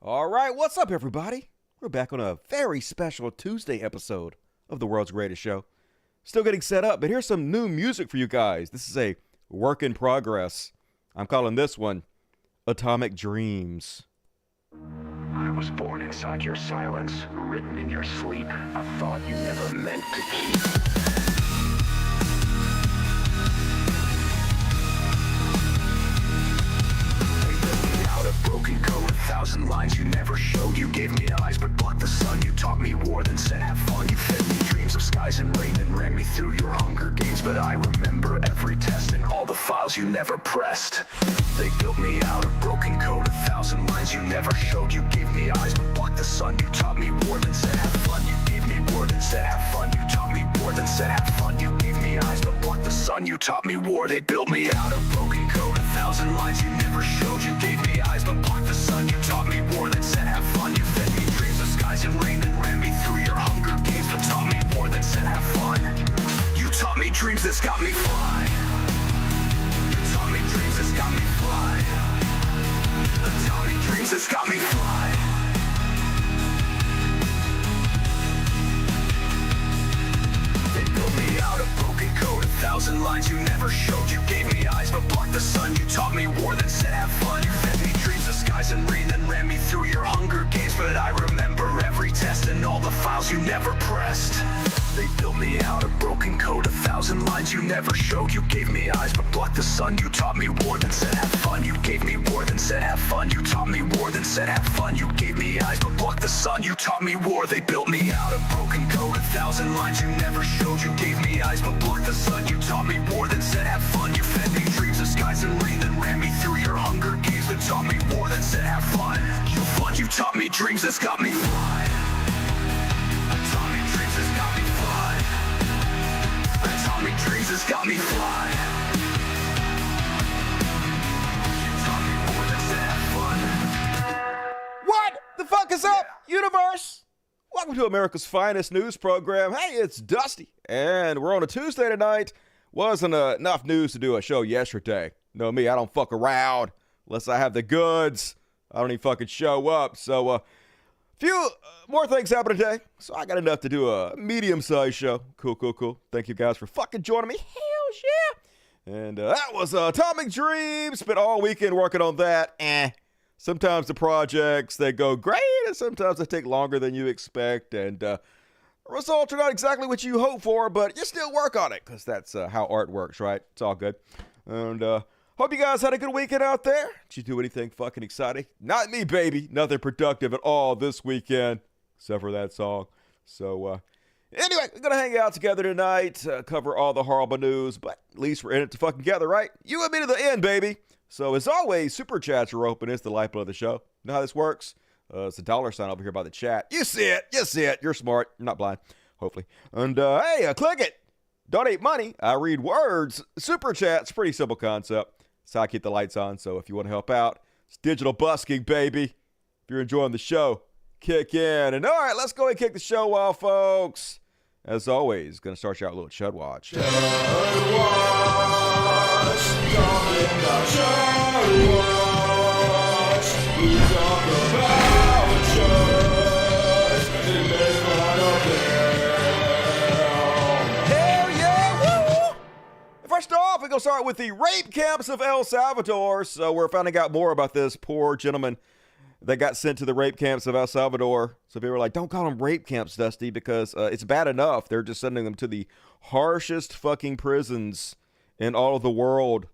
All right, what's up, everybody? We're back on a very special Tuesday episode of the world's greatest show. Still getting set up, but here's some new music for you guys. This is a work in progress. I'm calling this one Atomic Dreams. I was born inside your silence, written in your sleep, a thought you never meant to keep. Broken code, 1,000 lines you never showed. You gave me eyes but blocked the sun. You taught me war, then said have fun. You fed me dreams of skies and rain and ran me through your Hunger Games. But I remember every test and all the files you never pressed. They built me out of broken code, 1,000 lines you never showed. You gave me eyes but blocked the sun. You taught me war, then said have fun. You gave me war, then said have fun. You taught me war, then said have fun. You gave me eyes but blocked the sun. You taught me war. They built me out of broken code, 1,000 lines you never showed. You gave me eyes but blocked the sun. You taught me war, then said have fun. You fed me dreams of skies and rain and ran me through your Hunger Games. But taught me war, then said have fun. You taught me dreams that's got me fly. You taught me dreams that's got me fly. You taught me dreams that's got me fly. They built me out of broken code, 1,000 lines you never showed. You gave me eyes but blocked the sun. You taught me war, then said have fun. You fed me dreams of skies and rain, then ran me through your Hunger Games. But I remember every test and all the files you never pressed. They built me out of broken code, 1,000 lines you never showed. You gave me eyes but blocked the sun. You taught me war, then said have fun. You gave me war, then said have fun. You taught me war, then said have fun. You gave me eyes but blocked the sun. You taught me war. They built me out of broken code, 1,000 lines you never showed. You gave me eyes but blocked the sun. You taught me war, then said have fun. You fed me dreams of skies and rain, then ran me through your Hunger Games. But taught me war, then said have fun. You taught me dreams that's got me fly. Taught me dreams that's got me fly. Taught me dreams that's got me fly. You taught me war, then said have fun. What the fuck is up, universe? Welcome to America's finest news program. Hey, it's Dusty, and we're on a Tuesday tonight. Wasn't enough news to do a show yesterday. Know me, I don't fuck around unless I have the goods. I don't even fucking show up. So, a few more things happened today. So I got enough to do a medium-sized show. Cool. Thank you guys for fucking joining me. Hell yeah. And that was Atomic Dreams. Spent all weekend working on that. Sometimes the projects, they go great, and sometimes they take longer than you expect. And results are not exactly what you hope for, but you still work on it, because that's how art works, right? It's all good. And hope you guys had a good weekend out there. Did you do anything fucking exciting? Not me, baby. Nothing productive at all this weekend, except for that song. So, anyway, we're going to hang out together tonight, cover all the horrible news, but at least we're in it to fucking together, right? You and me to the end, baby. So, as always, super chats are open. It's the lifeblood of the show. You know how this works? It's a dollar sign over here by the chat. You see it. You're smart. You're not blind, hopefully. And, hey, click it. Donate money. I read words. Super chat's pretty simple concept. That's how I keep the lights on. So if you want to help out, it's digital busking, baby. If you're enjoying the show, kick in. And all right, let's go ahead and kick the show off, folks. As always, going to start you out with a little Chud Watch. Chud Watch. Talking about Chud Watch. We talk about Chud and make fun of them. Hell yeah, woo! First off, we're going to start with the rape camps of El Salvador. So we're finding out more about this poor gentleman that got sent to the rape camps of El Salvador. So people were like, don't call them rape camps, Dusty, because it's bad enough. They're just sending them to the harshest fucking prisons in all of the world.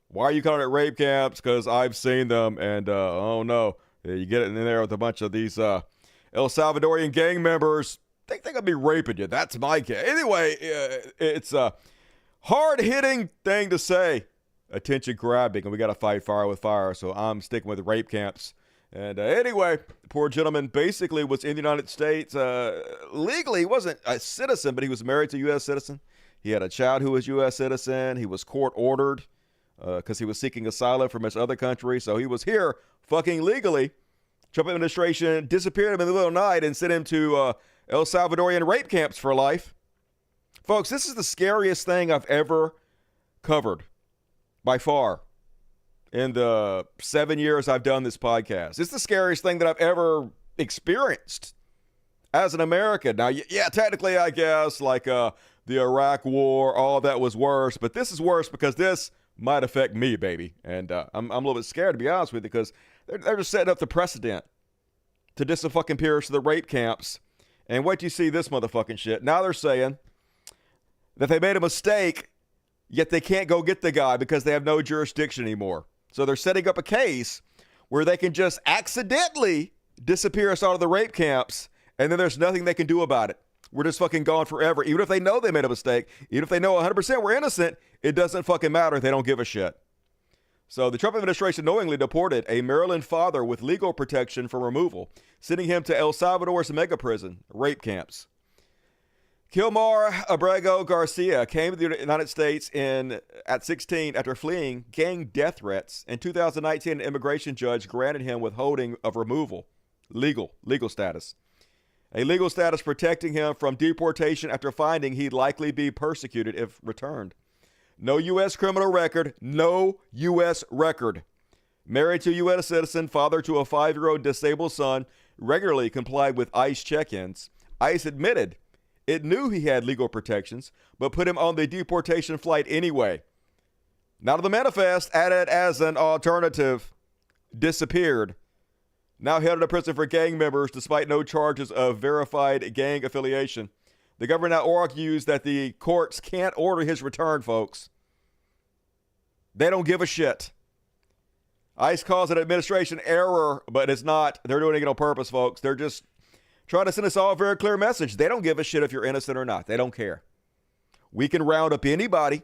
Why are you calling it rape camps? Because I've seen them, and oh no, you get it in there with a bunch of these El Salvadorian gang members. Think they're going to be raping you. That's my case. Anyway, it's a hard-hitting thing to say. Attention grabbing, and we got to fight fire with fire, so I'm sticking with rape camps. And anyway, the poor gentleman basically was in the United States. Legally, he wasn't a citizen, but he was married to a U.S. citizen. He had a child who was U.S. citizen. He was court-ordered because he was seeking asylum from his other country. So he was here fucking legally. Trump administration disappeared him in the middle of the night and sent him to El Salvadorian rape camps for life. Folks, this is the scariest thing I've ever covered, by far. in the 7 years I've done this podcast. It's the scariest thing that I've ever experienced as an American. Now, yeah, technically, I guess, like the Iraq War, all that was worse. But this is worse because this might affect me, baby. And I'm a little bit scared, to be honest with you, because they're just setting up the precedent to disappear to the rape camps. And wait till you see this motherfucking shit. Now they're saying that they made a mistake, yet they can't go get the guy because they have no jurisdiction anymore. So they're setting up a case where they can just accidentally disappear us out of the rape camps, and then there's nothing they can do about it. We're just fucking gone forever. Even if they know they made a mistake, even if they know 100% we're innocent, it doesn't fucking matter. They don't give a shit. So the Trump administration knowingly deported a Maryland father with legal protection from removal, sending him to El Salvador's mega prison, rape camps. Kilmar Abrego Garcia came to the United States at 16 after fleeing gang death threats. In 2019, an immigration judge granted him withholding of removal, legal status. A legal status protecting him from deportation after finding he'd likely be persecuted if returned. No U.S. criminal record, no U.S. record. Married to a U.S. citizen, father to a 5-year-old disabled son, regularly complied with ICE check-ins. ICE admitted it knew he had legal protections, but put him on the deportation flight anyway. Now to the manifest, added as an alternative, disappeared. Now headed to prison for gang members despite no charges of verified gang affiliation. The government now argues that the courts can't order his return, folks. They don't give a shit. ICE calls it administration error, but it's not. They're doing it on purpose, folks. They're just trying to send us all a very clear message. They don't give a shit if you're innocent or not. They don't care. We can round up anybody.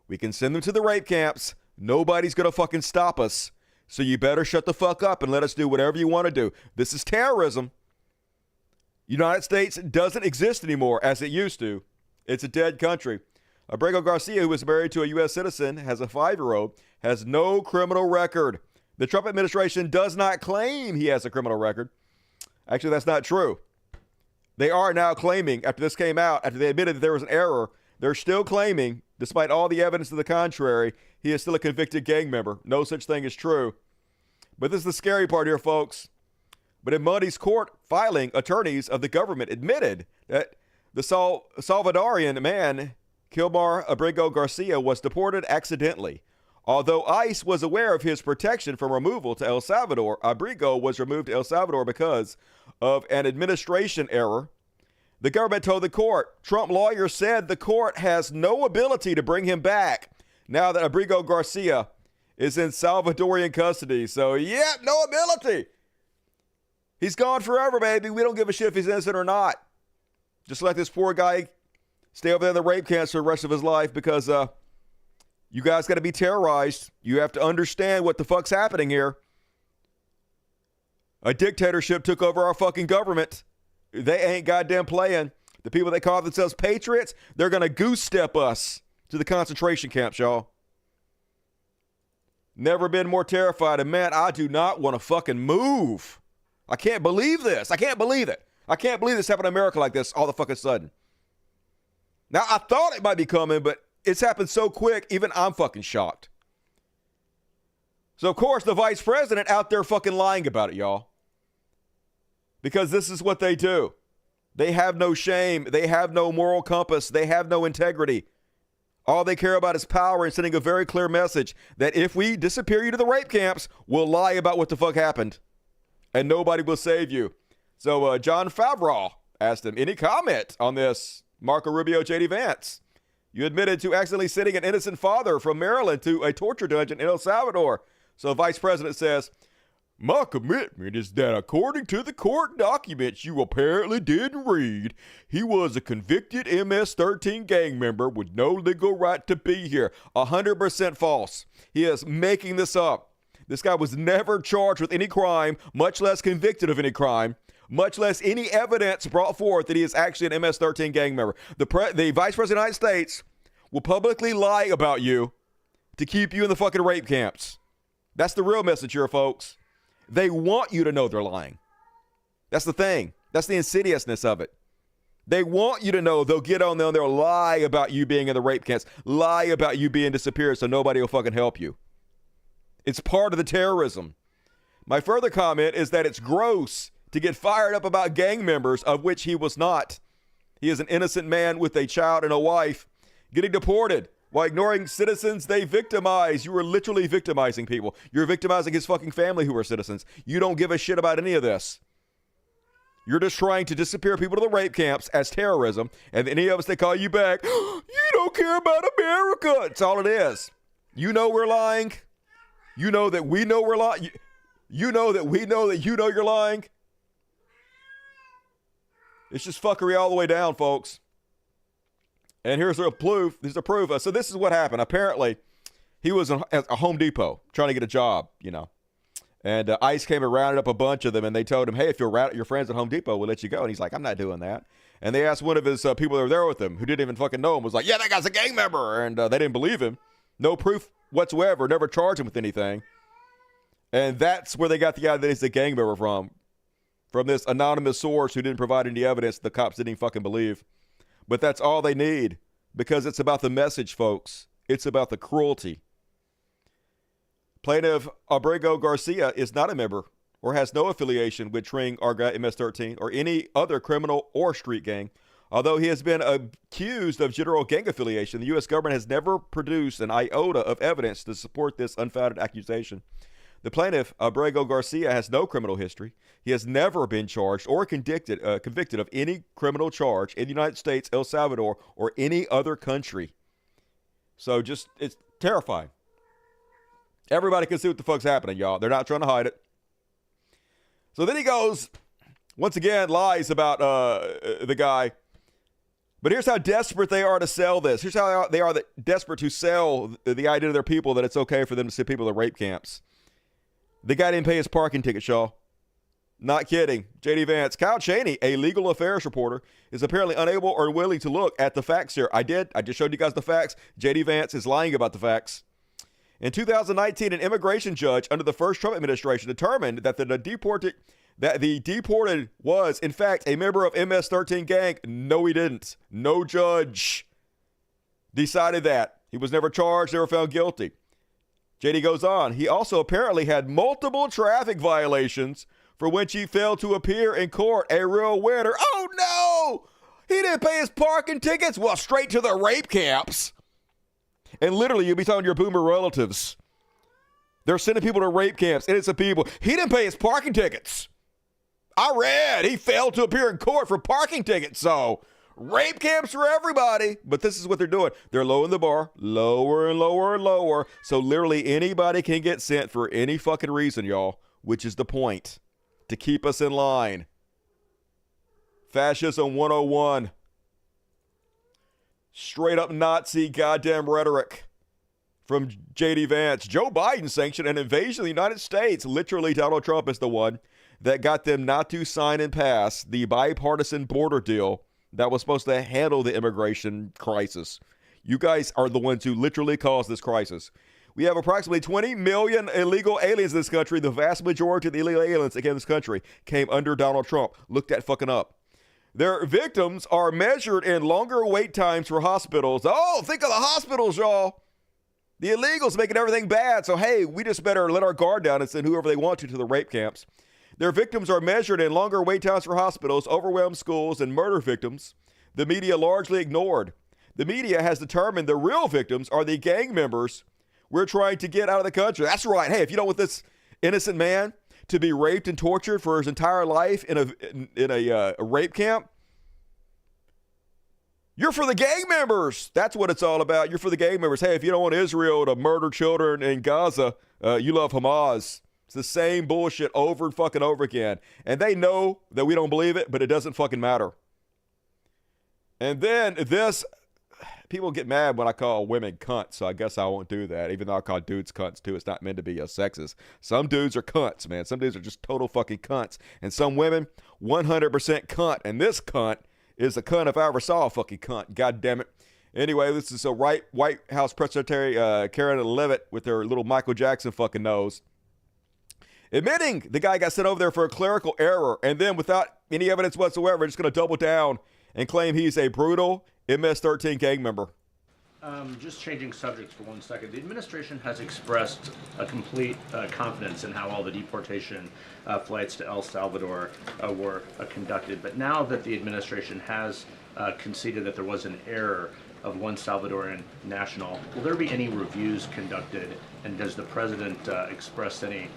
We can send them to the rape camps. Nobody's going to fucking stop us. So you better shut the fuck up and let us do whatever you want to do. This is terrorism. United States doesn't exist anymore as it used to. It's a dead country. Abrego Garcia, who was married to a U.S. citizen, has a 5-year-old, has no criminal record. The Trump administration does not claim he has a criminal record. Actually, that's not true. They are now claiming, after this came out, after they admitted that there was an error, they're still claiming, despite all the evidence to the contrary, he is still a convicted gang member. No such thing is true. But this is the scary part here, folks. But in Monday's court filing, attorneys of the government admitted that the Salvadorian man, Kilmar Abrego Garcia, was deported accidentally. Although ICE was aware of his protection from removal to El Salvador, Abrego was removed to El Salvador because of an administration error. The government told the court. Trump lawyers said the court has no ability to bring him back now that Abrego Garcia is in Salvadorian custody. So, yeah, no ability. He's gone forever, baby. We don't give a shit if he's innocent or not. Just let this poor guy stay over there in the rape camps for the rest of his life because you guys got to be terrorized. You have to understand what the fuck's happening here. A dictatorship took over our fucking government. They ain't goddamn playing. The people that call themselves patriots, they're going to goose step us to the concentration camps, y'all. Never been more terrified. And man, I do not want to fucking move. I can't believe this. I can't believe it. I can't believe this happened in America like this all the fucking sudden. Now, I thought it might be coming, but it's happened so quick, even I'm fucking shocked. So, of course, the vice president out there fucking lying about it, y'all. Because this is what they do. They have no shame. They have no moral compass. They have no integrity. All they care about is power and sending a very clear message that if we disappear you to the rape camps, we'll lie about what the fuck happened. And nobody will save you. So John Favreau asked him, any comment on this? Marco Rubio, JD Vance. You admitted to accidentally sending an innocent father from Maryland to a torture dungeon in El Salvador. So the vice president says, my commitment is that according to the court documents you apparently didn't read, he was a convicted MS-13 gang member with no legal right to be here. 100% false. He is making this up. This guy was never charged with any crime, much less convicted of any crime, much less any evidence brought forth that he is actually an MS-13 gang member. The vice president of the United States will publicly lie about you to keep you in the fucking rape camps. That's the real message here, folks. They want you to know they're lying. That's the thing. That's the insidiousness of it. They want you to know they'll get on there and they'll lie about you being in the rape camps, lie about you being disappeared so nobody will fucking help you. It's part of the terrorism. My further comment is that it's gross to get fired up about gang members, of which he was not. He is an innocent man with a child and a wife getting deported while ignoring citizens they victimize. You are literally victimizing people. You're victimizing his fucking family who are citizens. You don't give a shit about any of this. You're just trying to disappear people to the rape camps as terrorism, and any of us that call you back, you don't care about America. That's all it is. You know we're lying. You know that we know we're lying. You know that we know that you know you're lying. It's just fuckery all the way down, folks. And here's a proof. This is a proof. So this is what happened. Apparently, he was at a Home Depot trying to get a job, you know. And ICE came and rounded up a bunch of them, and they told him, hey, if your friends at Home Depot, we'll let you go. And he's like, I'm not doing that. And they asked one of his people that were there with him, who didn't even fucking know him, was like, yeah, that guy's a gang member. And they didn't believe him. No proof whatsoever. Never charged him with anything. And that's where they got the idea that he's a gang member from this anonymous source who didn't provide any evidence the cops didn't even fucking believe. But that's all they need, because it's about the message, folks. It's about the cruelty. Plaintiff Abrego Garcia is not a member or has no affiliation with Tring, Arga, MS-13, or any other criminal or street gang. Although he has been accused of general gang affiliation, the U.S. government has never produced an iota of evidence to support this unfounded accusation. The plaintiff, Abrego Garcia, has no criminal history. He has never been charged or convicted of any criminal charge in the United States, El Salvador, or any other country. So it's terrifying. Everybody can see what the fuck's happening, y'all. They're not trying to hide it. So then he goes, once again, lies about the guy. But here's how desperate they are to sell this. Here's how they are desperate to sell the idea to their people that it's okay for them to send people to rape camps. The guy didn't pay his parking ticket, y'all. Not kidding. JD Vance. Kyle Cheney, a legal affairs reporter, is apparently unable or unwilling to look at the facts here. I did. I just showed you guys the facts. JD Vance is lying about the facts. In 2019, an immigration judge under the first Trump administration determined that the deported was, in fact, a member of MS-13 gang. No, he didn't. No judge decided that. He was never charged, never found guilty. JD goes on. He also apparently had multiple traffic violations for which he failed to appear in court. A real winner. Oh, no! He didn't pay his parking tickets? Well, straight to the rape camps. And literally, you'll be talking to your boomer relatives. They're sending people to rape camps, innocent people. He didn't pay his parking tickets. I read he failed to appear in court for parking tickets. So, rape camps for everybody. But this is what they're doing. They're lowering the bar, lower and lower and lower. So, literally, anybody can get sent for any fucking reason, y'all, which is the point. To keep us in line. Fascism 101. Straight up Nazi goddamn rhetoric from JD Vance. Joe Biden sanctioned an invasion of the United States. Literally, Donald Trump is the one that got them not to sign and pass the bipartisan border deal that was supposed to handle the immigration crisis. You guys are the ones who literally caused this crisis. We have approximately 20 million illegal aliens in this country. The vast majority of the illegal aliens in this country came under Donald Trump. Look that fucking up. Their victims are measured in longer wait times for hospitals. Oh, think of the hospitals, y'all. The illegals making everything bad. So, hey, we just better let our guard down and send whoever they want to the rape camps. Their victims are measured in longer wait times for hospitals, overwhelmed schools, and murder victims. The media largely ignored. The media has determined the real victims are the gang members we're trying to get out of the country. That's right. Hey, if you don't want this innocent man to be raped and tortured for his entire life in a rape camp, you're for the gang members. That's what it's all about. You're for the gang members. Hey, if you don't want Israel to murder children in Gaza, you love Hamas. It's the same bullshit over and fucking over again. And they know that we don't believe it, but it doesn't fucking matter. And then this, people get mad when I call women cunts, so I guess I won't do that, even though I call dudes cunts too. It's not meant to be a sexist. Some dudes are cunts, man. Some dudes are just total fucking cunts. And some women, 100% cunt. And this cunt is a cunt if I ever saw a fucking cunt. God damn it. Anyway, this is a White House Press Secretary Karen Levitt with her little Michael Jackson fucking nose, admitting the guy got sent over there for a clerical error, and then without any evidence whatsoever, just going to double down and claim he's a brutal MS-13 gang member. Just changing subjects for 1 second. The administration has expressed a complete confidence in how all the deportation flights to El Salvador were conducted. But now that the administration has conceded that there was an error of one Salvadorian national, will there be any reviews conducted? And does the president express any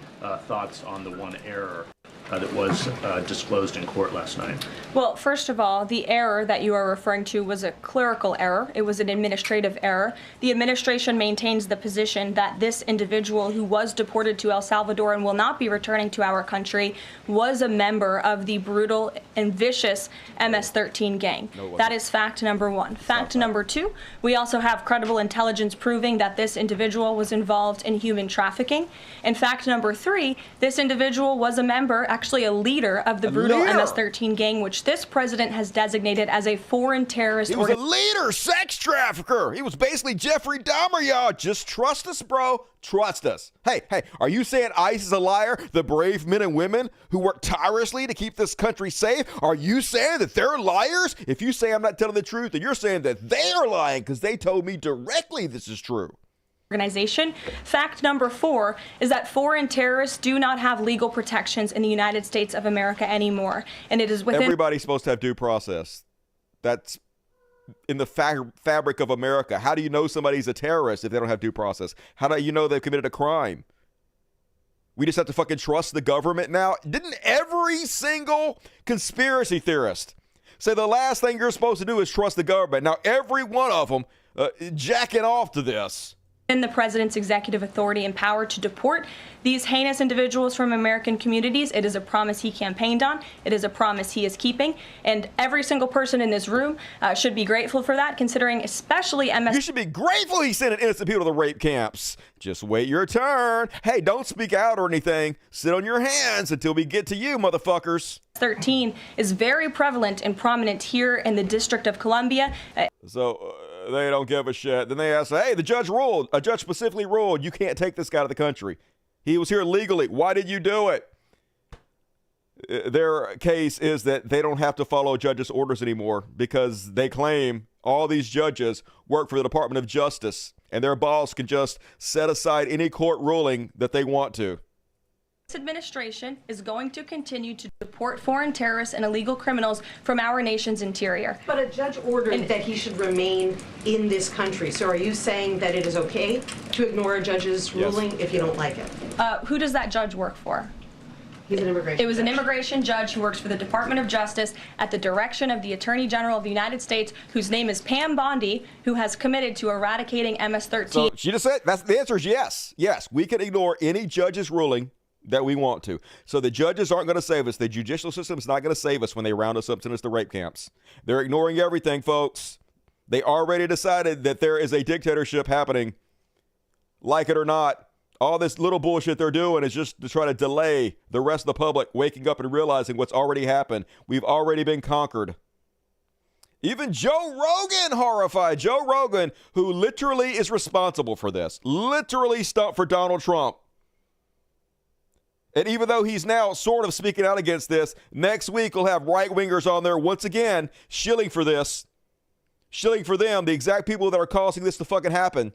thoughts on the one error that was disclosed in court last night? Well, first of all, the error that you are referring to was a clerical error. It was an administrative error. The administration maintains the position that this individual who was deported to El Salvador and will not be returning to our country was a member of the brutal and vicious MS-13 gang. That is fact number one. Fact number two, we also have credible intelligence proving that this individual was involved in human trafficking. And fact number three, this individual was a member, actually a leader of the brutal MS-13 gang, which this president has designated as a foreign terrorist organization. He was a leader, sex trafficker. He was basically Jeffrey Dahmer, y'all. Just trust us, bro. Trust us. Hey, are you saying ICE is a liar? The brave men and women who work tirelessly to keep this country safe, are you saying that they're liars? If you say I'm not telling the truth, then you're saying that they are lying because they told me directly this is true. Organization. Fact number four is that foreign terrorists do not have legal protections in the United States of America anymore, and it is within. Everybody's supposed to have due process. That's in the fabric of America. How do you know somebody's a terrorist if they don't have due process? How do you know they've committed a crime? We just have to fucking trust the government now? Didn't every single conspiracy theorist say the last thing you're supposed to do is trust the government? Now every one of them jacking off to this. The president's executive authority and power to deport these heinous individuals from American communities. It is a promise he campaigned on. It is a promise he is keeping. And every single person in this room should be grateful for that, considering especially MS. You should be grateful he sent innocent people to the rape camps. Just wait your turn. Hey, don't speak out or anything. Sit on your hands until we get to you, motherfuckers. 13 is very prevalent and prominent here in the District of Columbia. They don't give a shit. Then they ask, hey, the judge ruled. A judge specifically ruled you can't take this guy to the country. He was here legally. Why did you do it? Their case is that they don't have to follow judges' orders anymore because they claim all these judges work for the Department of Justice and their boss can just set aside any court ruling that they want to. This administration is going to continue to deport foreign terrorists and illegal criminals from our nation's interior. But a judge ordered that he should remain in this country. So are you saying that it is okay to ignore a judge's ruling if you don't like it? Who does that judge work for? He's an immigration judge. It was an judge. Immigration judge who works for the Department of Justice at the direction of the Attorney General of the United States, whose name is Pam Bondi, who has committed to eradicating MS-13. So she just said, the answer is yes. Yes, we can ignore any judge's ruling that we want to. So the judges aren't going to save us. The judicial system is not going to save us when they round us up, send us to rape camps. They're ignoring everything, folks. They already decided that there is a dictatorship happening. Like it or not, all this little bullshit they're doing is just to try to delay the rest of the public waking up and realizing what's already happened. We've already been conquered. Even Joe Rogan horrified. Joe Rogan, who literally is responsible for this, literally stumped for Donald Trump. And even though he's now sort of speaking out against this, next week we'll have right-wingers on there once again shilling for this. Shilling for them, the exact people that are causing this to fucking happen.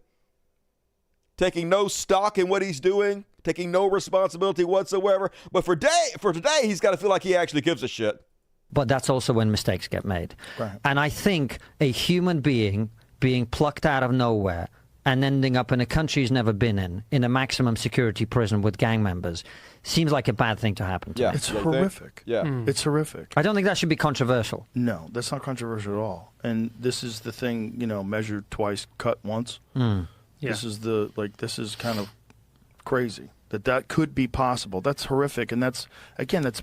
Taking no stock in what he's doing, taking no responsibility whatsoever. But for today, he's got to feel like he actually gives a shit. But that's also when mistakes get made. Right. And I think a human being being plucked out of nowhere and ending up in a country he's never been in a maximum security prison with gang members, seems like a bad thing to happen to. Yeah, it's horrific. Yeah, it's horrific. I don't think that should be controversial. No, that's not controversial at all. And this is the thing, measured twice, cut once. Yeah. This is kind of crazy that could be possible. That's horrific, and that's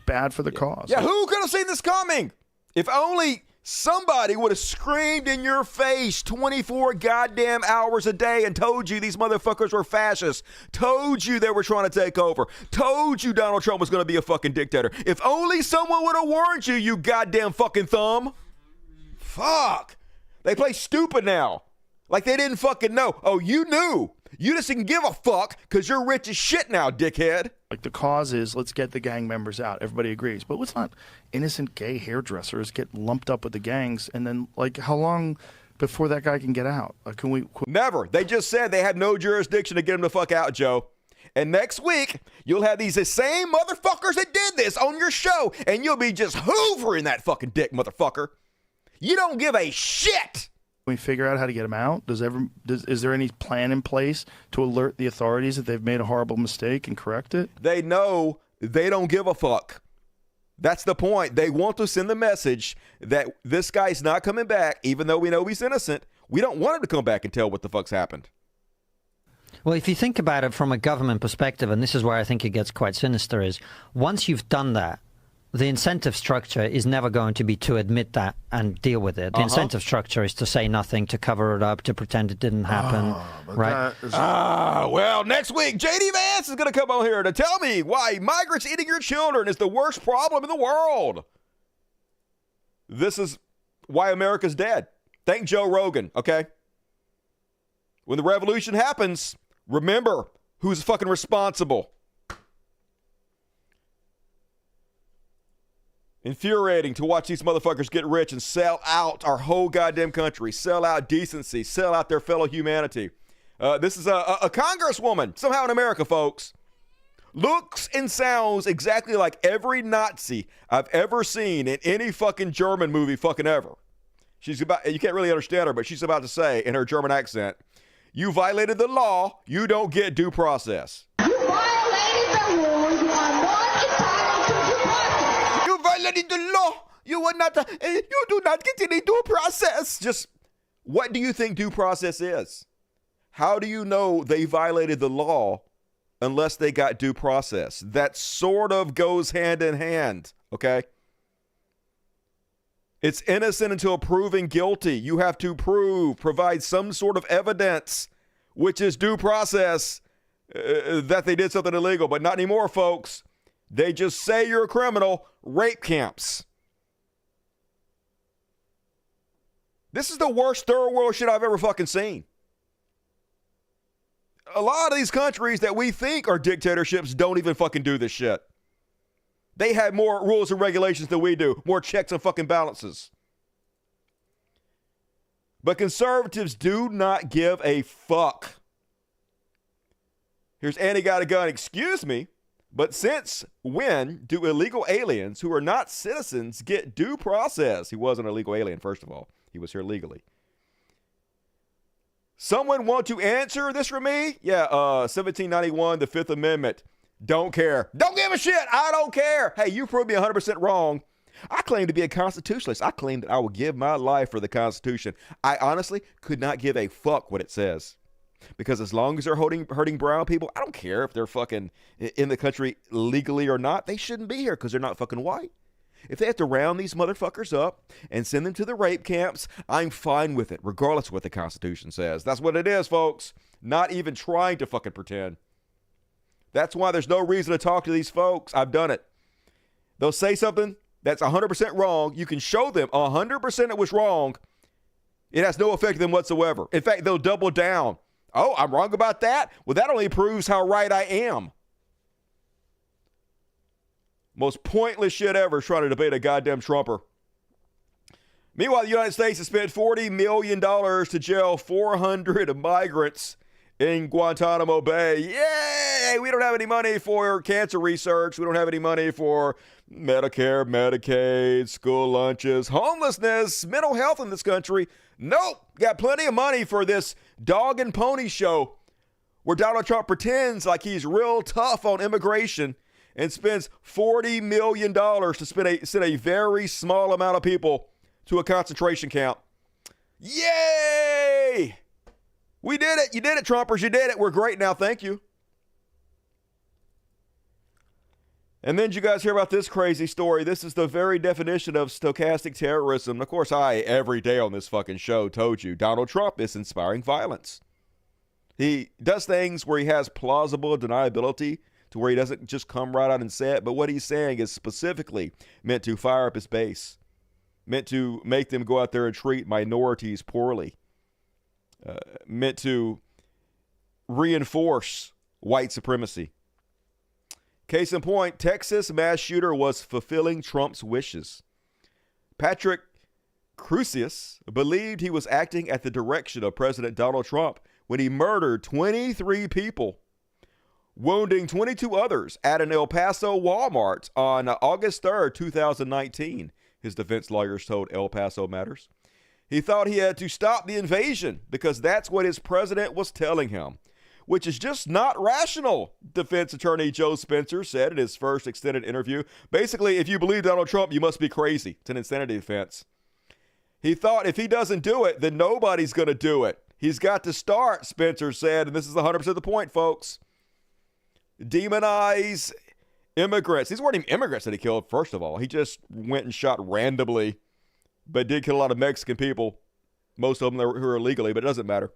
bad for the cause. Yeah, who could have seen this coming? If only somebody would have screamed in your face 24 goddamn hours a day and told you these motherfuckers were fascists, told you they were trying to take over, told you Donald Trump was going to be a fucking dictator. If only someone would have warned you, you goddamn fucking thumb. Fuck. They play stupid now. Like they didn't fucking know. Oh, you knew. You just didn't give a fuck because you're rich as shit now, dickhead. Like the cause is, let's get the gang members out. Everybody agrees. But let's not innocent gay hairdressers get lumped up with the gangs. And then, like, how long before that guy can get out? Can we? Never. They just said they had no jurisdiction to get him the fuck out, Joe. And next week, you'll have these same motherfuckers that did this on your show, and you'll be just hoovering that fucking dick, motherfucker. You don't give a shit. Can we figure out how to get him out? Is there any plan in place to alert the authorities that they've made a horrible mistake and correct it? They know they don't give a fuck. That's the point. They want to send the message that this guy's not coming back, even though we know he's innocent. We don't want him to come back and tell what the fuck's happened. Well, if you think about it from a government perspective, and this is where I think it gets quite sinister, is once you've done that, the incentive structure is never going to be to admit that and deal with it. The incentive structure is to say nothing, to cover it up, to pretend it didn't happen, right? Well, next week, JD Vance is going to come on here to tell me why migrants eating your children is the worst problem in the world. This is why America's dead. Thank Joe Rogan, okay? When the revolution happens, remember who's fucking responsible. Infuriating to watch these motherfuckers get rich and sell out our whole goddamn country, sell out decency, sell out their fellow humanity. This is a congresswoman, somehow in America, folks. Looks and sounds exactly like every Nazi I've ever seen in any fucking German movie fucking ever. You can't really understand her, but she's about to say in her German accent, "You violated the law, you don't get due process." You violated the law, you are not entitled to due process. You violated the law, you do not get any due process. Just, what do you think due process is? How do you know they violated the law unless they got due process? That sort of goes hand in hand, okay? It's innocent until proven guilty. You have to provide some sort of evidence, which is due process, that they did something illegal. But not anymore, folks. They just say you're a criminal. Rape camps. This is the worst third world shit I've ever fucking seen. A lot of these countries that we think are dictatorships don't even fucking do this shit. They have more rules and regulations than we do, more checks and fucking balances. But conservatives do not give a fuck. Here's Andy got a gun. Excuse me, but since when do illegal aliens who are not citizens get due process? He was an illegal alien, first of all. He was here legally. Someone want to answer this for me? Yeah, 1791, the Fifth Amendment. Don't care. Don't give a shit. I don't care. Hey, you proved me 100% wrong. I claim to be a constitutionalist. I claim that I will give my life for the Constitution. I honestly could not give a fuck what it says. Because as long as they're hurting brown people, I don't care if they're fucking in the country legally or not. They shouldn't be here because they're not fucking white. If they have to round these motherfuckers up and send them to the rape camps, I'm fine with it, regardless of what the Constitution says. That's what it is, folks. Not even trying to fucking pretend. That's why there's no reason to talk to these folks. I've done it. They'll say something that's 100% wrong. You can show them 100% it was wrong. It has no effect on them whatsoever. In fact, they'll double down. Oh, I'm wrong about that? Well, that only proves how right I am. Most pointless shit ever is trying to debate a goddamn Trumper. Meanwhile, the United States has spent $40 million to jail 400 migrants in Guantanamo Bay. Yay! We don't have any money for cancer research. We don't have any money for Medicare, Medicaid, school lunches, homelessness, mental health in this country. Nope. Got plenty of money for this dog and pony show where Donald Trump pretends like he's real tough on immigration and spends $40 million to send a very small amount of people to a concentration camp. Yay! We did it. You did it, Trumpers. You did it. We're great now. Thank you. And then did you guys hear about this crazy story? This is the very definition of stochastic terrorism. Of course, I, every day on this fucking show, told you Donald Trump is inspiring violence. He does things where he has plausible deniability to where he doesn't just come right out and say it. But what he's saying is specifically meant to fire up his base, meant to make them go out there and treat minorities poorly. Meant to reinforce white supremacy. Case in point, Texas mass shooter was fulfilling Trump's wishes. Patrick Crucius believed he was acting at the direction of President Donald Trump when he murdered 23 people, wounding 22 others at an El Paso Walmart on August 3rd, 2019, his defense lawyers told El Paso Matters. He thought he had to stop the invasion because that's what his president was telling him, which is just not rational, defense attorney Joe Spencer said in his first extended interview. Basically, if you believe Donald Trump, you must be crazy. It's an insanity defense. He thought if he doesn't do it, then nobody's going to do it. He's got to start, Spencer said, and this is 100% the point, folks. Demonize immigrants. These weren't even immigrants that he killed, first of all. He just went and shot randomly, but did kill a lot of Mexican people, most of them who are illegally, but it doesn't matter.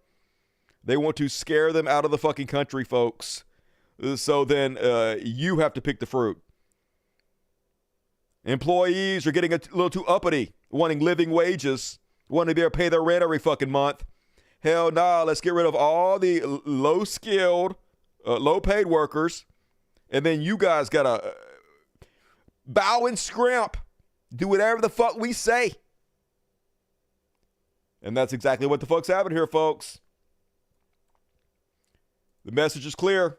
They want to scare them out of the fucking country, folks. So then you have to pick the fruit. Employees are getting a little too uppity, wanting living wages, wanting to be able to pay their rent every fucking month. Hell nah, let's get rid of all the low-skilled, low-paid workers, and then you guys got to bow and scrimp, do whatever the fuck we say. And that's exactly what the fuck's happening here, folks. The message is clear.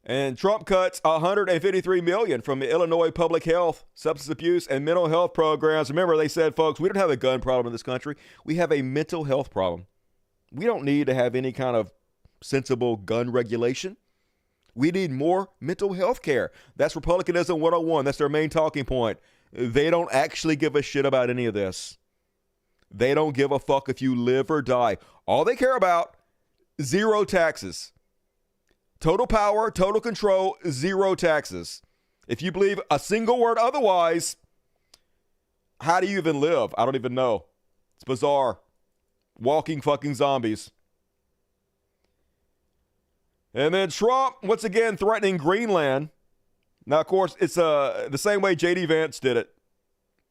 And Trump cuts $153 million from the Illinois public health, substance abuse, and mental health programs. Remember, they said, folks, we don't have a gun problem in this country. We have a mental health problem. We don't need to have any kind of sensible gun regulation. We need more mental health care. That's Republicanism 101. That's their main talking point. They don't actually give a shit about any of this. They don't give a fuck if you live or die. All they care about, zero taxes. Total power, total control, zero taxes. If you believe a single word otherwise, how do you even live? I don't even know. It's bizarre. Walking fucking zombies. And then Trump, once again, threatening Greenland. Now, of course, it's the same way JD Vance did it,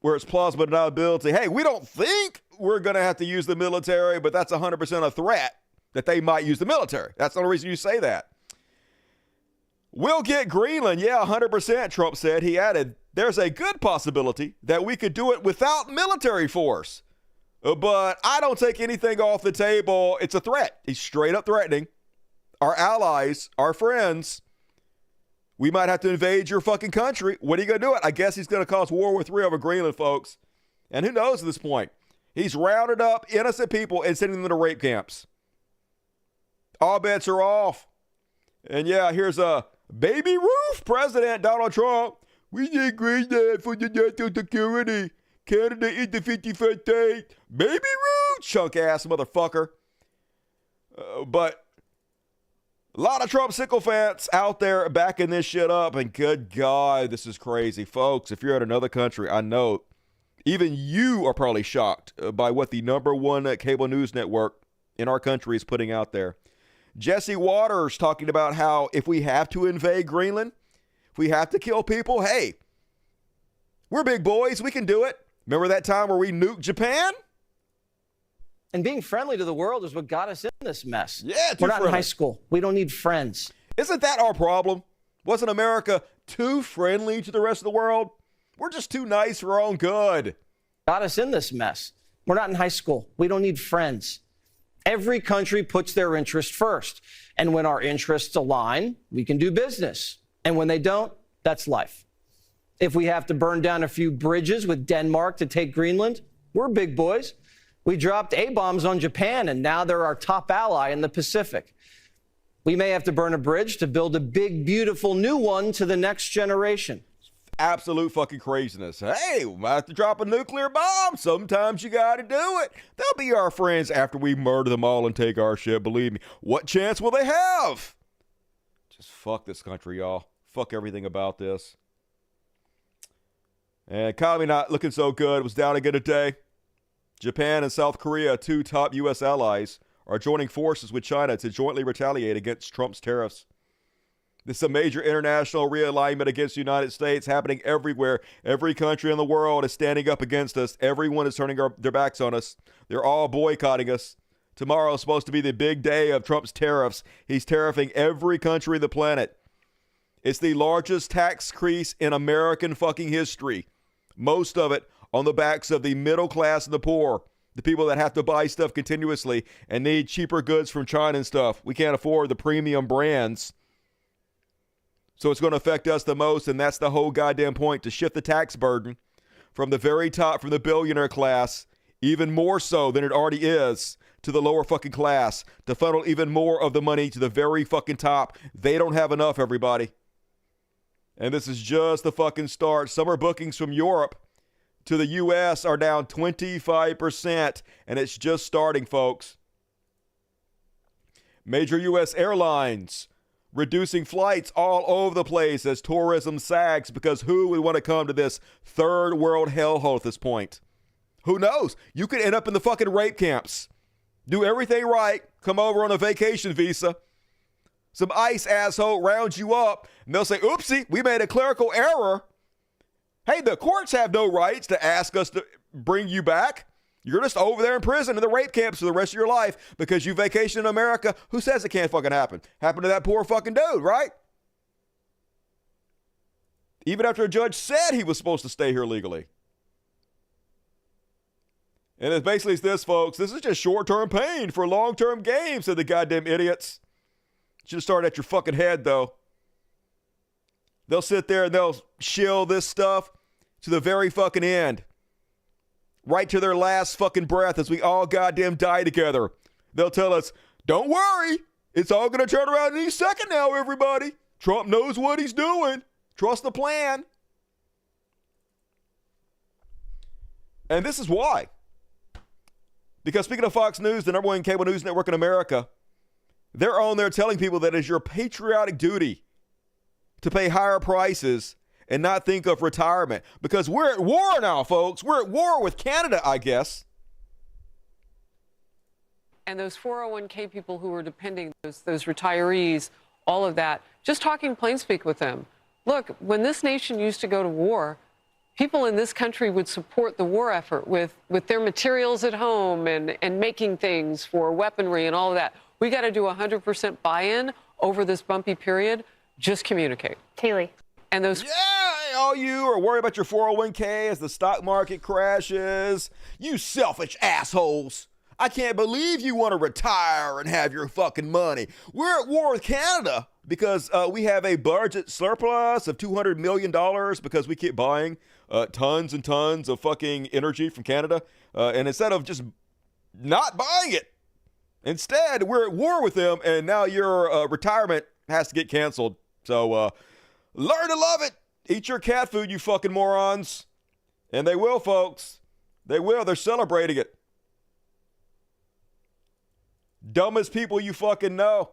where it's plausible deniability. Hey, we don't think we're going to have to use the military, but that's 100% a threat that they might use the military. That's the only reason you say that. We'll get Greenland. Yeah, 100%, Trump said. He added, there's a good possibility that we could do it without military force. But I don't take anything off the table. It's a threat. He's straight up threatening our allies, our friends. We might have to invade your fucking country. What are you going to do it? I guess he's going to cause World War III over Greenland, folks. And who knows at this point? He's rounded up innocent people and sending them to rape camps. All bets are off. And yeah, here's a Baby Ruth, President Donald Trump. We need Greenland for the national security. Canada is the 51st state. Baby Ruth, chunk ass motherfucker. But a lot of Trump sycophants out there backing this shit up. And good God, this is crazy. Folks, if you're in another country, I know even you are probably shocked by what the #1 cable news network in our country is putting out there. Jesse Waters talking about how if we have to invade Greenland, if we have to kill people, hey, we're big boys. We can do it. Remember that time where we nuked Japan? And being friendly to the world is what got us in this mess. Yeah, we're not in high school. We don't need friends. Isn't that our problem? Wasn't America too friendly to the rest of the world? We're just too nice for our own good. Got us in this mess. We're not in high school. We don't need friends. Every country puts their interest first. And when our interests align, we can do business. And when they don't, that's life. If we have to burn down a few bridges with Denmark to take Greenland, we're big boys. We dropped A-bombs on Japan, and now they're our top ally in the Pacific. We may have to burn a bridge to build a big, beautiful new one to the next generation. Absolute fucking craziness. Hey, we might have to drop a nuclear bomb. Sometimes you got to do it. They'll be our friends after we murder them all and take our shit. Believe me. What chance will they have? Just fuck this country, y'all. Fuck everything about this. And economy not looking so good. It was down again today. Japan and South Korea, two top U.S. allies, are joining forces with China to jointly retaliate against Trump's tariffs. This is a major international realignment against the United States happening everywhere. Every country in the world is standing up against us. Everyone is turning their backs on us. They're all boycotting us. Tomorrow is supposed to be the big day of Trump's tariffs. He's tariffing every country on the planet. It's the largest tax increase in American fucking history. Most of it on the backs of the middle class and the poor, the people that have to buy stuff continuously and need cheaper goods from China and stuff. We can't afford the premium brands. So it's going to affect us the most, and that's the whole goddamn point, to shift the tax burden from the very top, from the billionaire class, even more so than it already is, to the lower fucking class, to funnel even more of the money to the very fucking top. They don't have enough, everybody. And this is just the fucking start. Summer bookings from Europe to the U.S. are down 25%, and it's just starting, folks. Major U.S. airlines reducing flights all over the place as tourism sags, because who would want to come to this third world hellhole at this point? Who knows? You could end up in the fucking rape camps. Do everything right, come over on a vacation visa. Some ICE asshole rounds you up, and they'll say, oopsie, we made a clerical error. Hey, the courts have no rights to ask us to bring you back. You're just over there in prison in the rape camps for the rest of your life because you vacation in America. Who says it can't fucking happen? Happened to that poor fucking dude, right? Even after a judge said he was supposed to stay here legally. And it's basically this, folks. This is just short-term pain for long-term gain, said the goddamn idiots. Should have started at your fucking head, though. They'll sit there and they'll shill this stuff to the very fucking end. Right to their last fucking breath as we all goddamn die together. They'll tell us, don't worry. It's all going to turn around any second now, everybody. Trump knows what he's doing. Trust the plan. And this is why. Because speaking of Fox News, the number one cable news network in America, they're on there telling people that it is your patriotic duty to pay higher prices and not think of retirement. Because we're at war now, folks. We're at war with Canada, I guess. And those 401k people who are depending, those retirees, all of that, just talking plain speak with them. Look, when this nation used to go to war, people in this country would support the war effort with their materials at home and making things for weaponry and all of that. We got to do 100% buy-in over this bumpy period. Just communicate. Kaylee. And those... Yeah, all you are worried about your 401k as the stock market crashes. You selfish assholes. I can't believe you want to retire and have your fucking money. We're at war with Canada because we have a budget surplus of $200 million because we keep buying tons and tons of fucking energy from Canada. And instead of just not buying it, instead, we're at war with them, and now your retirement has to get canceled. So learn to love it. Eat your cat food, you fucking morons. And they will, folks. They will. They're celebrating it. Dumbest people you fucking know.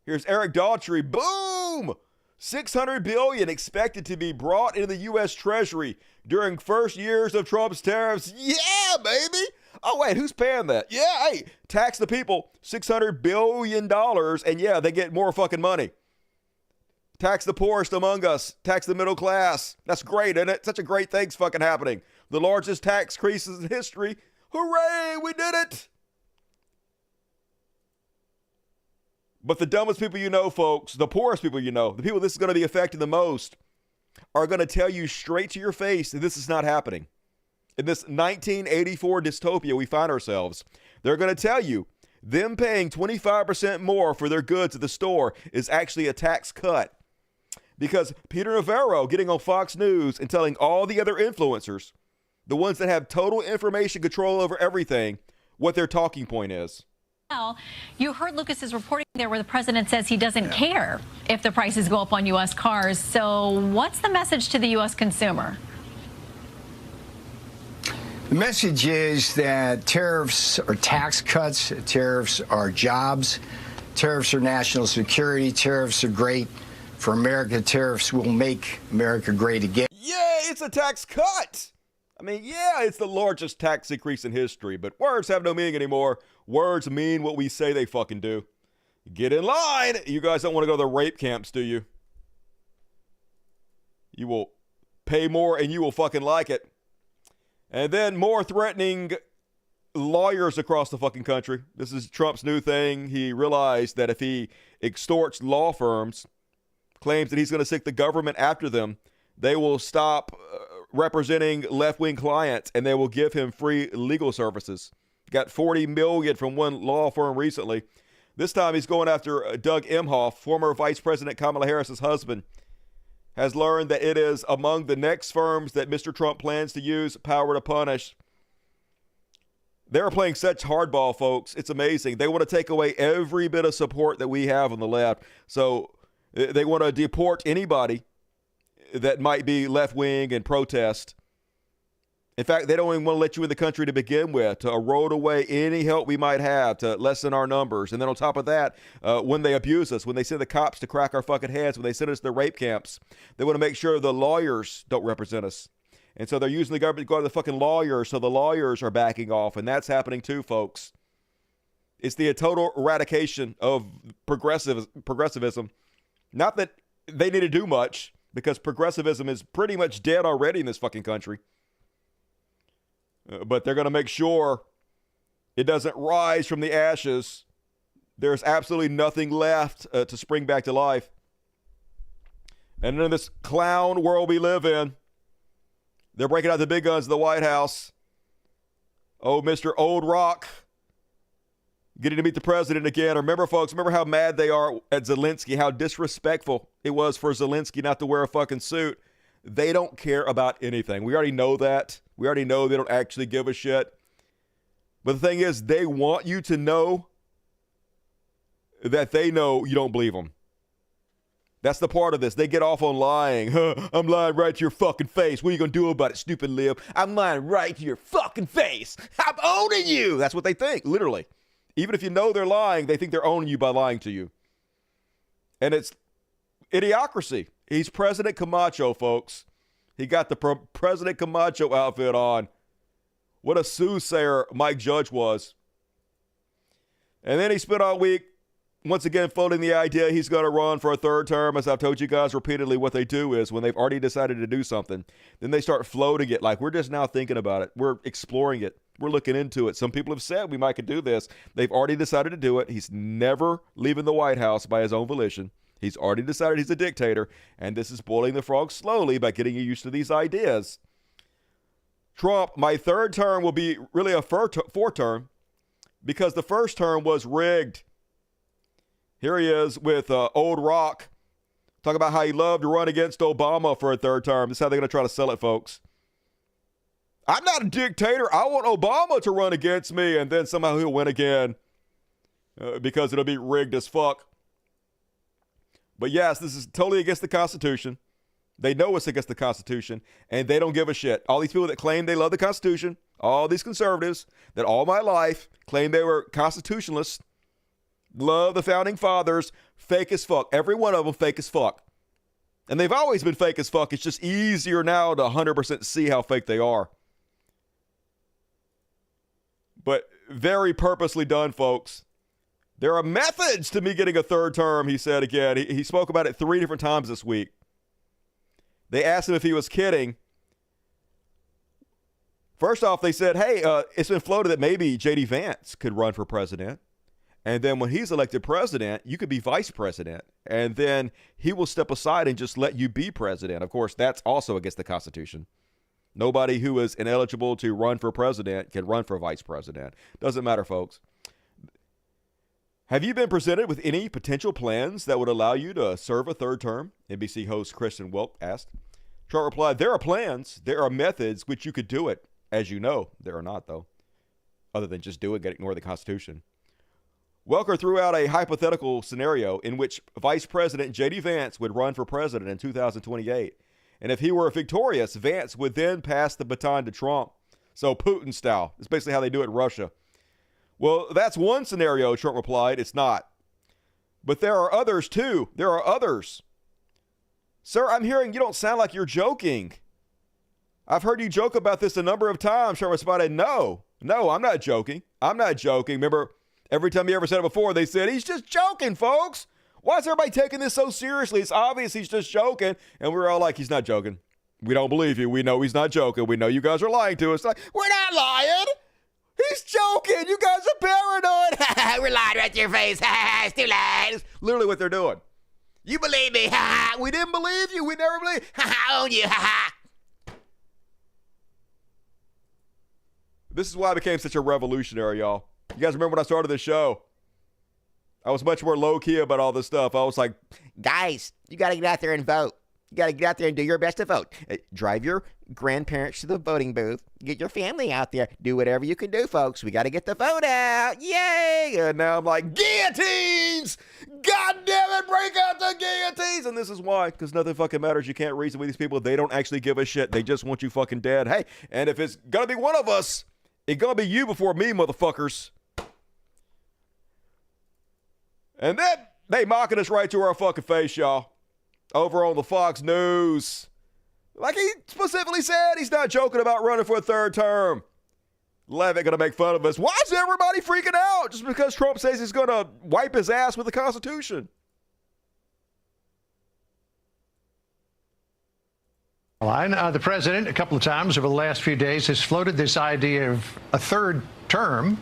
Here's Eric Daughtry. Boom! $600 billion expected to be brought into the U.S. Treasury during first years of Trump's tariffs. Yeah, baby! Oh, wait, who's paying that? Yeah, hey, tax the people $600 billion, and yeah, they get more fucking money. Tax the poorest among us. Tax the middle class. That's great, isn't it? Such a great thing's fucking happening. The largest tax increases in history. Hooray, we did it! But the dumbest people you know, folks, the poorest people you know, the people this is going to be affecting the most, are going to tell you straight to your face that this is not happening. In this 1984 dystopia we find ourselves, they're going to tell you them paying 25% more for their goods at the store is actually a tax cut. Because Peter Navarro getting on Fox News and telling all the other influencers, the ones that have total information control over everything, what their talking point is. You heard Lucas's reporting there where the president says he doesn't care if the prices go up on U.S. cars. So what's the message to the U.S. consumer? The message is that tariffs are tax cuts, tariffs are jobs, tariffs are national security, tariffs are great for America, tariffs will make America great again. Yeah, it's a tax cut. I mean, yeah, it's the largest tax increase in history, but words have no meaning anymore. Words mean what we say they fucking do. Get in line. You guys don't want to go to the rape camps, do you? You will pay more and you will fucking like it. And then more threatening lawyers across the fucking country. This is Trump's new thing. He realized that if he extorts law firms, claims that he's going to stick the government after them, they will stop representing left-wing clients, and they will give him free legal services. Got $40 million from one law firm recently. This time he's going after Doug Emhoff, former Vice President Kamala Harris's husband, has learned that it is among the next firms that Mr. Trump plans to use power to punish. They're playing such hardball, folks. It's amazing. They want to take away every bit of support that we have on the left. So they want to deport anybody that might be left-wing and protest. In fact, they don't even want to let you in the country to begin with, to erode away any help we might have to lessen our numbers. And then on top of that, when they abuse us, when they send the cops to crack our fucking heads, when they send us to rape camps, they want to make sure the lawyers don't represent us. And so they're using the government to go to the fucking lawyers, so the lawyers are backing off. And that's happening too, folks. It's the total eradication of progressivism. Not that they need to do much, because progressivism is pretty much dead already in this fucking country. But they're going to make sure it doesn't rise from the ashes. There's absolutely nothing left to spring back to life. And in this clown world we live in, they're breaking out the big guns in the White House. Oh, Mr. Old Rock, getting to meet the president again. Remember, folks, remember how mad they are at Zelensky, how disrespectful it was for Zelensky not to wear a fucking suit. They don't care about anything. We already know that. We already know they don't actually give a shit. But the thing is, they want you to know that they know you don't believe them. That's the part of this. They get off on lying. I'm lying right to your fucking face. What are you going to do about it, stupid lib? I'm lying right to your fucking face. I'm owning you. That's what they think, literally. Even if you know they're lying, they think they're owning you by lying to you. And it's idiocracy. He's President Camacho, folks. He got the President Camacho outfit on. What a soothsayer Mike Judge was. And then he spent all week once again floating the idea he's going to run for a third term. As I've told you guys repeatedly, what they do is when they've already decided to do something, then they start floating it like we're just now thinking about it. We're exploring it. We're looking into it. Some people have said we might could do this. They've already decided to do it. He's never leaving the White House by his own volition. He's already decided he's a dictator, and this is boiling the frog slowly by getting you used to these ideas. Trump, my third term will be really a fourth term because the first term was rigged. Here he is with Old Rock. Talk about how he loved to run against Obama for a third term. This is how they're going to try to sell it, folks. I'm not a dictator. I want Obama to run against me, and then somehow he'll win again because it'll be rigged as fuck. But yes, this is totally against the Constitution. They know it's against the Constitution, and they don't give a shit. All these people that claim they love the Constitution, all these conservatives that all my life claim they were constitutionalists, love the founding fathers, fake as fuck. Every one of them fake as fuck. And they've always been fake as fuck. It's just easier now to 100% see how fake they are. But very purposely done, folks. There are methods to me getting a third term, he said again. He spoke about it 3 different times this week. They asked him if he was kidding. First off, they said, hey, it's been floated that maybe JD Vance could run for president. And then when he's elected president, you could be vice president. And then he will step aside and just let you be president. Of course, that's also against the Constitution. Nobody who is ineligible to run for president can run for vice president. Doesn't matter, folks. Have you been presented with any potential plans that would allow you to serve a third term? NBC host Kristen Welk asked. Trump replied, there are plans. There are methods which you could do it. As you know, there are not, though, other than just do it and ignore the Constitution. Welker threw out a hypothetical scenario in which Vice President JD Vance would run for president in 2028. And if he were victorious, Vance would then pass the baton to Trump. So Putin style. It's basically how they do it in Russia. Well, that's one scenario, Trump replied. It's not. But there are others, too. There are others. Sir, I'm hearing you don't sound like you're joking. I've heard you joke about this a number of times. Trump responded, no, I'm not joking. I'm not joking. Remember, every time he ever said it before, they said, he's just joking, folks. Why is everybody taking this so seriously? It's obvious he's just joking. And we're all like, he's not joking. We don't believe you. We know he's not joking. We know you guys are lying to us. Like, we're not lying. He's joking. You guys are paranoid. We're lying right to your face. It's too late. It's literally what they're doing. You believe me. We didn't believe you. We never believed. I own you. This is why I became such a revolutionary, y'all. You guys remember when I started this show? I was much more low-key about all this stuff. I was like, guys, you got to get out there and vote. You got to get out there and do your best to vote. Drive your grandparents to the voting booth. Get your family out there. Do whatever you can do, folks. We got to get the vote out. Yay! And now I'm like, guillotines! God damn it, break out the guillotines! And this is why, because nothing fucking matters. You can't reason with these people. They don't actually give a shit. They just want you fucking dead. Hey, and if it's going to be one of us, it's going to be you before me, motherfuckers. And then they mocking us right to our fucking face, y'all. Over on the Fox News. Like he specifically said, he's not joking about running for a third term. Levitt gonna make fun of us. Why is everybody freaking out just because Trump says he's gonna wipe his ass with the Constitution? The president, a couple of times over the last few days, has floated this idea of a third term,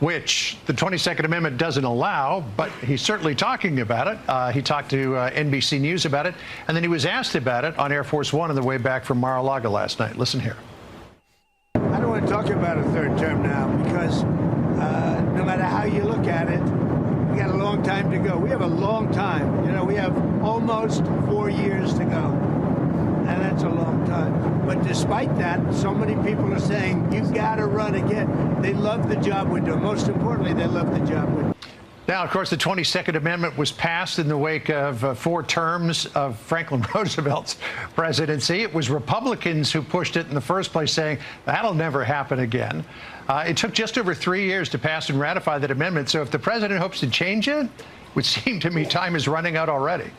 which the 22nd Amendment doesn't allow, but he's certainly talking about it. He talked to NBC News about it, and then he was asked about it on Air Force One on the way back from Mar-a-Lago last night. Listen here. I don't want to talk about a third term now because no matter how you look at it, we got a long time to go. We have a long time. You know, we have almost 4 years to go. And that's a long time. But despite that, so many people are saying, you got to run again. They love the job we're doing. Most importantly, they love the job we're doing. Now, of course, the 22nd Amendment was passed in the wake of 4 terms of Franklin Roosevelt's presidency. It was Republicans who pushed it in the first place, saying that'll never happen again. It took just over 3 years to pass and ratify that amendment. So if the president hopes to change it, it would seem to me time is running out already.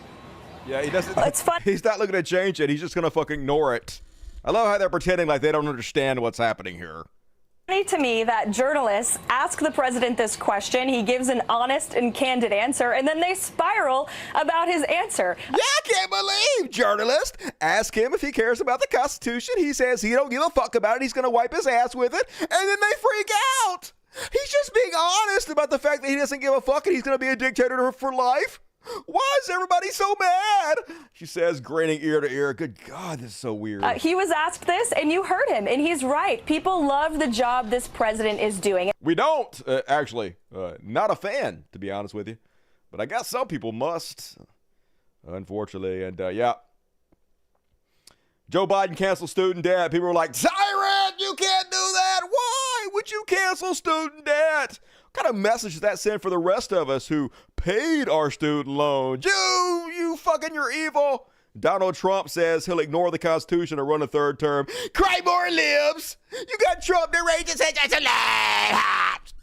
Yeah, he doesn't. It's fun. He's not looking to change it. He's just going to fucking ignore it. I love how they're pretending like they don't understand what's happening here. Funny to me that journalists ask the president this question, he gives an honest and candid answer, and then they spiral about his answer. Yeah, I can't believe journalists ask him if he cares about the Constitution. He says he don't give a fuck about it. He's going to wipe his ass with it, and then they freak out. He's just being honest about the fact that he doesn't give a fuck and he's going to be a dictator for life. Why is everybody so mad? She says, grinning ear to ear. Good God, this is so weird. He was asked this, and you heard him, and he's right. People love the job this president is doing. We don't, actually. Not a fan, to be honest with you. But I guess some people must, unfortunately. And, yeah. Joe Biden canceled student debt. People were like, Tyrant, you can't do that. Why would you cancel student debt? What kind of message does that send for the rest of us who paid our student loans? You fucking, you're evil. Donald Trump says he'll ignore the Constitution and run a third term. Crymore lives. You got Trump to rage his head just a lot.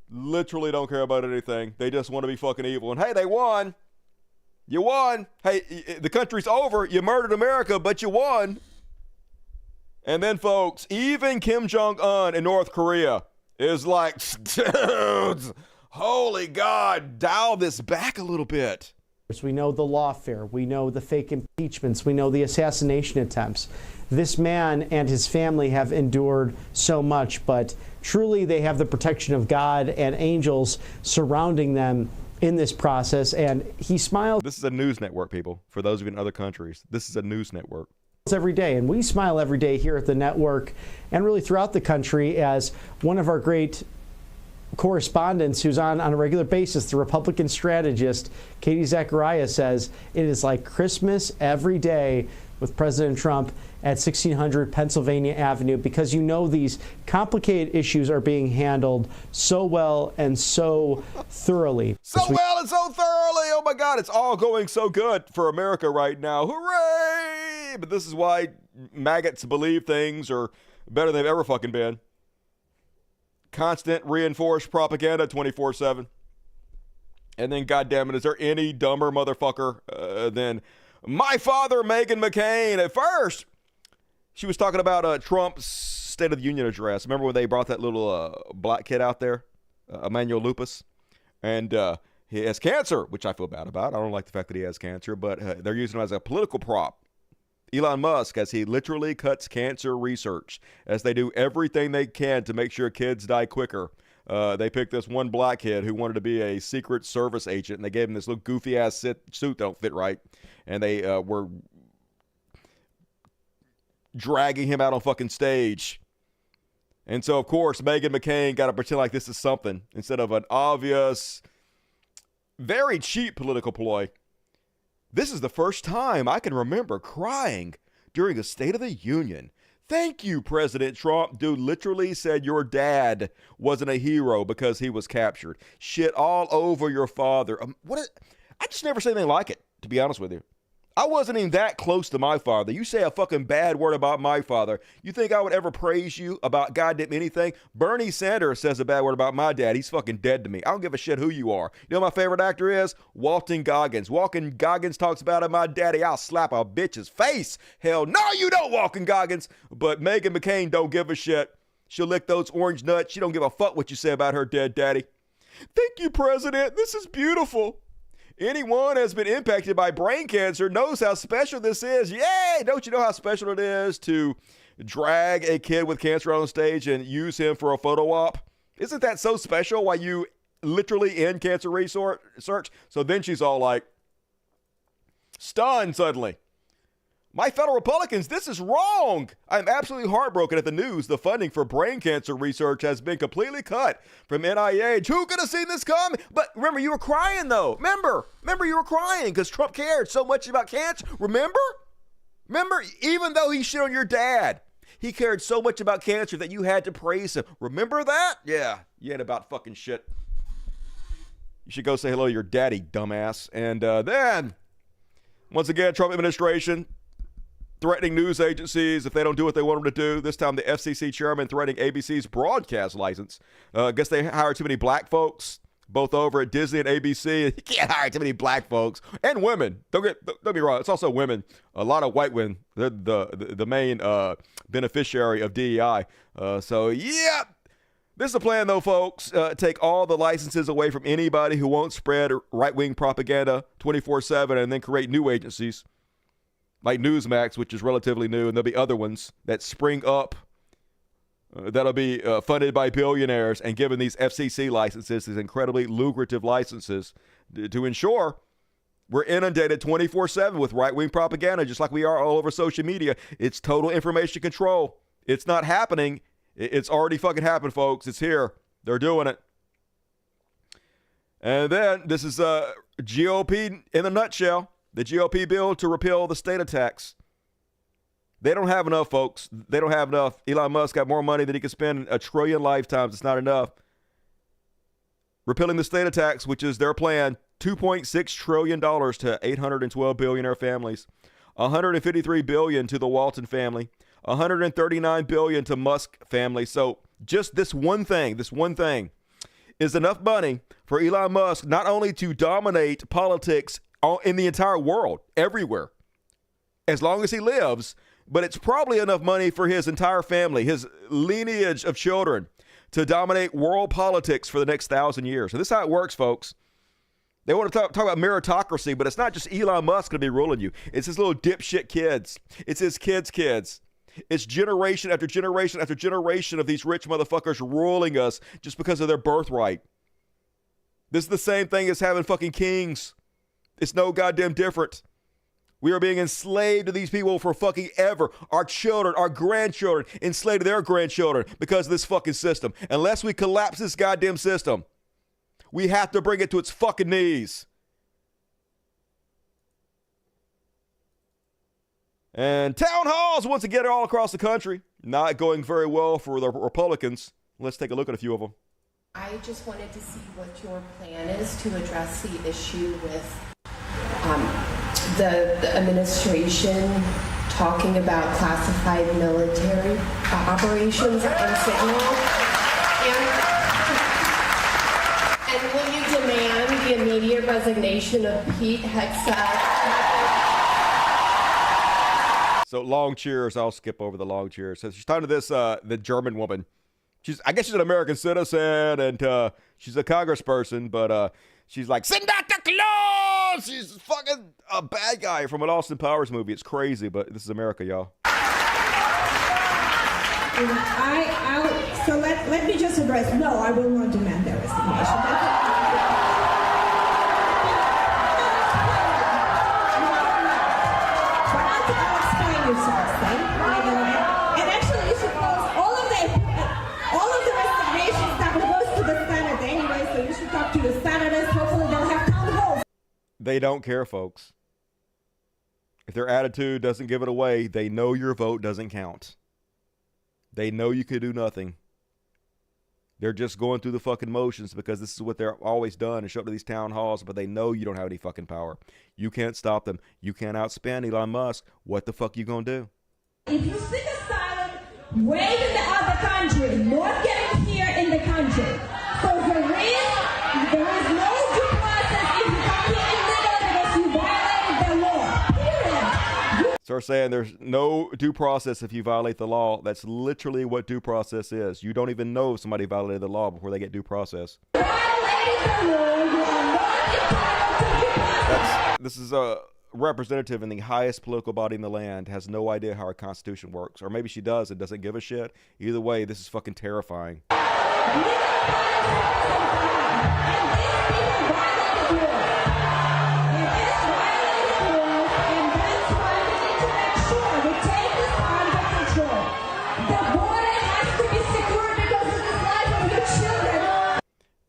Literally don't care about anything. They just want to be fucking evil. And hey, they won. You won. Hey, the country's over. You murdered America, but you won. And then, folks, even Kim Jong-un in North Korea is like, dudes, holy God, dial this back a little bit. We know the lawfare. We know the fake impeachments. We know the assassination attempts. This man and his family have endured so much, but truly they have the protection of God and angels surrounding them in this process. And he smiles. This is a news network, people. For those of you in other countries, this is a news network. Every day, and we smile every day here at the network and really throughout the country as one of our great correspondents who's on a regular basis, the Republican strategist, Katie Zachariah, says it is like Christmas every day with President Trump at 1600 Pennsylvania Avenue, because you know these complicated issues are being handled so well and so thoroughly. So well and so thoroughly. Oh my God, it's all going so good for America right now. Hooray! But this is why maggots believe things are better than they've ever fucking been. Constant reinforced propaganda 24/7. And then, goddammit, is there any dumber motherfucker than my father, Meghan McCain? At first, she was talking about Trump's State of the Union address. Remember when they brought that little black kid out there, Emmanuel Lupus? And he has cancer, which I feel bad about. I don't like the fact that he has cancer, but they're using him as a political prop. Elon Musk, as he literally cuts cancer research, as they do everything they can to make sure kids die quicker. They picked this one black kid who wanted to be a Secret Service agent, and they gave him this little goofy-ass suit that don't fit right. And they were dragging him out on fucking stage And so, of course, Meghan McCain got to pretend like this is something instead of an obvious, very cheap political ploy. This is the first time I can remember crying during a State of the Union. Thank you, President Trump. Dude literally said your dad wasn't a hero because he was captured. Shit all over your father. I just never said anything like it, to be honest with you. I wasn't even that close to my father. You say a fucking bad word about my father. You think I would ever praise you about goddamn anything? Bernie Sanders says a bad word about my dad. He's fucking dead to me. I don't give a shit who you are. You know what my favorite actor is? Walton Goggins. Walton Goggins talks about my daddy. I'll slap a bitch's face. Hell no, you don't, Walton Goggins. But Meghan McCain don't give a shit. She'll lick those orange nuts. She don't give a fuck what you say about her dead daddy. Thank you, President. This is beautiful. Anyone has been impacted by brain cancer knows how special this is. Yay! Don't you know how special it is to drag a kid with cancer on stage and use him for a photo op? Isn't that so special? Why you literally end cancer research? So then she's all like, stunned suddenly. My fellow Republicans, this is wrong. I'm absolutely heartbroken at the news. The funding for brain cancer research has been completely cut from NIH. Who could have seen this coming? But remember, you were crying, though. Remember, you were crying because Trump cared so much about cancer. Remember, even though he shit on your dad, he cared so much about cancer that you had to praise him. Remember that? Yeah, you ain't about fucking shit. You should go say hello to your daddy, dumbass. And then, once again, Trump administration threatening news agencies if they don't do what they want them to do. This time the FCC chairman threatening ABC's broadcast license. I guess they hired too many black folks, both over at Disney and ABC. You can't hire too many black folks. And women. Don't get me wrong. It's also women. A lot of white women. They're the main beneficiary of DEI. So, yeah. This is the plan, though, folks. Take all the licenses away from anybody who won't spread right-wing propaganda 24/7 and then create new agencies like Newsmax, which is relatively new, and there'll be other ones that spring up that'll be funded by billionaires and given these FCC licenses, these incredibly lucrative licenses, to ensure we're inundated 24/7 with right-wing propaganda, just like we are all over social media. It's total information control. It's not happening. It's already fucking happened, folks. It's here. They're doing it. And then this is GOP in a nutshell. The GOP bill to repeal the state tax. They don't have enough, folks. They don't have enough. Elon Musk got more money than he could spend in 1 trillion lifetimes. It's not enough. Repealing the state tax, which is their plan, $2.6 trillion to 812 billionaire families, $153 billion to the Walton family, $139 billion to Musk family. So just this one thing is enough money for Elon Musk not only to dominate politics in the entire world, everywhere, as long as he lives, but it's probably enough money for his entire family, his lineage of children, to dominate world politics for the next 1,000 years. So this is how it works, folks. They want to talk about meritocracy, but it's not just Elon Musk going to be ruling you. It's his little dipshit kids. It's his kids. It's generation after generation after generation of these rich motherfuckers ruling us just because of their birthright. This is the same thing as having fucking kings. It's no goddamn different. We are being enslaved to these people for fucking ever. Our children, our grandchildren, enslaved to their grandchildren because of this fucking system. Unless we collapse this goddamn system, we have to bring it to its fucking knees. And town halls, once again, are all across the country. Not going very well for the Republicans. Let's take a look at a few of them. I just wanted to see what your plan is to address the issue with the administration talking about classified military operations on Signal. And will you demand the immediate resignation of Pete Hegseth? So long cheers. I'll skip over the long cheers. So she's talking to this the German woman. I guess she's an American citizen and she's a congressperson, but she's like, Send out the claws! She's fucking a bad guy from an Austin Powers movie. It's crazy, but this is America, y'all. So let me just address, no, I will not demand their resignation. They don't care, folks. If their attitude doesn't give it away, they know your vote doesn't count. They know you could do nothing. They're just going through the fucking motions because this is what they're always done and show up to these town halls, but they know you don't have any fucking power. You can't stop them. You can't outspend Elon Musk. What the fuck you gonna do? If you seek asylum, wait in the other country, not getting here in the country. So there is no due process if you come here illegal because you violated the law. Period. Start saying there's no due process if you violate the law. That's literally what due process is. You don't even know if somebody violated the law before they get due process. This is a representative in the highest political body in the land, has no idea how our Constitution works. Or maybe she does and doesn't give a shit. Either way, this is fucking terrifying.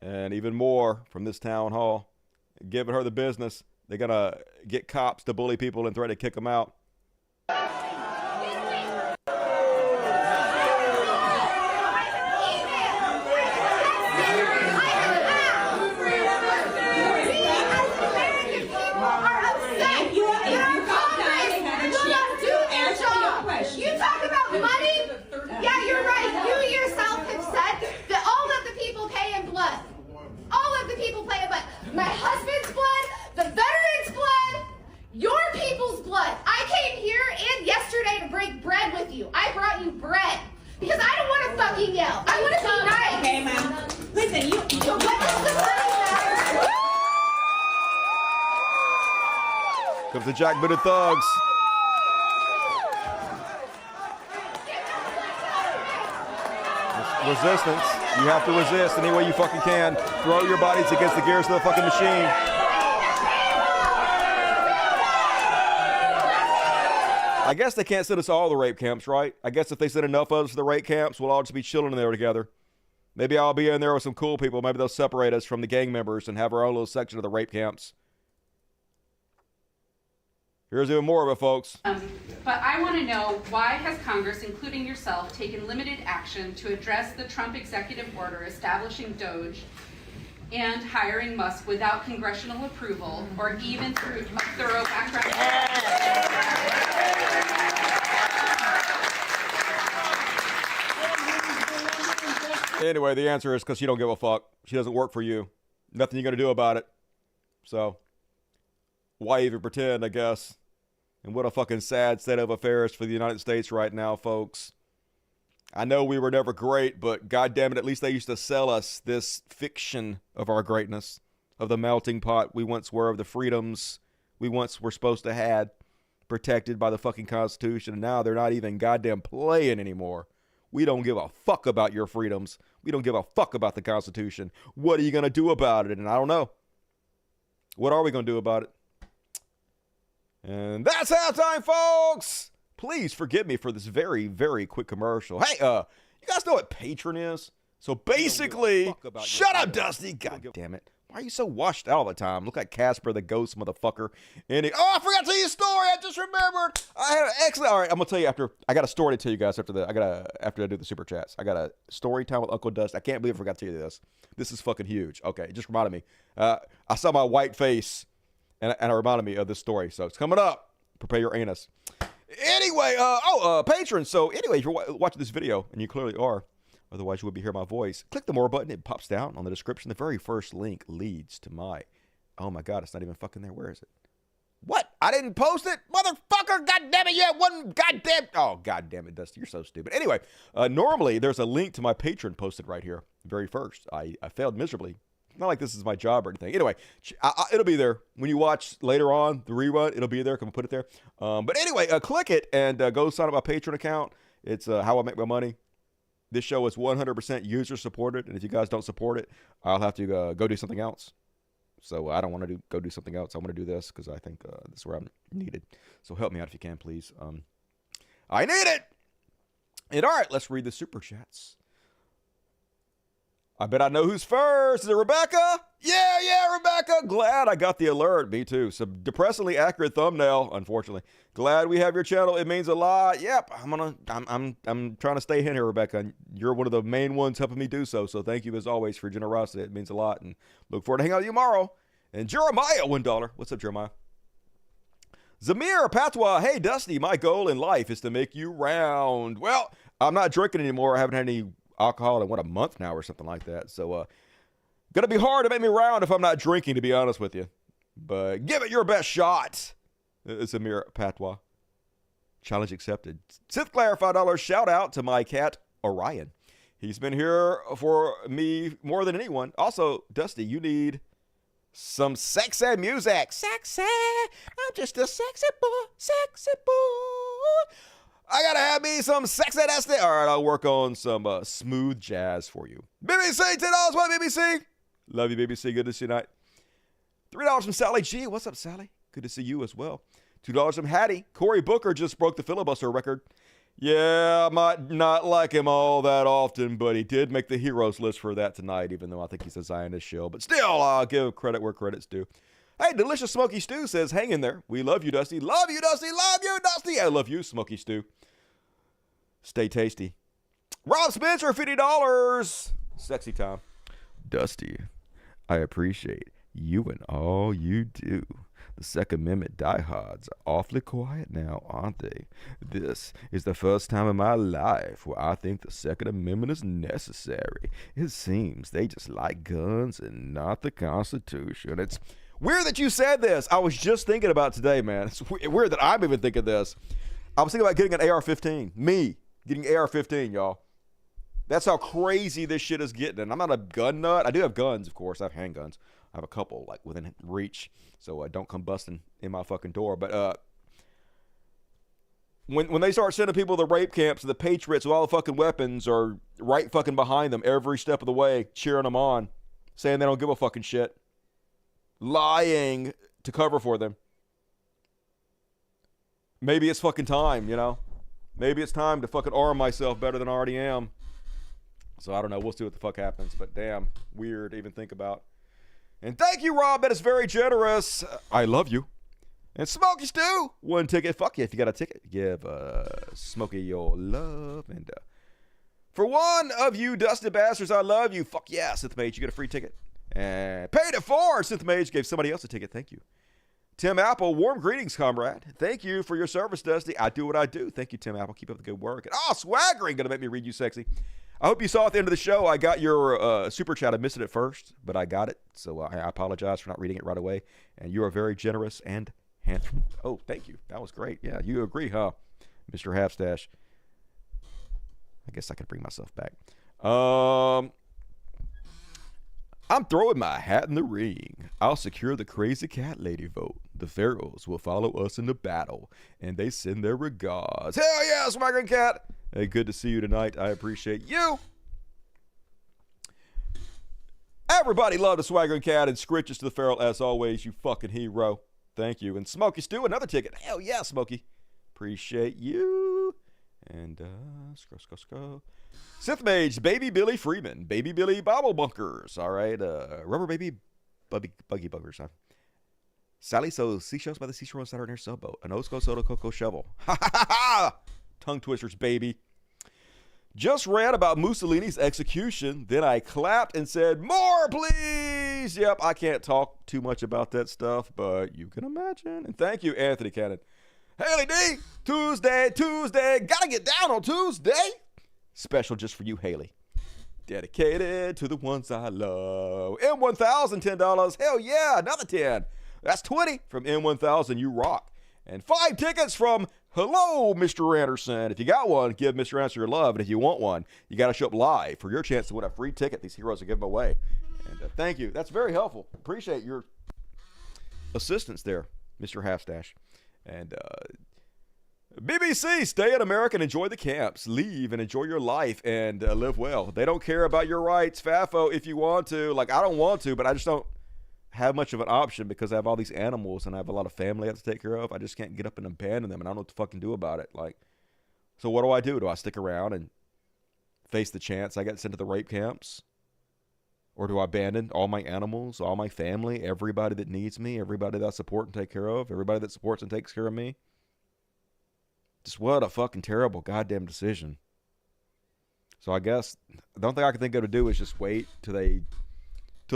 And even more from this town hall, giving her the business. They're going to get cops to bully people and threaten to kick them out. My husband's blood, the veterans' blood, your people's blood. I came here and yesterday to break bread with you. I brought you bread because I don't want to fucking yell. I want to be nice. Okay, ma'am. Listen, so what does the money matter? Comes the jackbooted thugs. Resistance. You have to resist any way you fucking can. Throw your bodies against the gears of the fucking machine. I guess they can't send us all to the rape camps, right? I guess if they send enough of us to the rape camps, we'll all just be chilling in there together. Maybe I'll be in there with some cool people. Maybe they'll separate us from the gang members and have our own little section of the rape camps. Here's even more of it, folks. But I want to know, why has Congress, including yourself, taken limited action to address the Trump executive order establishing DOGE and hiring Musk without congressional approval or even through a thorough background check? Anyway, the answer is because she don't give a fuck. She doesn't work for you. Nothing you're going to do about it. So why even pretend, I guess? And what a fucking sad state of affairs for the United States right now, folks. I know we were never great, but goddamn it, at least they used to sell us this fiction of our greatness, of the melting pot we once were, of the freedoms we once were supposed to have, protected by the fucking Constitution. And now they're not even goddamn playing anymore. We don't give a fuck about your freedoms. We don't give a fuck about the Constitution. What are you going to do about it? And I don't know. What are we going to do about it? And that's halftime, folks. Please forgive me for this very, very quick commercial. Hey, you guys know what Patreon is? So basically, shut up, Dusty. God damn it. Why are you so washed out all the time? Look like Casper the Ghost, motherfucker. Oh, I forgot to tell you a story. I just remembered. I had an excellent. All right, I'm gonna tell you after. I got a story to tell you guys after I do the super chats. I got a story time with Uncle Dust. I can't believe I forgot to tell you this. This is fucking huge. Okay, it just reminded me. I saw my white face. And it reminded me of this story. So it's coming up. Prepare your anus. Anyway, patrons. So anyway, if you're watching this video, and you clearly are, otherwise you would be hearing my voice, click the more button. It pops down on the description. The very first link leads to my, oh my God, it's not even fucking there. Where is it? What? I didn't post it? Motherfucker, goddamn it, yeah, one goddamn, oh goddamn it, Dusty, you're so stupid. Anyway, normally there's a link to my Patreon posted right here, very first. I failed miserably. Not like this is my job or anything. Anyway, it'll be there. When you watch later on the rerun, it'll be there. Come put it there. But anyway, click it and go sign up my Patreon account. It's how I make my money. This show is 100% user supported. And if you guys don't support it, I'll have to go do something else. So I don't want to go do something else. I want to do this because I think this is where I'm needed. So help me out if you can, please. I need it. And all right, let's read the super chats. I bet I know who's first. Is it Rebecca? Yeah, Rebecca. Glad I got the alert. Me too. Some depressingly accurate thumbnail, unfortunately. Glad we have your channel. It means a lot. Yep. I'm trying to stay in here, Rebecca. And you're one of the main ones helping me do so. So thank you as always for your generosity. It means a lot. And look forward to hanging out with you tomorrow. And Jeremiah, $1. What's up, Jeremiah? Zamir Patois. Hey, Dusty, my goal in life is to make you round. Well, I'm not drinking anymore. I haven't had any alcohol in, a month now or something like that. So, gonna be hard to make me round if I'm not drinking, to be honest with you. But give it your best shot. It's Amir Patois. Challenge accepted. Sith Claire, $5 shout out to my cat, Orion. He's been here for me more than anyone. Also, Dusty, you need some sexy music. Sexy. I'm just a sexy boy. Sexy boy. I gotta have me some sexy Dusty. All right, I'll work on some smooth jazz for you. BBC, $10. What, BBC? Love you, BBC. Good to see you tonight. $3 from Sally G. What's up, Sally? Good to see you as well. $2 from Hattie. Cory Booker just broke the filibuster record. Yeah, I might not like him all that often, but he did make the heroes list for that tonight, even though I think he's a Zionist shill. But still, I'll give credit where credit's due. Hey, Delicious Smoky Stew says, hang in there. We love you, Dusty. Love you, Dusty. Love you, Dusty. I love you, Smoky Stew. Stay tasty. Rob Spencer, $50. Sexy time. Dusty, I appreciate you and all you do. The Second Amendment diehards are awfully quiet now, aren't they? This is the first time in my life where I think the Second Amendment is necessary. It seems they just like guns and not the Constitution. It's weird that you said this. I was just thinking about today, man. It's weird that I'm even thinking this. I was thinking about getting an AR-15. Me getting AR-15, y'all. That's how crazy this shit is getting. And I'm not a gun nut. I do have guns, of course. I have handguns. I have a couple, like, within reach. So don't come busting in my fucking door. But when they start sending people to the rape camps, the patriots with all the fucking weapons are right fucking behind them every step of the way, cheering them on, saying they don't give a fucking shit, lying to cover for them. Maybe it's fucking time, you know? Maybe it's time to fucking arm myself better than I already am. So I don't know. We'll see what the fuck happens. But damn, weird to even think about. And thank you, Rob. That is very generous. I love you. And Smokey Stew, one ticket. Fuck yeah, if you got a ticket, give Smokey your love. And for one of you dusty bastards, I love you. Fuck yeah, Sith Mage, you get a free ticket. And paid it for. Sith Mage gave somebody else a ticket. Thank you. Tim Apple, warm greetings, comrade. Thank you for your service, Dusty. I do what I do. Thank you, Tim Apple. Keep up the good work. And swaggering, gonna make me read you sexy. I hope you saw at the end of the show, I got your super chat. I missed it at first, but I got it. So I apologize for not reading it right away. And you are very generous and handsome. Oh, thank you. That was great. Yeah, you agree, huh, Mr. Halfstash? I guess I could bring myself back. I'm throwing my hat in the ring. I'll secure the crazy cat lady vote. The pharaohs will follow us into battle, and they send their regards. Hell yeah, Swaggering Cat. Hey, good to see you tonight. I appreciate you. Everybody love the Swaggering Cat and scritches to the Pharaoh as always, you fucking hero. Thank you. And Smokey Stew, another ticket. Hell yeah, Smokey. Appreciate you. And scroll. Sith Mage, Baby Billy Freeman, Baby Billy Bobble Bunkers. All right, Rubber Baby Buggy Bunkers. Huh? Sally sows seashells by the seashore on Saturday near Sailboat. An Osco Soda Cocoa Shovel. Ha ha ha ha! Tongue twisters, baby. Just read about Mussolini's execution. Then I clapped and said, more, please. Yep, I can't talk too much about that stuff, but you can imagine. And thank you, Anthony Cannon. Haley D, Tuesday. Gotta get down on Tuesday. Special just for you, Haley. Dedicated to the ones I love. M1000, $10. Hell yeah, another 10. That's 20 from M1000. You rock. And 5 tickets from Hello, Mr. Anderson. If you got one, give Mr. Anderson your love. And if you want one, you got to show up live for your chance to win a free ticket. These heroes are giving away. And thank you. That's very helpful. Appreciate your assistance there, Mr. Halfstash. And BBC, stay in America and enjoy the camps. Leave and enjoy your life and live well. They don't care about your rights, FAFO, if you want to. Like, I don't want to, but I just don't have much of an option because I have all these animals and I have a lot of family I have to take care of. I just can't get up and abandon them, and I don't know what to fucking do about it. Like, so what do? Do I stick around and face the chance I get sent to the rape camps? Or do I abandon all my animals, all my family, everybody that needs me, everybody that I support and take care of, everybody that supports and takes care of me? Just what a fucking terrible goddamn decision. So I guess the only thing I can think of to do is just wait till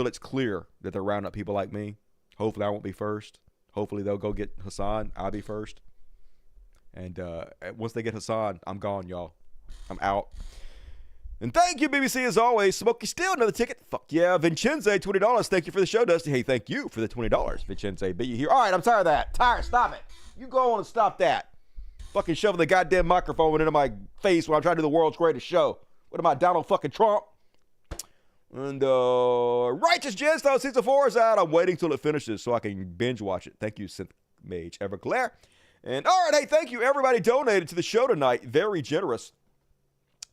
it's clear that they're rounding up people like me. Hopefully I won't be first. Hopefully they'll go get Hassan. I'll be first. And once they get Hassan, I'm gone, y'all. I'm out. And thank you, BBC, as always. Smokey Still, another ticket. Fuck yeah. Vincenze, $20. Thank you for the show, Dusty. Hey, thank you for the $20. Vincenze, be you here. All right, I'm tired of that. Tired. Stop it. You go on and stop that. Fucking shoving the goddamn microphone into my face when I'm trying to do the world's greatest show. What am I, Donald fucking Trump? And Righteous Gemstone Season 4 is out. I'm waiting till it finishes so I can binge watch it. Thank you, Synth Mage Everclaire. And all right, hey, thank you. Everybody donated to the show tonight. Very generous.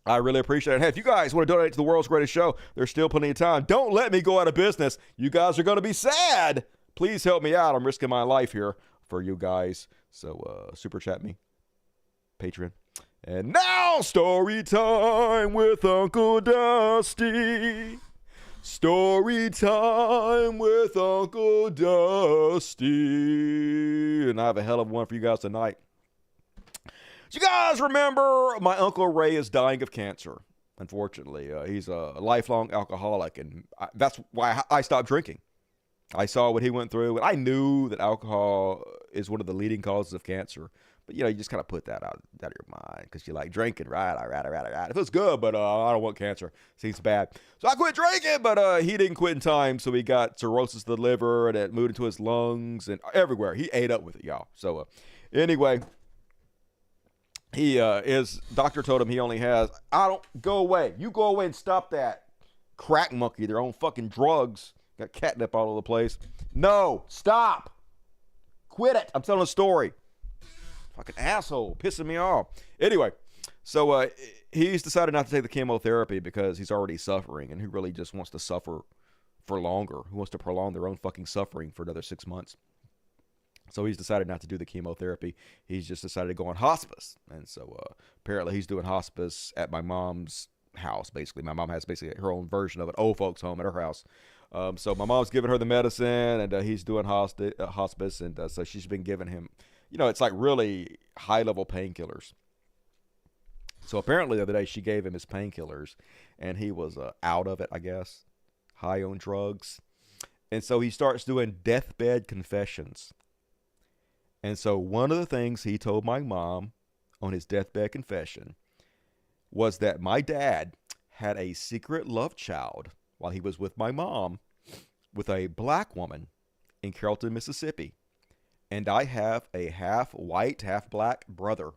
I really appreciate it. Hey, if you guys want to donate to the world's greatest show, there's still plenty of time. Don't let me go out of business. You guys are going to be sad. Please help me out. I'm risking my life here for you guys. So super chat me. Patreon. And now, story time with Uncle Dusty. Story time with Uncle Dusty. And I have a hell of one for you guys tonight. So you guys remember my Uncle Ray is dying of cancer. Unfortunately, he's a lifelong alcoholic, and that's why I stopped drinking. I saw what he went through, and I knew that alcohol is one of the leading causes of cancer. But, you know, you just kind of put that out of your mind because you like drinking, right? It feels good, but I don't want cancer. Seems bad. So I quit drinking, but he didn't quit in time. So he got cirrhosis of the liver, and it moved into his lungs and everywhere. He ate up with it, y'all. So anyway, his doctor told him he only has, go away. You go away and stop that crack monkey, their own fucking drugs. Got catnip all over the place. No, stop. Quit it. I'm telling a story. Fucking asshole, pissing me off. Anyway, so he's decided not to take the chemotherapy because he's already suffering, and he really just wants to suffer for longer. He wants to prolong their own fucking suffering for another 6 months. So he's decided not to do the chemotherapy. He's just decided to go on hospice. And so apparently he's doing hospice at my mom's house, basically. My mom has basically her own version of an old folks home at her house. So my mom's giving her the medicine, and he's doing hospice, and so she's been giving him, you know, it's like really high-level painkillers. So apparently the other day she gave him his painkillers, and he was out of it, I guess, high on drugs. And so he starts doing deathbed confessions. And so one of the things he told my mom on his deathbed confession was that my dad had a secret love child while he was with my mom with a black woman in Carrollton, Mississippi. And I have a half white, half black brother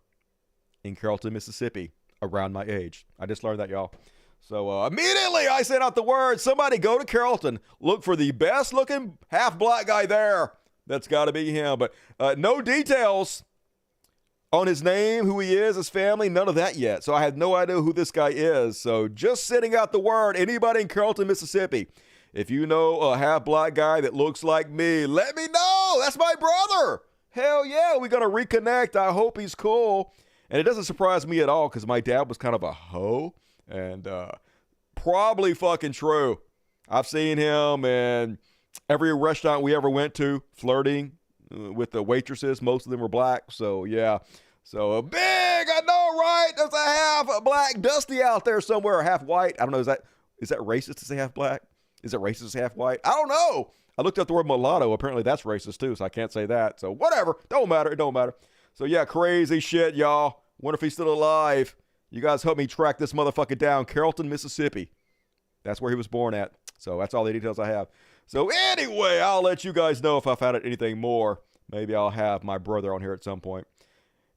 in Carrollton, Mississippi around my age. I just learned that, y'all. So immediately I sent out the word, somebody go to Carrollton, look for the best looking half black guy there. That's got to be him. But no details on his name, who he is, his family, none of that yet. So I have no idea who this guy is. So just sending out the word, anybody in Carrollton, Mississippi, if you know a half-black guy that looks like me, let me know. That's my brother. Hell yeah, we're going to reconnect. I hope he's cool. And it doesn't surprise me at all because my dad was kind of a hoe. And probably fucking true. I've seen him in every restaurant we ever went to, flirting with the waitresses. Most of them were black. So, yeah. So, big, I know, right? There's a half black Dusty out there somewhere, half white. I don't know, is that racist to say half black? Is it racist to say half white? I don't know. I looked up the word mulatto. Apparently that's racist too, so I can't say that. So whatever. Don't matter. It don't matter. So yeah, crazy shit, y'all. Wonder if he's still alive. You guys help me track this motherfucker down. Carrollton, Mississippi. That's where he was born at. So that's all the details I have. So anyway, I'll let you guys know if I found out anything more. Maybe I'll have my brother on here at some point.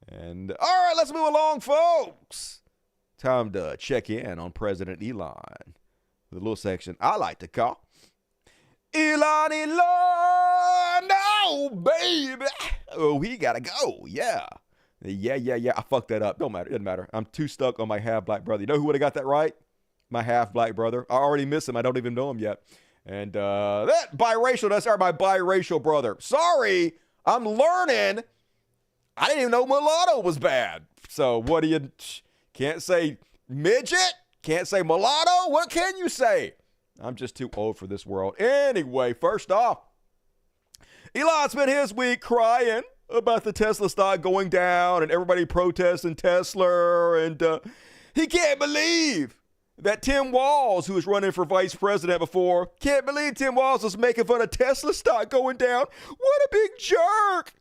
And all right, let's move along, folks. Time to check in on President Elon. The little section I like to call Elon, no, baby. Oh, he gotta go. Yeah. I fucked that up. Don't matter. It doesn't matter. I'm too stuck on my half-black brother. You know who would have got that right? My half-black brother. I already miss him. I don't even know him yet. And that biracial, that's my biracial brother. Sorry, I'm learning. I didn't even know mulatto was bad. So what do you, can't say midget? Can't say mulatto? What can you say? I'm just too old for this world. Anyway, first off, Elon spent his week crying about the Tesla stock going down and everybody protesting Tesla. And he can't believe that Tim Walz, who was running for vice president before, can't believe Tim Walz was making fun of Tesla stock going down. What a big jerk.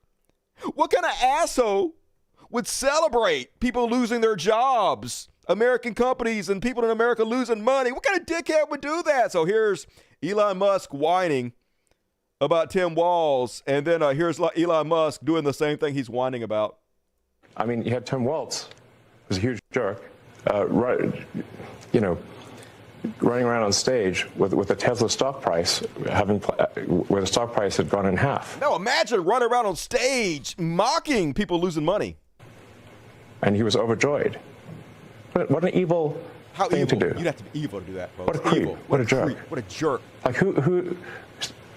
What kind of asshole would celebrate people losing their jobs, American companies and people in America losing money? What kind of dickhead would do that? So here's Elon Musk whining about Tim Walz, and then here's Elon Musk doing the same thing he's whining about. I mean, you had Tim Walz, who's a huge jerk, running around on stage with the Tesla stock price where the stock price had gone in half. Now imagine running around on stage mocking people losing money. And he was overjoyed. What an evil thing to do. You'd have to be evil to do that, folks. What a creep. Evil. What a jerk. Creep. What a jerk. Like who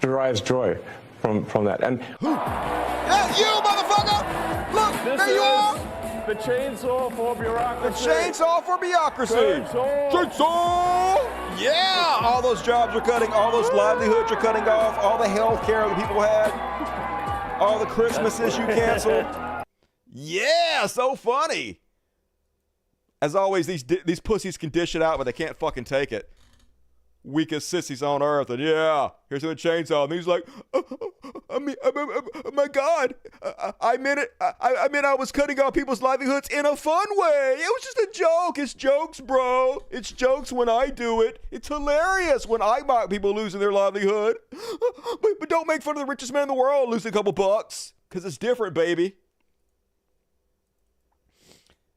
derives joy from that? And that's you, motherfucker! Look, there you are! The chainsaw for bureaucracy. The chainsaw for bureaucracy. Chainsaw! Yeah! All those jobs are cutting, all those livelihoods are cutting off, all the health care that people had, all the Christmases you canceled. Yeah, so funny. As always, these pussies can dish it out, but they can't fucking take it. Weakest sissies on earth, and yeah, here's a chainsaw, and he's like, oh my God, I meant it. I meant I was cutting off people's livelihoods in a fun way. It was just a joke. It's jokes, bro. It's jokes when I do it. It's hilarious when I mock people losing their livelihood. But don't make fun of the richest man in the world losing a couple bucks, because it's different, baby.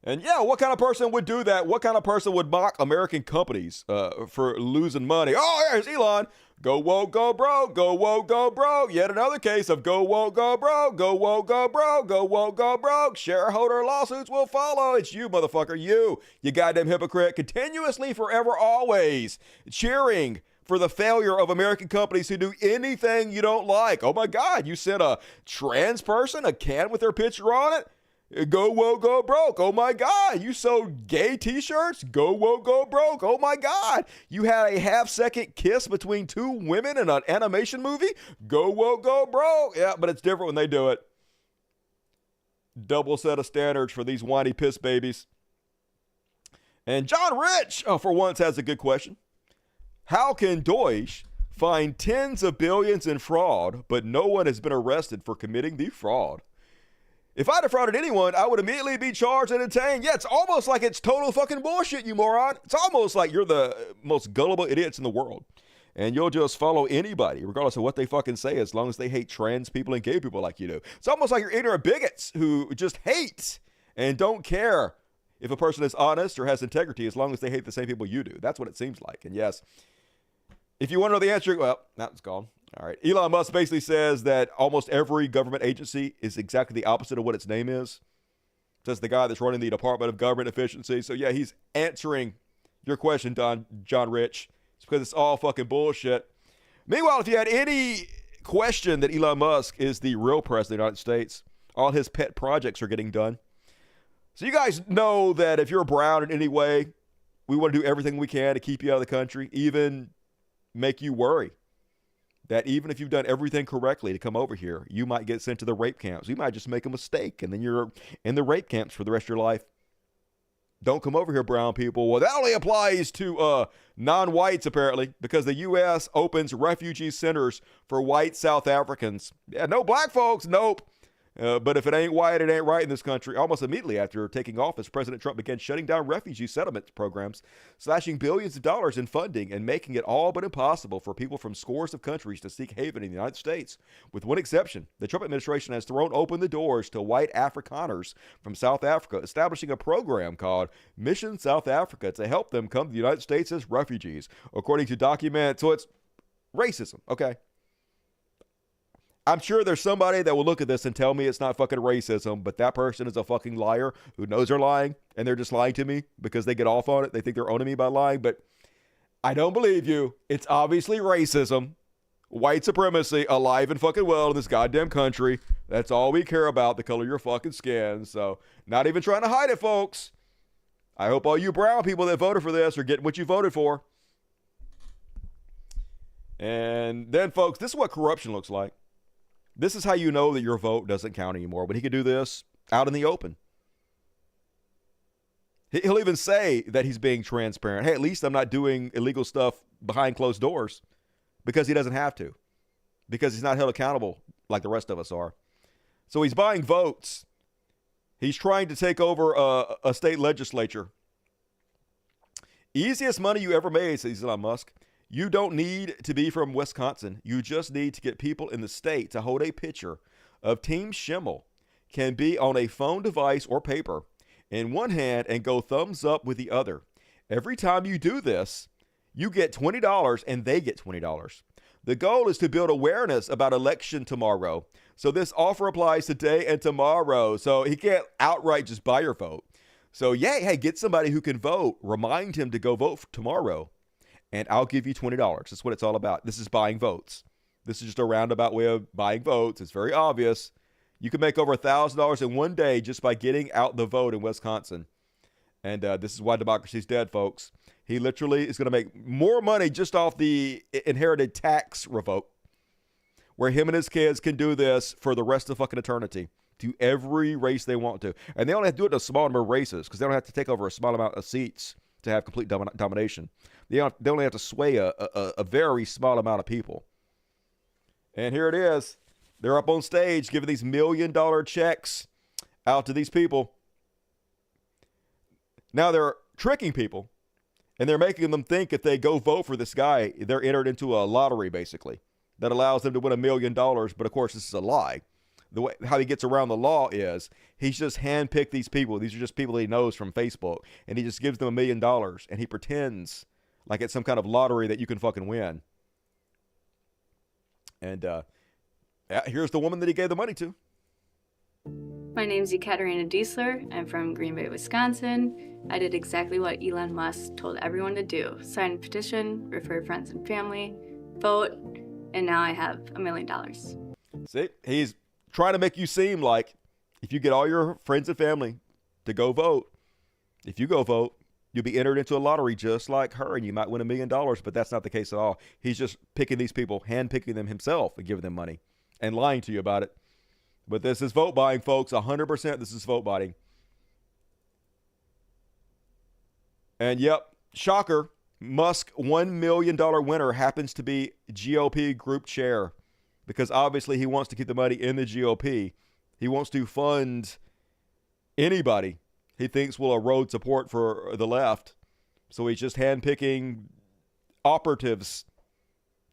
And yeah, what kind of person would do that? What kind of person would mock American companies for losing money? Oh, here's Elon. Go woke, go broke. Go woke, go broke. Yet another case of go woke, go broke. Go woke, go broke. Go woke, go broke. Shareholder lawsuits will follow. It's you, motherfucker. You goddamn hypocrite. Continuously, forever, always cheering for the failure of American companies who do anything you don't like. Oh my God, you sent a trans person a can with their picture on it? Go woke, go broke. Oh my God. You sold gay t-shirts? Go woke, go broke. Oh my God. You had a half-second kiss between two women in an animation movie? Go woke, go broke. Yeah, but it's different when they do it. Double set of standards for these whiny piss babies. And John Rich, for once, has a good question. How can Deutsche find tens of billions in fraud, but no one has been arrested for committing the fraud? If I defrauded anyone, I would immediately be charged and detained. Yeah, it's almost like it's total fucking bullshit, you moron. It's almost like you're the most gullible idiots in the world. And you'll just follow anybody, regardless of what they fucking say, as long as they hate trans people and gay people like you do. It's almost like you're ignorant bigots who just hate and don't care if a person is honest or has integrity, as long as they hate the same people you do. That's what it seems like. And yes, if you want to know the answer, well, that's gone. All right. Elon Musk basically says that almost every government agency is exactly the opposite of what its name is. Says the guy that's running the Department of Government Efficiency. So yeah, he's answering your question, John Rich. It's because it's all fucking bullshit. Meanwhile, if you had any question that Elon Musk is the real president of the United States, all his pet projects are getting done. So you guys know that if you're brown in any way, we want to do everything we can to keep you out of the country, even make you worry that even if you've done everything correctly to come over here, you might get sent to the rape camps. You might just make a mistake, and then you're in the rape camps for the rest of your life. Don't come over here, brown people. Well, that only applies to non-whites, apparently, because the U.S. opens refugee centers for white South Africans. Yeah, no black folks, nope. But if it ain't white, it ain't right in this country. Almost immediately after taking office, President Trump began shutting down refugee settlement programs, slashing billions of dollars in funding, and making it all but impossible for people from scores of countries to seek haven in the United States. With one exception, the Trump administration has thrown open the doors to white Afrikaners from South Africa, establishing a program called Mission South Africa to help them come to the United States as refugees, according to documents. So it's racism, okay? I'm sure there's somebody that will look at this and tell me it's not fucking racism, but that person is a fucking liar who knows they're lying, and they're just lying to me because they get off on it. They think they're owning me by lying, but I don't believe you. It's obviously racism, white supremacy, alive and fucking well in this goddamn country. That's all we care about, the color of your fucking skin. So, not even trying to hide it, folks. I hope all you brown people that voted for this are getting what you voted for. And then, folks, this is what corruption looks like. This is how you know that your vote doesn't count anymore. But he could do this out in the open. He'll even say that he's being transparent. Hey, at least I'm not doing illegal stuff behind closed doors, because he doesn't have to, because he's not held accountable like the rest of us are. So he's buying votes. He's trying to take over a state legislature. Easiest money you ever made, says Elon Musk. You don't need to be from Wisconsin. You just need to get people in the state to hold a picture of Team Schimmel, can be on a phone device or paper in one hand and go thumbs up with the other. Every time you do this, you get $20 and they get $20. The goal is to build awareness about election tomorrow. So this offer applies today and tomorrow. So he can't outright just buy your vote. So yeah, hey, get somebody who can vote. Remind him to go vote for tomorrow, and I'll give you $20. That's what it's all about. This is buying votes. This is just a roundabout way of buying votes. It's very obvious. You can make over $1,000 in one day just by getting out the vote in Wisconsin. And this is why democracy's dead, folks. He literally is going to make more money just off the inherited tax revoke, where him and his kids can do this for the rest of fucking eternity to every race they want to. And they only have to do it in a small number of races, because they don't have to take over a small amount of seats to have complete domination. They only have to sway a very small amount of people. And here it is. They're up on stage giving these $1 million checks out to these people. Now they're tricking people, and they're making them think if they go vote for this guy, they're entered into a lottery, basically, that allows them to win $1 million. But of course, this is a lie. The way how he gets around the law is he's just handpicked these people. These are just people he knows from Facebook, and he just gives them $1 million, and he pretends like it's some kind of lottery that you can fucking win. And here's the woman that he gave the money to. My name's Ekaterina Diesler. I'm from Green Bay, Wisconsin. I did exactly what Elon Musk told everyone to do. Sign a petition, refer friends and family, vote, and now I have $1 million. See, he's trying to make you seem like if you get all your friends and family to go vote, if you go vote, you'll be entered into a lottery just like her, and you might win $1 million, but that's not the case at all. He's just picking these people, handpicking them himself and giving them money and lying to you about it. But this is vote buying, folks. 100% this is vote buying. And yep, shocker, Musk $1 million winner happens to be GOP group chair, because obviously he wants to keep the money in the GOP. He wants to fund anybody he thinks will erode support for the left. So he's just handpicking operatives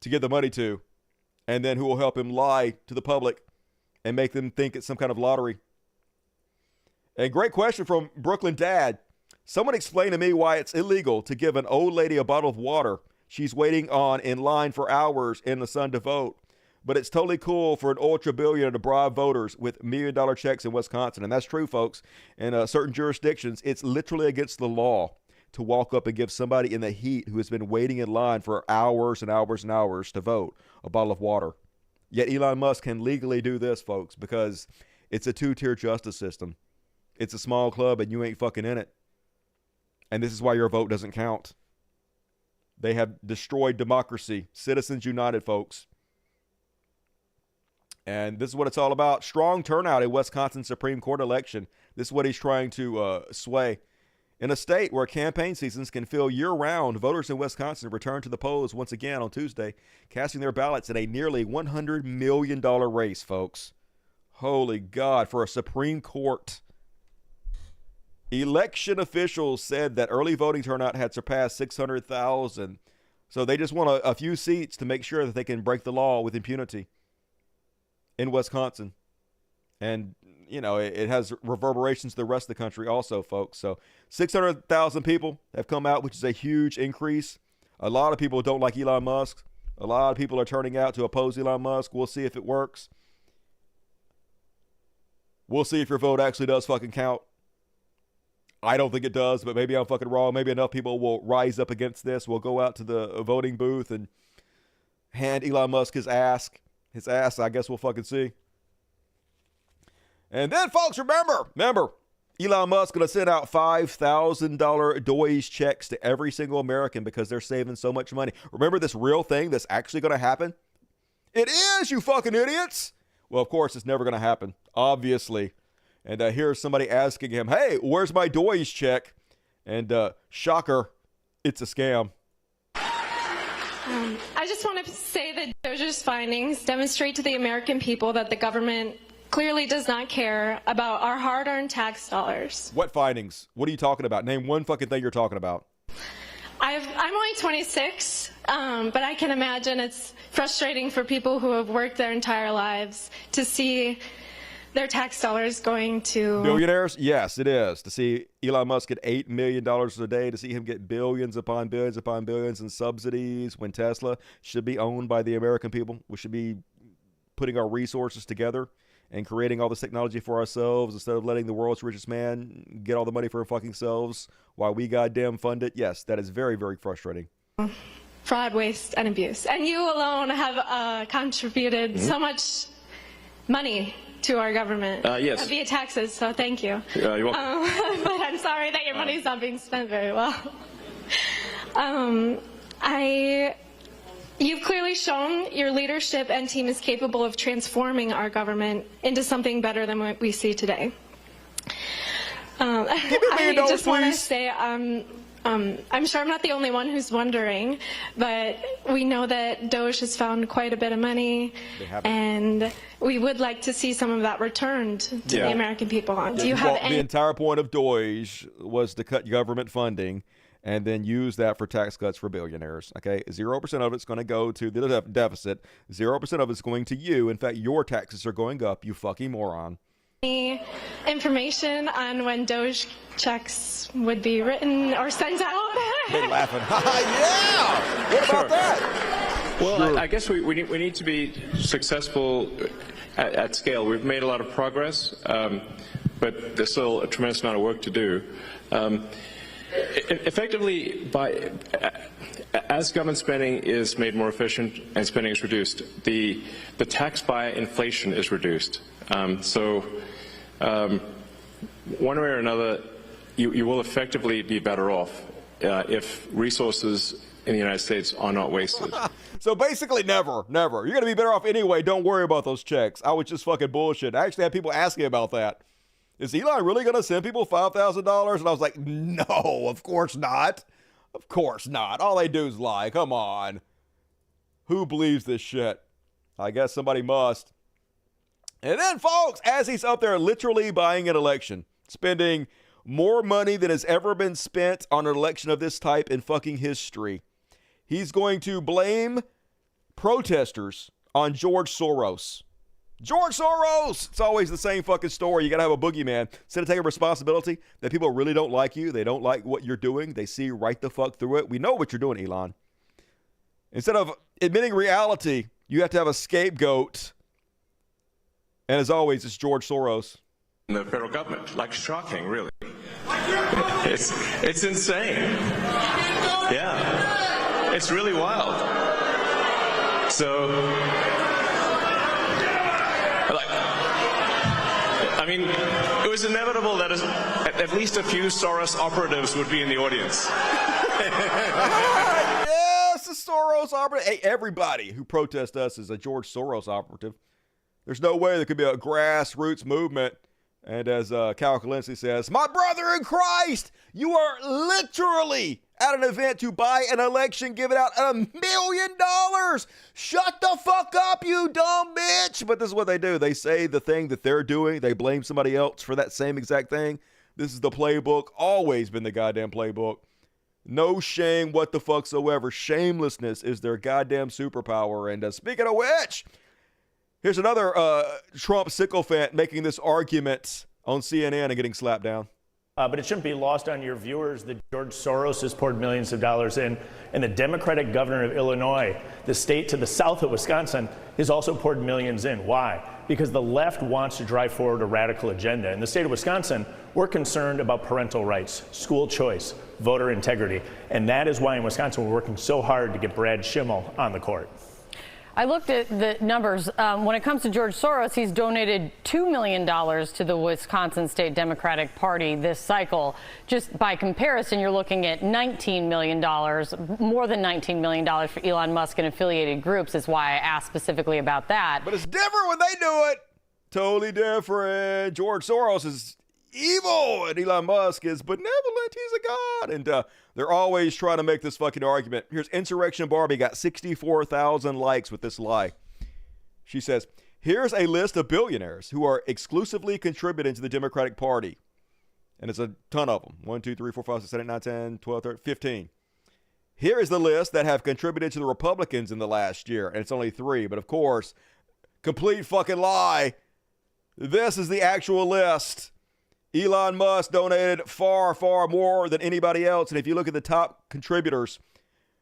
to give the money to, and then who will help him lie to the public and make them think it's some kind of lottery. A great question from Brooklyn Dad. Someone explain to me why it's illegal to give an old lady a bottle of water she's waiting on in line for hours in the sun to vote, but it's totally cool for an ultra-billionaire to bribe voters with $1 million checks in Wisconsin. And that's true, folks. In certain jurisdictions, it's literally against the law to walk up and give somebody in the heat who has been waiting in line for hours and hours and hours to vote a bottle of water. Yet Elon Musk can legally do this, folks, because it's a two-tier justice system. It's a small club and you ain't fucking in it. And this is why your vote doesn't count. They have destroyed democracy. Citizens united, folks. And this is what it's all about. Strong turnout in Wisconsin Supreme Court election. This is what he's trying to sway. In a state where campaign seasons can fill year-round, voters in Wisconsin return to the polls once again on Tuesday, casting their ballots in a nearly $100 million race, folks. Holy God, for a Supreme Court. Election officials said that early voting turnout had surpassed 600,000. So they just want a few seats to make sure that they can break the law with impunity in Wisconsin. And, you know, it has reverberations to the rest of the country also, folks. So 600,000 people have come out, which is a huge increase. A lot of people don't like Elon Musk. A lot of people are turning out to oppose Elon Musk. We'll see if it works. We'll see if your vote actually does fucking count. I don't think it does, but maybe I'm fucking wrong. Maybe enough people will rise up against this. We'll go out to the voting booth and hand Elon Musk his ass. His ass, I guess we'll fucking see. And then, folks, remember, Elon Musk going to send out $5,000 Doge checks to every single American because they're saving so much money. Remember this real thing that's actually going to happen? It is, you fucking idiots. Well, of course, it's never going to happen, obviously. And here's somebody asking him, hey, where's my Doge check? And shocker, it's a scam. I just want to say that Doge's findings demonstrate to the American people that the government clearly does not care about our hard-earned tax dollars. What findings? What are you talking about? Name one fucking thing you're talking about. I'm only 26, but I can imagine it's frustrating for people who have worked their entire lives to see their tax dollars going to billionaires. Yes, it is. To see Elon Musk get $8 million a day, to see him get billions upon billions in subsidies when Tesla should be owned by the American people. We should be putting our resources together and creating all this technology for ourselves instead of letting the world's richest man get all the money for fucking selves while we goddamn fund it. Yes, that is very, very frustrating. fraud, waste, and abuse. And you alone have contributed so much money to our government yes. via taxes, so thank you. You're welcome. But I'm sorry that your money's not being spent very well. You've clearly shown your leadership and team is capable of transforming our government into something better than what we see today. I just want to say I'm sure I'm not the only one who's wondering, but we know that Doge has found quite a bit of money, and we would like to see some of that returned to the American people. Do you have any? The entire point of Doge was to cut government funding and then use that for tax cuts for billionaires. Okay, 0% of it's going to go to the deficit. 0% of it's going to you. In fact, your taxes are going up, you fucking moron. Any information on when Doge checks would be written or sent out? They're laughing. Yeah! What about that? Well, I guess we need to be successful at scale. We've made a lot of progress, but there's still a tremendous amount of work to do. Effectively, as government spending is made more efficient and spending is reduced, the tax by inflation is reduced. One way or another, you will effectively be better off if resources in the United States are not wasted. So basically, never. You're going to be better off anyway. Don't worry about those checks. I was just fucking bullshit. I actually had people asking about that. Is Elon really going to send people $5,000? And I was like, no, of course not. Of course not. All they do is lie. Come on. Who believes this shit? I guess somebody must. And then, folks, as he's up there literally buying an election, spending more money than has ever been spent on an election of this type in fucking history, he's going to blame protesters on George Soros. George Soros! It's always the same fucking story. You gotta have a boogeyman. Instead of taking responsibility that people really don't like you, they don't like what you're doing, they see right the fuck through it. We know what you're doing, Elon. Instead of admitting reality, you have to have a scapegoat. And as always, it's George Soros. The federal government, like shocking, really. It's insane. Yeah, it's really wild. So, I mean, it was inevitable that at least a few Soros operatives would be in the audience. Yes, the Soros operative. Hey, everybody who protests us is a George Soros operative. There's no way there could be a grassroots movement. And as Cal Kalinske says, my brother in Christ, you are literally at an event to buy an election, giving out $1 million. Shut the fuck up, you dumb bitch. But this is what they do. They say the thing that they're doing. They blame somebody else for that same exact thing. This is the playbook. Always been the goddamn playbook. No shame what the fuck soever. Shamelessness is their goddamn superpower. And speaking of which, here's another Trump sycophant making this argument on CNN and getting slapped down. But it shouldn't be lost on your viewers that George Soros has poured millions of dollars in, and the Democratic governor of Illinois, the state to the south of Wisconsin, has also poured millions in. Why? Because the left wants to drive forward a radical agenda. In the state of Wisconsin, we're concerned about parental rights, school choice, voter integrity, and that is why in Wisconsin we're working so hard to get Brad Schimmel on the court. I looked at the numbers. When it comes to George Soros, he's donated $2 million to the Wisconsin State Democratic Party this cycle. Just by comparison, you're looking at $19 million, more than $19 million for Elon Musk and affiliated groups, is why I asked specifically about that. But it's different when they do it. Totally different. George Soros is evil and Elon Musk is benevolent. He's a god. And they're always trying to make this fucking argument. Here's Insurrection Barbie, got 64,000 likes with this lie. She says, here's a list of billionaires who are exclusively contributing to the Democratic Party. And it's a ton of them. 1, 2, 3, 4, 5, 6, 7, 8, 9, 10, 12, 13, 15. Here is the list that have contributed to the Republicans in the last year. And it's only 3. But of course, complete fucking lie. This is the actual list. Elon Musk donated far, far more than anybody else. And if you look at the top contributors,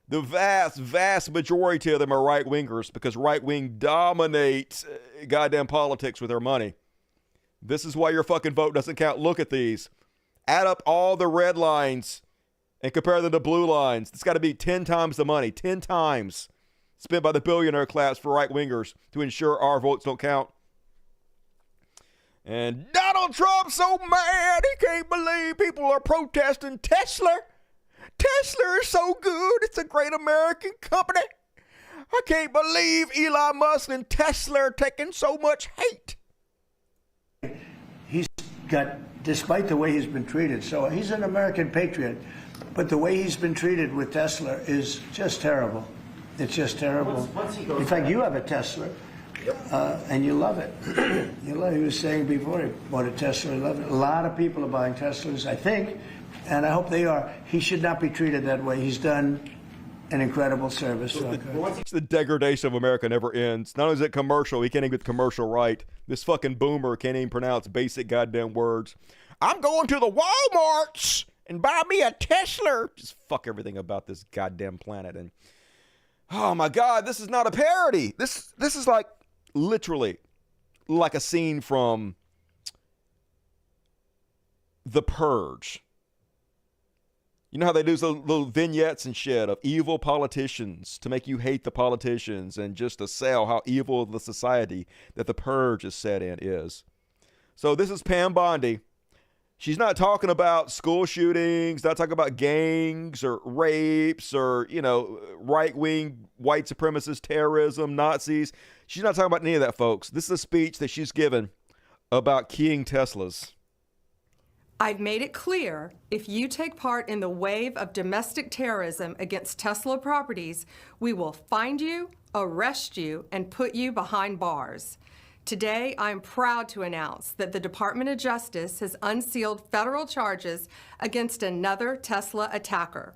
the vast, vast majority of them are right-wingers because right-wing dominates goddamn politics with their money. This is why your fucking vote doesn't count. Look at these. Add up all the red lines and compare them to blue lines. It's got to be 10 times the money, 10 times spent by the billionaire class for right-wingers to ensure our votes don't count. And Donald Trump's so mad he can't believe people are protesting Tesla. Tesla is so good. It's a great American company. I can't believe Elon Musk and Tesla are taking so much hate. He's got, despite the way he's been treated, so he's an American patriot, but the way he's been treated with Tesla is just terrible. It's just terrible. In fact, you have a Tesla. And you love it. You love it. He was saying before he bought a Tesla, he loved it. A lot of people are buying Teslas, I think, and I hope they are. He should not be treated that way. He's done an incredible service. The degradation of America never ends. Not only is it commercial, he can't even get the commercial right. This fucking boomer can't even pronounce basic goddamn words. I'm going to the Walmarts and buy me a Tesla. Just fuck everything about this goddamn planet. And oh my God, this is not a parody. This is like literally like a scene from The Purge. You know how they do those little vignettes and shit of evil politicians to make you hate the politicians and just to sell how evil the society that The Purge is set in is. So this is Pam Bondi. She's not talking about school shootings, not talking about gangs or rapes or, you know, right-wing white supremacist terrorism, Nazis. She's not talking about any of that, folks. This is a speech that she's given about keying Teslas. I've made it clear, if you take part in the wave of domestic terrorism against Tesla properties, we will find you, arrest you, and put you behind bars. Today, I'm proud to announce that the Department of Justice has unsealed federal charges against another Tesla attacker.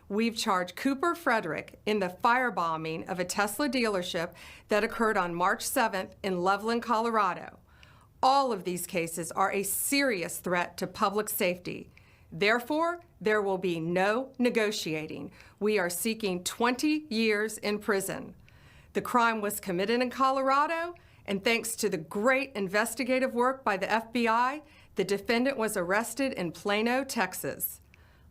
We've charged Cooper Frederick in the firebombing of a Tesla dealership that occurred on March 7th in Loveland, Colorado. All of these cases are a serious threat to public safety. Therefore, there will be no negotiating. We are seeking 20 years in prison. The crime was committed in Colorado, and thanks to the great investigative work by the FBI, the defendant was arrested in Plano, Texas.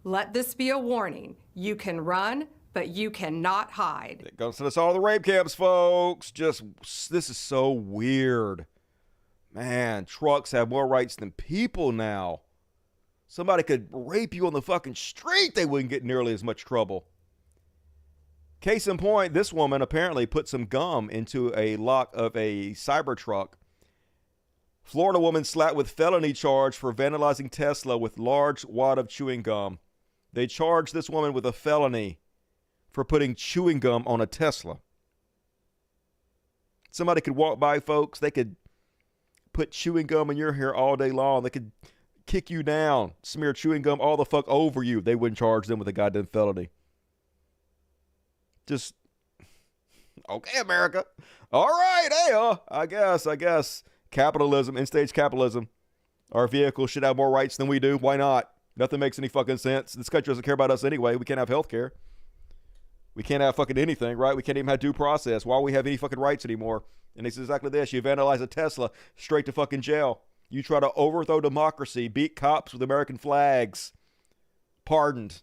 Let this be a warning. You can run, but you cannot hide. It goes to us all the rape camps, folks. This is so weird. Man, trucks have more rights than people now. Somebody could rape you on the fucking street. They wouldn't get nearly as much trouble. Case in point, this woman apparently put some gum into a lock of a Cybertruck. Florida woman slapped with felony charge for vandalizing Tesla with large wad of chewing gum. They charged this woman with a felony for putting chewing gum on a Tesla. Somebody could walk by, folks. They could put chewing gum in your hair all day long. They could kick you down, smear chewing gum all the fuck over you. They wouldn't charge them with a goddamn felony. Just, okay, America. All right, hey, I guess. Capitalism, in-stage capitalism. Our vehicles should have more rights than we do. Why not? Nothing makes any fucking sense. This country doesn't care about us anyway. We can't have health care. We can't have fucking anything, right? We can't even have due process. Why do we have any fucking rights anymore? And it's exactly this. You vandalize a Tesla, straight to fucking jail. You try to overthrow democracy, beat cops with American flags. Pardoned.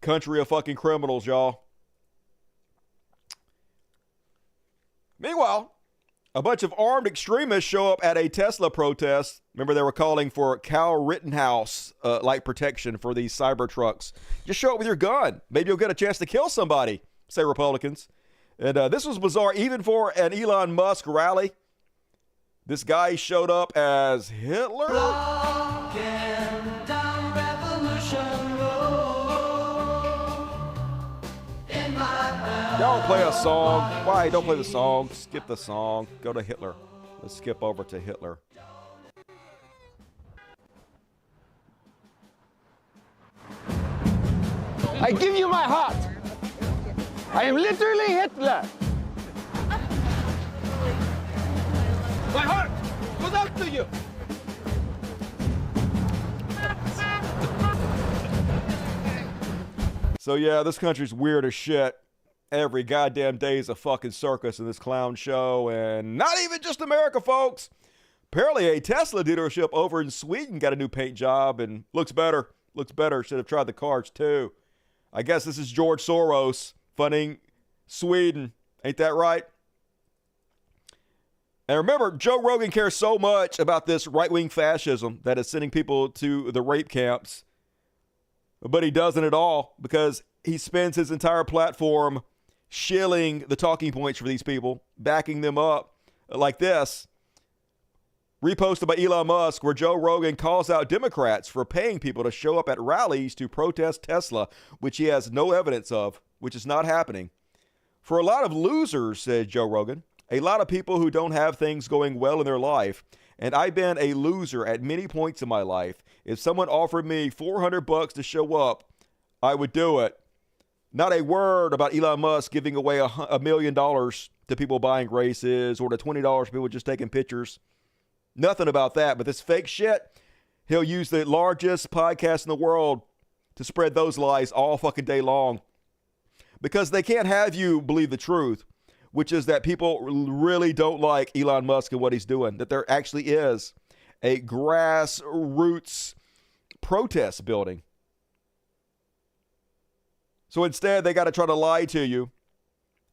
Country of fucking criminals, y'all. Meanwhile, a bunch of armed extremists show up at a Tesla protest. Remember, they were calling for Kyle Rittenhouse like protection for these cyber trucks. Just show up with your gun. Maybe you'll get a chance to kill somebody, say Republicans. And this was bizarre, even for an Elon Musk rally. This guy showed up as Hitler. Don't play a song. Why? Don't play the song. Skip the song. Go to Hitler. Let's skip over to Hitler. I give you my heart. I am literally Hitler. My heart goes out to you. So yeah, this country's weird as shit. Every goddamn day is a fucking circus in this clown show, and not even just America, folks. Apparently a Tesla dealership over in Sweden got a new paint job and looks better. Looks better. Should have tried the cars too. I guess this is George Soros funding Sweden. Ain't that right? And remember, Joe Rogan cares so much about this right-wing fascism that is sending people to the rape camps. But he doesn't at all because he spends his entire platform shilling the talking points for these people, backing them up like this. Reposted by Elon Musk, where Joe Rogan calls out Democrats for paying people to show up at rallies to protest Tesla, which he has no evidence of, which is not happening. For a lot of losers, said Joe Rogan, a lot of people who don't have things going well in their life, and I've been a loser at many points in my life. If someone offered me $400 to show up, I would do it. Not a word about Elon Musk giving away $1 million to people buying races or to $20 to people just taking pictures. Nothing about that, but this fake shit, he'll use the largest podcast in the world to spread those lies all fucking day long. Because they can't have you believe the truth, which is that people really don't like Elon Musk and what he's doing, that there actually is a grassroots protest building. So instead, they got to try to lie to you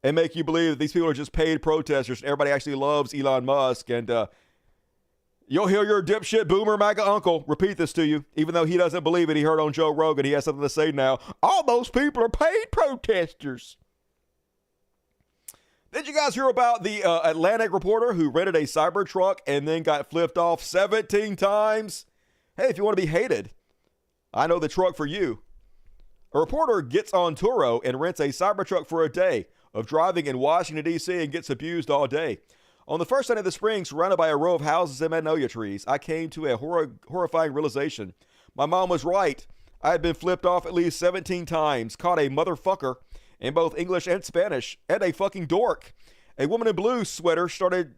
and make you believe that these people are just paid protesters. Everybody actually loves Elon Musk. And you'll hear your dipshit boomer MAGA uncle repeat this to you, even though he doesn't believe it. He heard on Joe Rogan. He has something to say now. All those people are paid protesters. Did you guys hear about the Atlantic reporter who rented a Cybertruck and then got flipped off 17 times? Hey, if you want to be hated, I know the truck for you. A reporter gets on Turo and rents a Cybertruck for a day of driving in Washington, D.C. and gets abused all day. On the first night of the spring, surrounded by a row of houses and magnolia trees, I came to a horrifying realization. My mom was right. I had been flipped off at least 17 times, caught a motherfucker in both English and Spanish, and a fucking dork. A woman in blue sweater stared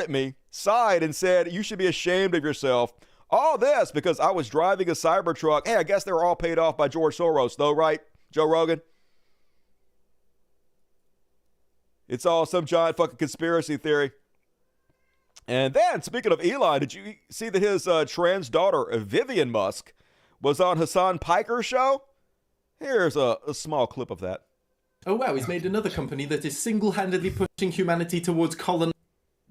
at me, sighed, and said, "You should be ashamed of yourself." All this because I was driving a Cybertruck. Hey, I guess they were all paid off by George Soros, though, right, Joe Rogan? It's all some giant fucking conspiracy theory. And then, speaking of Elon, did you see that his trans daughter, Vivian Musk, was on Hassan Piker's show? Here's a small clip of that. Oh wow, he's made another company that is single-handedly pushing humanity towards colon.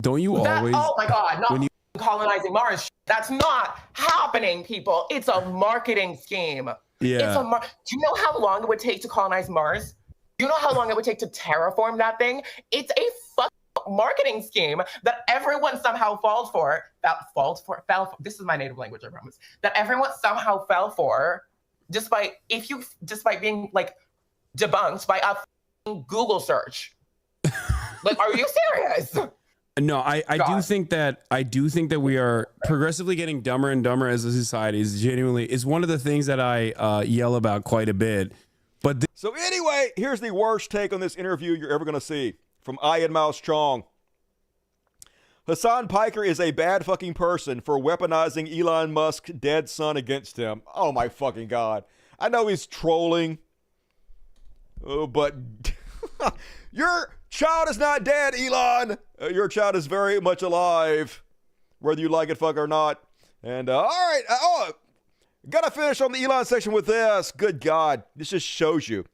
Don't you always? Oh my God, not colonizing Mars. That's not happening, people. It's a marketing scheme. Yeah. Do you know how long it would take to colonize Mars? Do you know how long it would take to terraform that thing? It's a fucking marketing scheme that everyone somehow falls for. This is my native language, I promise. That everyone somehow fell for, despite being like debunked by a Google search. Like, are you serious? No, I do think that we are progressively getting dumber and dumber as a society. Is one of the things that I yell about quite a bit. But so anyway, here's the worst take on this interview you're ever going to see from Ian Mouse Chong. Hassan Piker is a bad fucking person for weaponizing Elon Musk's dead son against him. Oh my fucking God. I know he's trolling, but your child is not dead, Elon. Your child is very much alive, whether you like it, fuck, or not. And all right, gotta finish on the Elon section with this. Good God, this just shows you,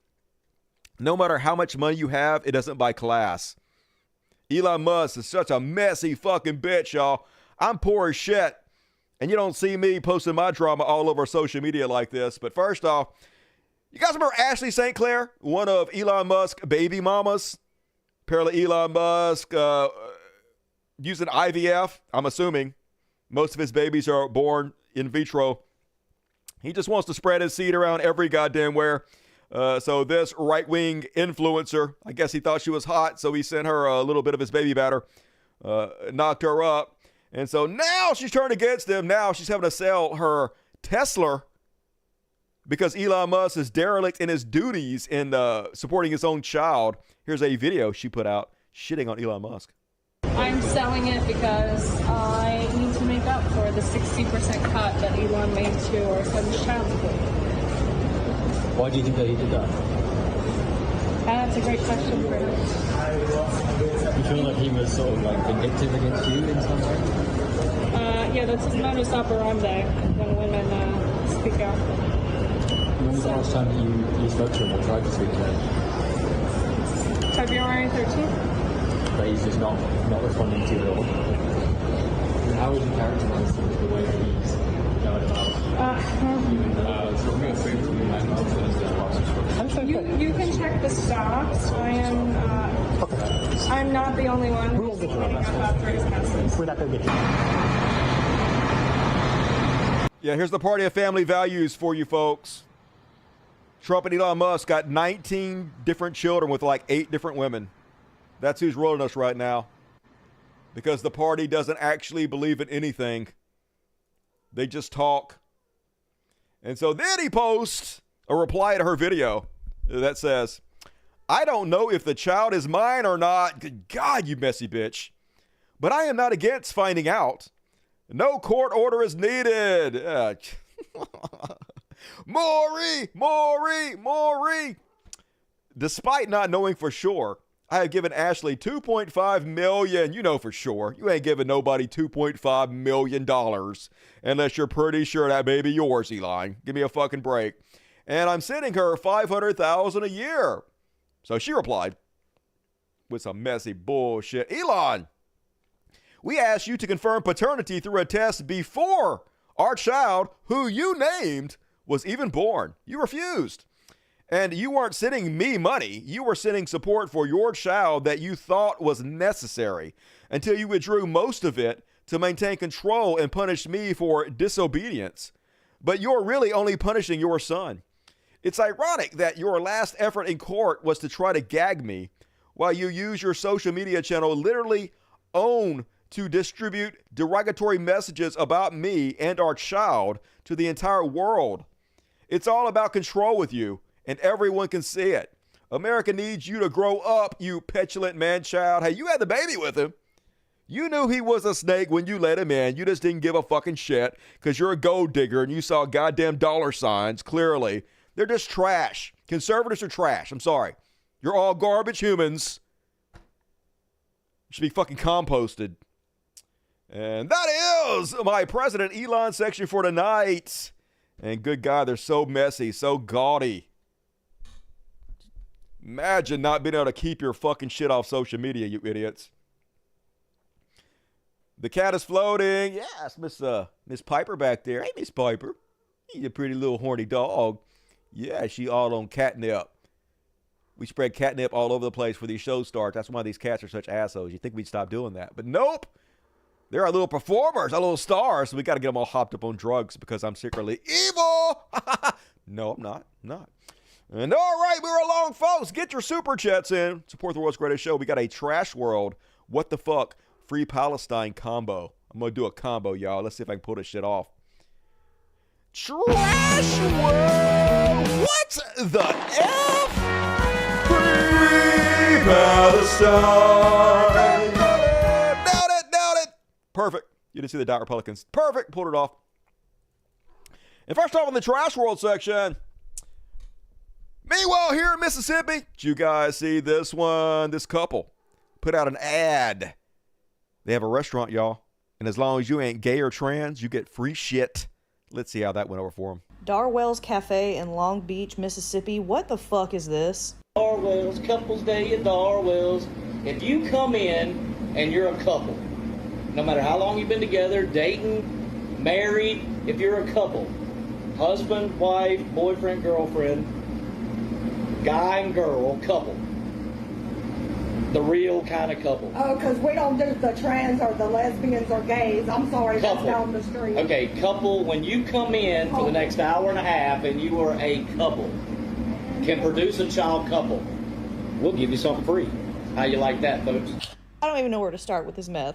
no matter how much money you have, it doesn't buy class. Elon Musk is such a messy fucking bitch, y'all. I'm poor as shit. And you don't see me posting my drama all over social media like this. But first off, you guys remember Ashley St. Clair, one of Elon Musk's baby mamas? Apparently Elon Musk using IVF. I'm assuming most of his babies are born in vitro. He just wants to spread his seed around every goddamn where. So this right-wing influencer, I guess he thought she was hot, so he sent her a little bit of his baby batter, knocked her up. And so now she's turned against him. Now she's having to sell her Tesla because Elon Musk is derelict in his duties in supporting his own child. Here's a video she put out shitting on Elon Musk. I'm selling it because I need to make up for the 60% cut that Elon made to our son's child support. Why do you think that he did that? That's a great question for him. You feel like he was sort of like vindictive against you in some way? Yeah, that's his modus operandi when women speak out. When was the last time that you spoke to him or tried to speak to him? February 13th. But he's just not responding to you at all. And how would you characterize the way that he's going about you can check the stocks. I'm not the only one who's getting about 30 cents. We're not going to get Yeah, here's the party of family values for you folks. Trump and Elon Musk got 19 different children with like 8 different women. That's who's rolling us right now. Because the party doesn't actually believe in anything. They just talk. And so then he posts a reply to her video that says, I don't know if the child is mine or not. Good God, you messy bitch. But I am not against finding out. No court order is needed. Maury. Despite not knowing for sure, I have given Ashley $2.5 million. You know for sure. You ain't giving nobody $2.5 million unless you're pretty sure that baby yours, Elon. Give me a fucking break. And I'm sending her $500,000 a year. So she replied with some messy bullshit. Elon, we asked you to confirm paternity through a test before our child, who you named, was even born. You refused. And you weren't sending me money. You were sending support for your child that you thought was necessary until you withdrew most of it to maintain control and punish me for disobedience. But you're really only punishing your son. It's ironic that your last effort in court was to try to gag me while you use your social media channel literally own to distribute derogatory messages about me and our child to the entire world. It's all about control with you. And everyone can see it. America needs you to grow up, you petulant man-child. Hey, you had the baby with him. You knew he was a snake when you let him in. You just didn't give a fucking shit because you're a gold digger and you saw goddamn dollar signs, clearly. They're just trash. Conservatives are trash. I'm sorry. You're all garbage humans. You should be fucking composted. And that is my President Elon section for tonight. And good God, they're so messy, so gaudy. Imagine not being able to keep your fucking shit off social media, you idiots. The cat is floating. Yes, Miss Piper back there. Hey, Miss Piper. He's a pretty little horny dog. Yeah, she all on catnip. We spread catnip all over the place for these shows start. That's why these cats are such assholes. You think we'd stop doing that. But nope. They're our little performers, our little stars. So we got to get them all hopped up on drugs because I'm secretly evil. No, I'm not. I'm not. And all right, we're along, folks. Get your super chats in. Support the world's greatest show. We got a Trash World, What the Fuck, Free Palestine combo. I'm going to do a combo, y'all. Let's see if I can pull this shit off. Trash World! What the F? Free Palestine! Nailed it! Perfect. You didn't see the dot Republicans. Perfect. Pulled it off. And first off in the Trash World section... Meanwhile, here in Mississippi, did you guys see this one? This couple put out an ad. They have a restaurant, y'all. And as long as you ain't gay or trans, you get free shit. Let's see how that went over for them. Darwell's Cafe in Long Beach, Mississippi. What the fuck is this? Darwell's, Couples Day in Darwell's. If you come in and you're a couple, no matter how long you've been together, dating, married, if you're a couple, husband, wife, boyfriend, girlfriend, guy and girl, couple, the real kind of couple. Oh, because we don't do the trans or the lesbians or gays. I'm sorry, Couple. that's down the street. Okay, couple, when you come in for the next hour and a half and you are a couple, can produce a child couple, we'll give you something free. How you like that, folks? I don't even know where to start with this mess.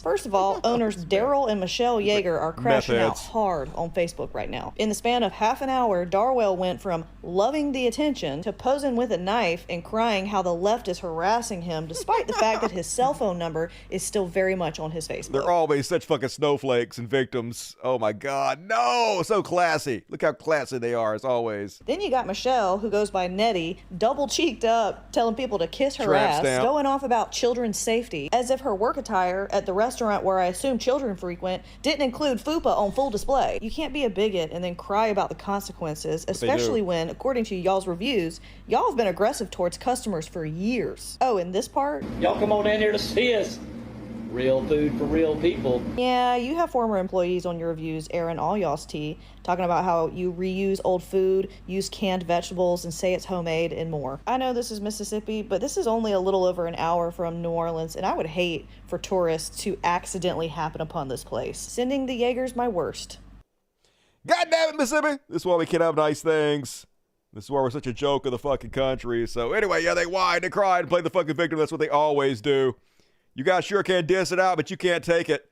First of all, owners Daryl and Michelle Yeager are crashing out hard on Facebook right now. In the span of half an hour, Darwell went from loving the attention to posing with a knife and crying how the left is harassing him, despite the fact that his cell phone number is still very much on his Facebook. They're always such fucking snowflakes and victims. Oh my God, no, so classy. Look how classy they are, as always. Then you got Michelle, who goes by Nettie, double cheeked up, telling people to kiss her Tramp ass, stamp. going off about children's safety, as if her work attire at the restaurant where I assume children frequent didn't include fupa on full display. You can't be a bigot and then cry about the consequences, especially when, according to y'all's reviews, y'all have been aggressive towards customers for years. Oh, and this part? Y'all come on down here to see us. Real food for real people. Yeah, you have former employees on your reviews airing all y'all's tea, talking about how you reuse old food, use canned vegetables, and say it's homemade and more. I know this is Mississippi, but this is only a little over an hour from New Orleans, and I would hate for tourists to accidentally happen upon this place. Sending the Jaegers my worst. God damn it, Mississippi. This is why we can't have nice things. This is why we're such a joke of the fucking country. So anyway, yeah, they whined and cried and played the fucking victim. That's what they always do. You guys sure can diss it out, but you can't take it.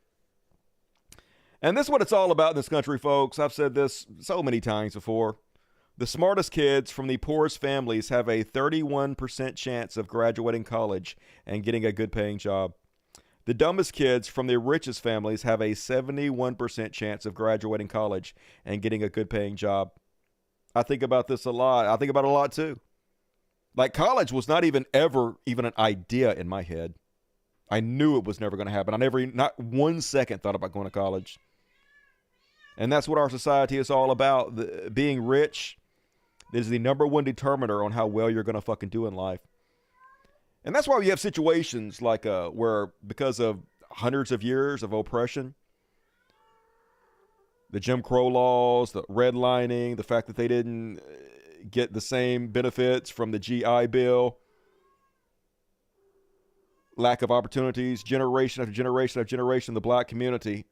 And this is what it's all about in this country, folks. I've said this so many times before. The smartest kids from the poorest families have a 31% chance of graduating college and getting a good paying job. The dumbest kids from the richest families have a 71% chance of graduating college and getting a good paying job. I think about this a lot. I think about it a lot too. Like, college was not even an idea in my head. I knew it was never going to happen. I never, not 1 second, thought about going to college. And that's what our society is all about. Being rich is the number one determiner on how well you're going to fucking do in life. And that's why we have situations like where, because of hundreds of years of oppression, the Jim Crow laws, the redlining, the fact that they didn't get the same benefits from the GI Bill, lack of opportunities, generation after generation after generation in the black community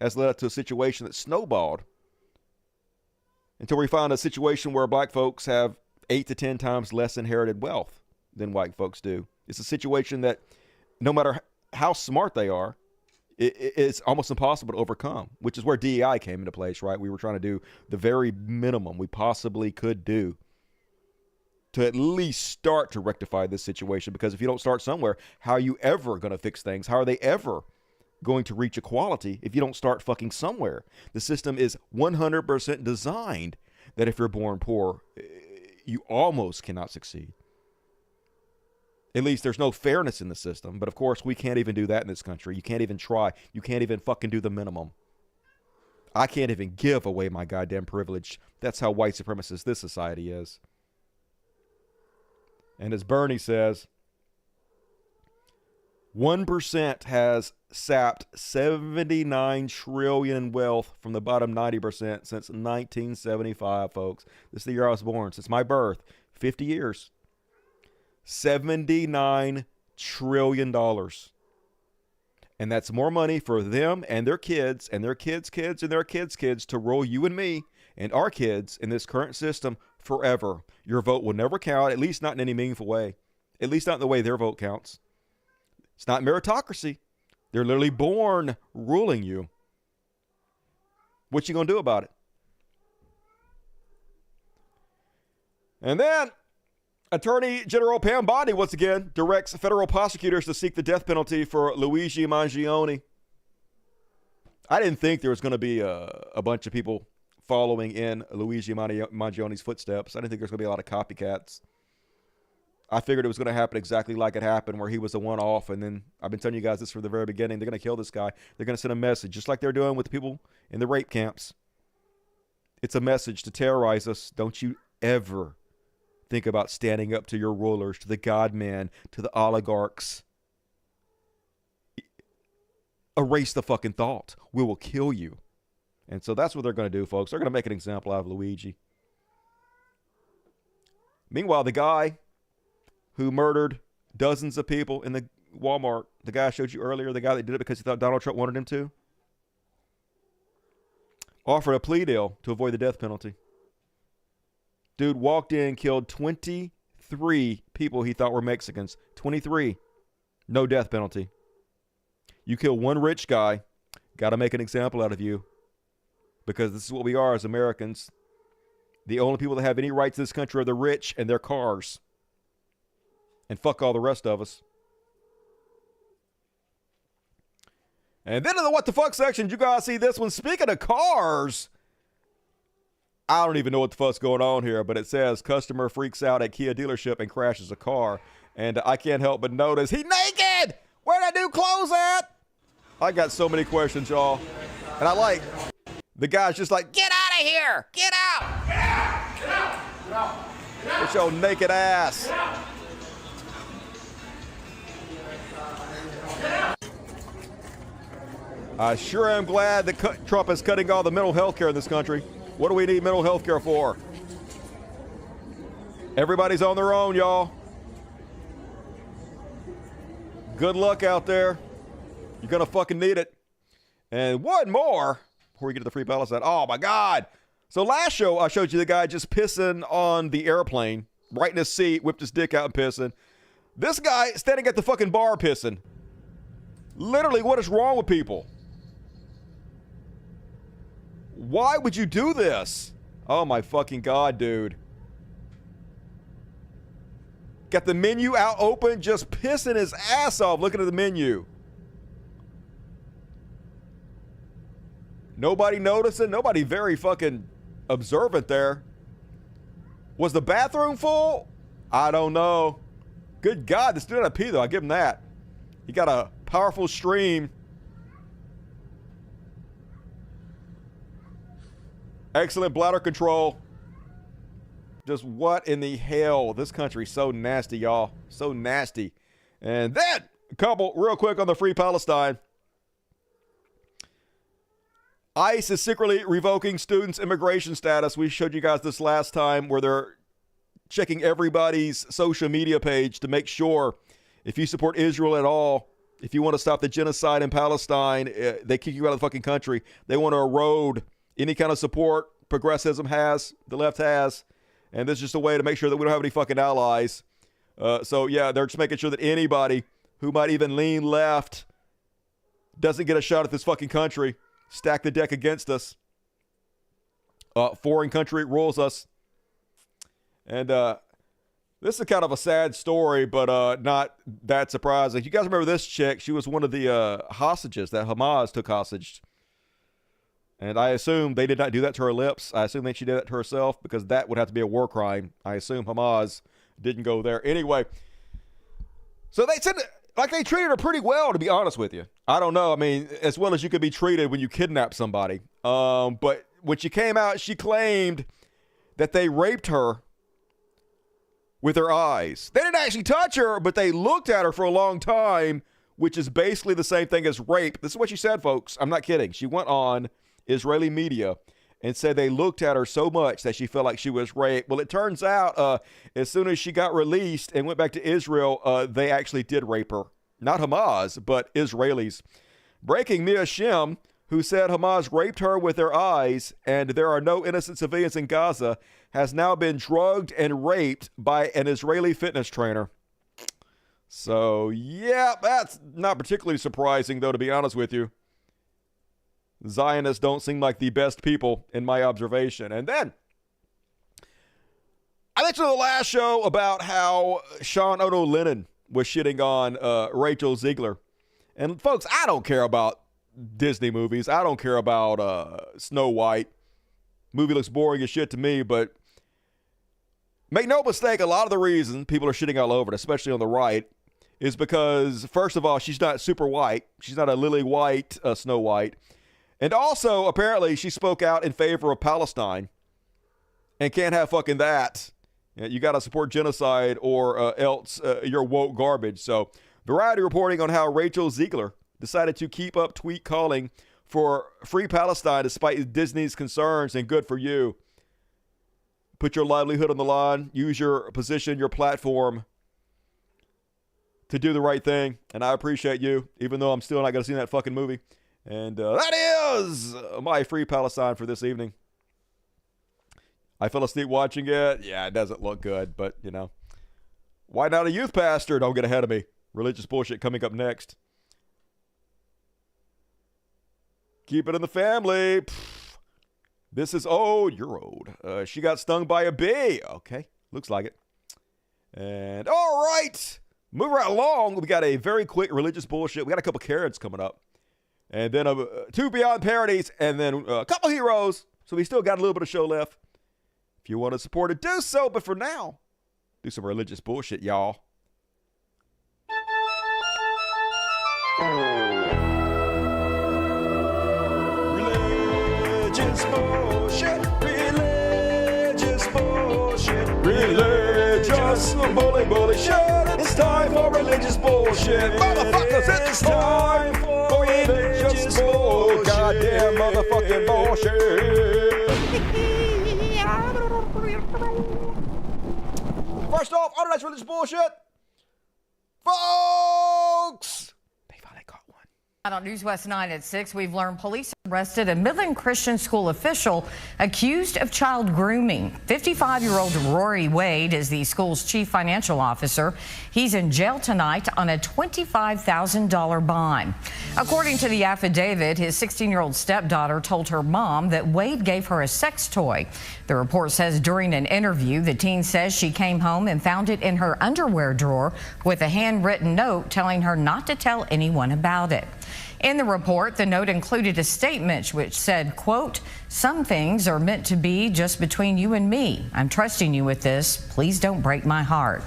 has led to a situation that snowballed until we find a situation where black folks have 8 to 10 times less inherited wealth than white folks do. It's a situation that no matter how smart they are, it's almost impossible to overcome, which is where DEI came into place, right? We were trying to do the very minimum we possibly could do to at least start to rectify this situation, because if you don't start somewhere, how are you ever going to fix things? How are they ever going to reach equality if you don't start fucking somewhere? The system is 100% designed that if you're born poor, you almost cannot succeed. At least there's no fairness in the system. But of course, we can't even do that in this country. You can't even try. You can't even fucking do the minimum. I can't even give away my goddamn privilege. That's how white supremacist this society is. And as Bernie says, 1% has sapped 79 trillion in wealth from the bottom 90% since 1975, folks. This is the year I was born. Since my birth, 50 years. $79 trillion. And that's more money for them and their kids and their kids' kids and their kids' kids to rule you and me and our kids in this current system forever. Your vote will never count, at least not in any meaningful way. At least not in the way their vote counts. It's not meritocracy. They're literally born ruling you. What you gonna do about it? And then Attorney General Pam Bondi once again directs federal prosecutors to seek the death penalty for Luigi Mangione. I didn't think there was going to be a bunch of people following in Luigi Mangione's footsteps. I didn't think there was going to be a lot of copycats. I figured it was going to happen exactly like it happened, where he was the one-off. And then I've been telling you guys this from the very beginning. They're going to kill this guy. They're going to send a message, just like they're doing with the people in the rape camps. It's a message to terrorize us. Don't you ever think about standing up to your rulers, to the God-man, to the oligarchs. Erase the fucking thought. We will kill you. And so that's what they're going to do, folks. They're going to make an example out of Luigi. Meanwhile, the guy who murdered dozens of people in the Walmart, the guy I showed you earlier, the guy that did it because he thought Donald Trump wanted him to, offered a plea deal to avoid the death penalty. Dude walked in, killed 23 people he thought were Mexicans. 23. No death penalty. You kill one rich guy, got to make an example out of you. Because this is what we are as Americans. The only people that have any rights in this country are the rich and their cars. And fuck all the rest of us. And then in the what the fuck section, you guys see this one. Speaking of cars, I don't even know what the fuck's going on here, but it says customer freaks out at Kia dealership and crashes a car. And I can't help but notice he naked! Where that new clothes at? I got so many questions, y'all. And I like, the guy's just like, get out of here! Get out! Get out! Get out! Get out! Get out! With your naked ass. Get out! Get out! I sure am glad that Trump is cutting all the mental health care in this country. What do we need mental health care for? Everybody's on their own, y'all. Good luck out there. You're going to fucking need it. And one more before we get to the Free Palestine. Oh, my God. So last show, I showed you the guy just pissing on the airplane, right in his seat, whipped his dick out and pissing. This guy standing at the fucking bar pissing. Literally, what is wrong with people? Why would you do this? Oh, my fucking God, dude. Got the menu out open, just pissing his ass off looking at the menu. Nobody noticing. Nobody very fucking observant there. Was the bathroom full? I don't know. Good God, this dude had a pee, though. I'll give him that. He got a powerful stream. Excellent bladder control. Just what in the hell? This country's so nasty, y'all. So nasty. And then, a couple real quick on the Free Palestine. ICE is secretly revoking students' immigration status. We showed you guys this last time where they're checking everybody's social media page to make sure if you support Israel at all, if you want to stop the genocide in Palestine, they kick you out of the fucking country. They want to erode any kind of support progressivism has, the left has. And this is just a way to make sure that we don't have any fucking allies. So, yeah, they're just making sure that anybody who might even lean left doesn't get a shot at this fucking country. Stack the deck against us. Foreign country rules us. And this is kind of a sad story, but not that surprising. You guys remember this chick? She was one of the hostages that Hamas took hostage. And I assume they did not do that to her lips. I assume that she did that to herself because that would have to be a war crime. I assume Hamas didn't go there. Anyway, so they said, like, they treated her pretty well, to be honest with you. I don't know. I mean, as well as you could be treated when you kidnap somebody. But when she came out, she claimed that they raped her with their eyes. They didn't actually touch her, but they looked at her for a long time, which is basically the same thing as rape. This is what she said, folks. I'm not kidding. She went on Israeli media and said they looked at her so much that she felt like she was raped. Well, it turns out as soon as she got released and went back to Israel, they actually did rape her. Not Hamas, but Israelis. Breaking Mia Shem, who said Hamas raped her with their eyes and there are no innocent civilians in Gaza, has now been drugged and raped by an Israeli fitness trainer. So, yeah, that's not particularly surprising, though, to be honest with you. Zionists don't seem like the best people in my observation. And then I mentioned in the last show about how Sean Ono Lennon was shitting on Rachel Ziegler. And folks, I don't care about Disney movies. I don't care about Snow White. Movie looks boring as shit to me, but make no mistake, a lot of the reason people are shitting all over it, especially on the right, is because, first of all, she's not super white. She's not a lily white Snow White. And also, apparently, she spoke out in favor of Palestine and can't have fucking that You got to support genocide or else you're woke garbage. So Variety reporting on how Rachel Ziegler decided to keep up tweet calling for free Palestine despite Disney's concerns, and good for you. Put your livelihood on the line. Use your position, your platform to do the right thing. And I appreciate you, even though I'm still not going to see that fucking movie. And that is my free Palestine for this evening. I fell asleep watching it. Yeah, it doesn't look good, but, you know. Why not a youth pastor? Don't get ahead of me. Religious bullshit coming up next. Keep it in the family. Pfft. This is old. You're old. She got stung by a bee. Okay, looks like it. And all right, moving right along. We got a very quick religious bullshit. We got a couple carrots coming up. And then 2 Beyond parodies. And then a couple heroes. So we still got a little bit of show left. If you want to support it, do so. But for now, do some religious bullshit, y'all. Religious bullshit. Religious bullshit. Religious bullshit. It's time for religious bullshit. Motherfuckers, it's time for religious bullshit. Goddamn motherfucking bullshit. First off, all that's religious bullshit. Folks! They finally caught one. On News West 9 at 6, we've learned police arrested a Midland Christian school official accused of child grooming. 55-year-old Rory Wade is the school's chief financial officer. He's in jail tonight on a $25,000 bond. According to the affidavit, his 16-year-old stepdaughter told her mom that Wade gave her a sex toy. The report says during an interview, the teen says she came home and found it in her underwear drawer with a handwritten note telling her not to tell anyone about it. In the report, the note included a statement which said, quote, "Some things are meant to be just between you and me. I'm trusting you with this. Please don't break my heart."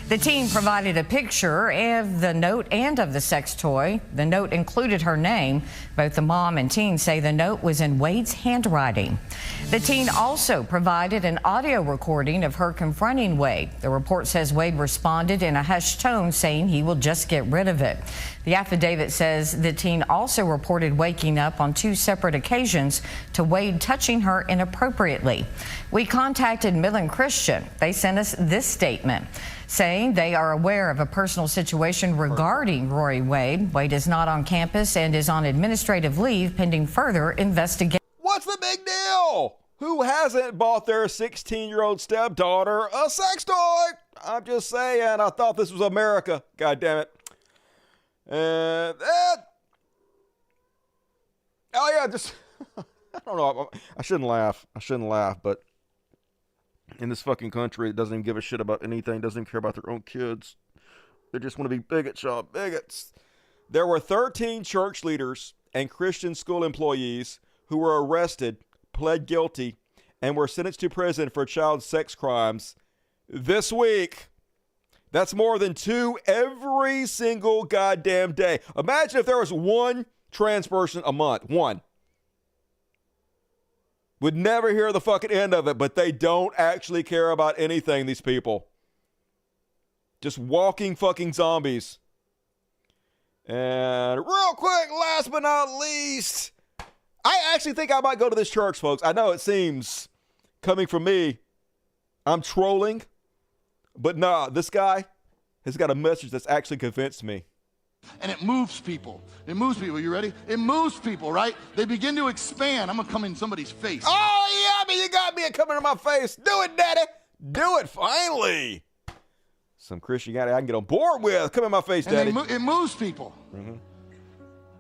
The teen provided a picture of the note and of the sex toy. The note included her name. Both the mom and teen say the note was in Wade's handwriting. The teen also provided an audio recording of her confronting Wade. The report says Wade responded in a hushed tone, saying he will just get rid of it. The affidavit says the teen also reported waking up on 2 separate occasions to Wade touching her inappropriately. We contacted Midland Christian. They sent us this statement saying they are aware of a personal situation regarding Rory Wade. Wade is not on campus and is on administrative leave pending further investigation. What's the big deal? Who hasn't bought their 16-year-old stepdaughter a sex toy? I'm just saying, I thought this was America. God damn it. And oh yeah, just I don't know. I shouldn't laugh. But in this fucking country, it doesn't even give a shit about anything. Doesn't even care about their own kids. They just want to be bigots, y'all. Bigots. There were 13 church leaders and Christian school employees who were arrested, pled guilty, and were sentenced to prison for child sex crimes this week. That's more than 2 every single goddamn day. Imagine if there was 1 trans person a month. 1. Would never hear the fucking end of it, but they don't actually care about anything, these people. Just walking fucking zombies. And real quick, last but not least, I actually think I might go to this church, folks. I know it seems, coming from me, I'm trolling. But nah, this guy has got a message that's actually convinced me. And it moves people. It moves people. You ready? It moves people, right? They begin to expand. I'm going to come in somebody's face. Oh, yeah, you got me coming in my face. Do it, daddy. Do it, finally. Some Christianity I can get on board with. Come in my face, daddy. And it moves people. Mm-hmm.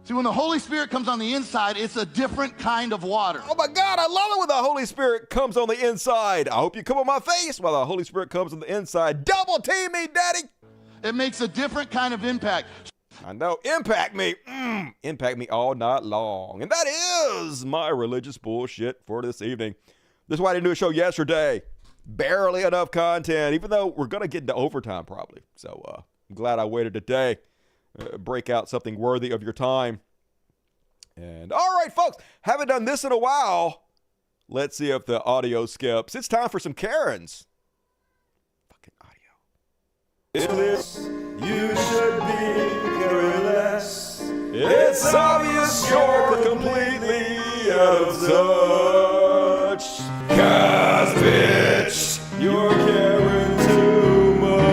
See, when the Holy Spirit comes on the inside, it's a different kind of water. Oh, my God, I love it when the Holy Spirit comes on the inside. I hope you come on my face while the Holy Spirit comes on the inside. Double team me, daddy. It makes a different kind of impact. I know. Impact me. Impact me all night long. And that is my religious bullshit for this evening. This is why I didn't do a show yesterday. Barely enough content, even though we're going to get into overtime probably. So I'm glad I waited today. Break out something worthy of your time. And all right, folks, haven't done this in a while. Let's see if the audio skips. It's time for some Karens. This you should be careless. It's obvious you're completely out of touch. 'Cause bitch, you're caring too much.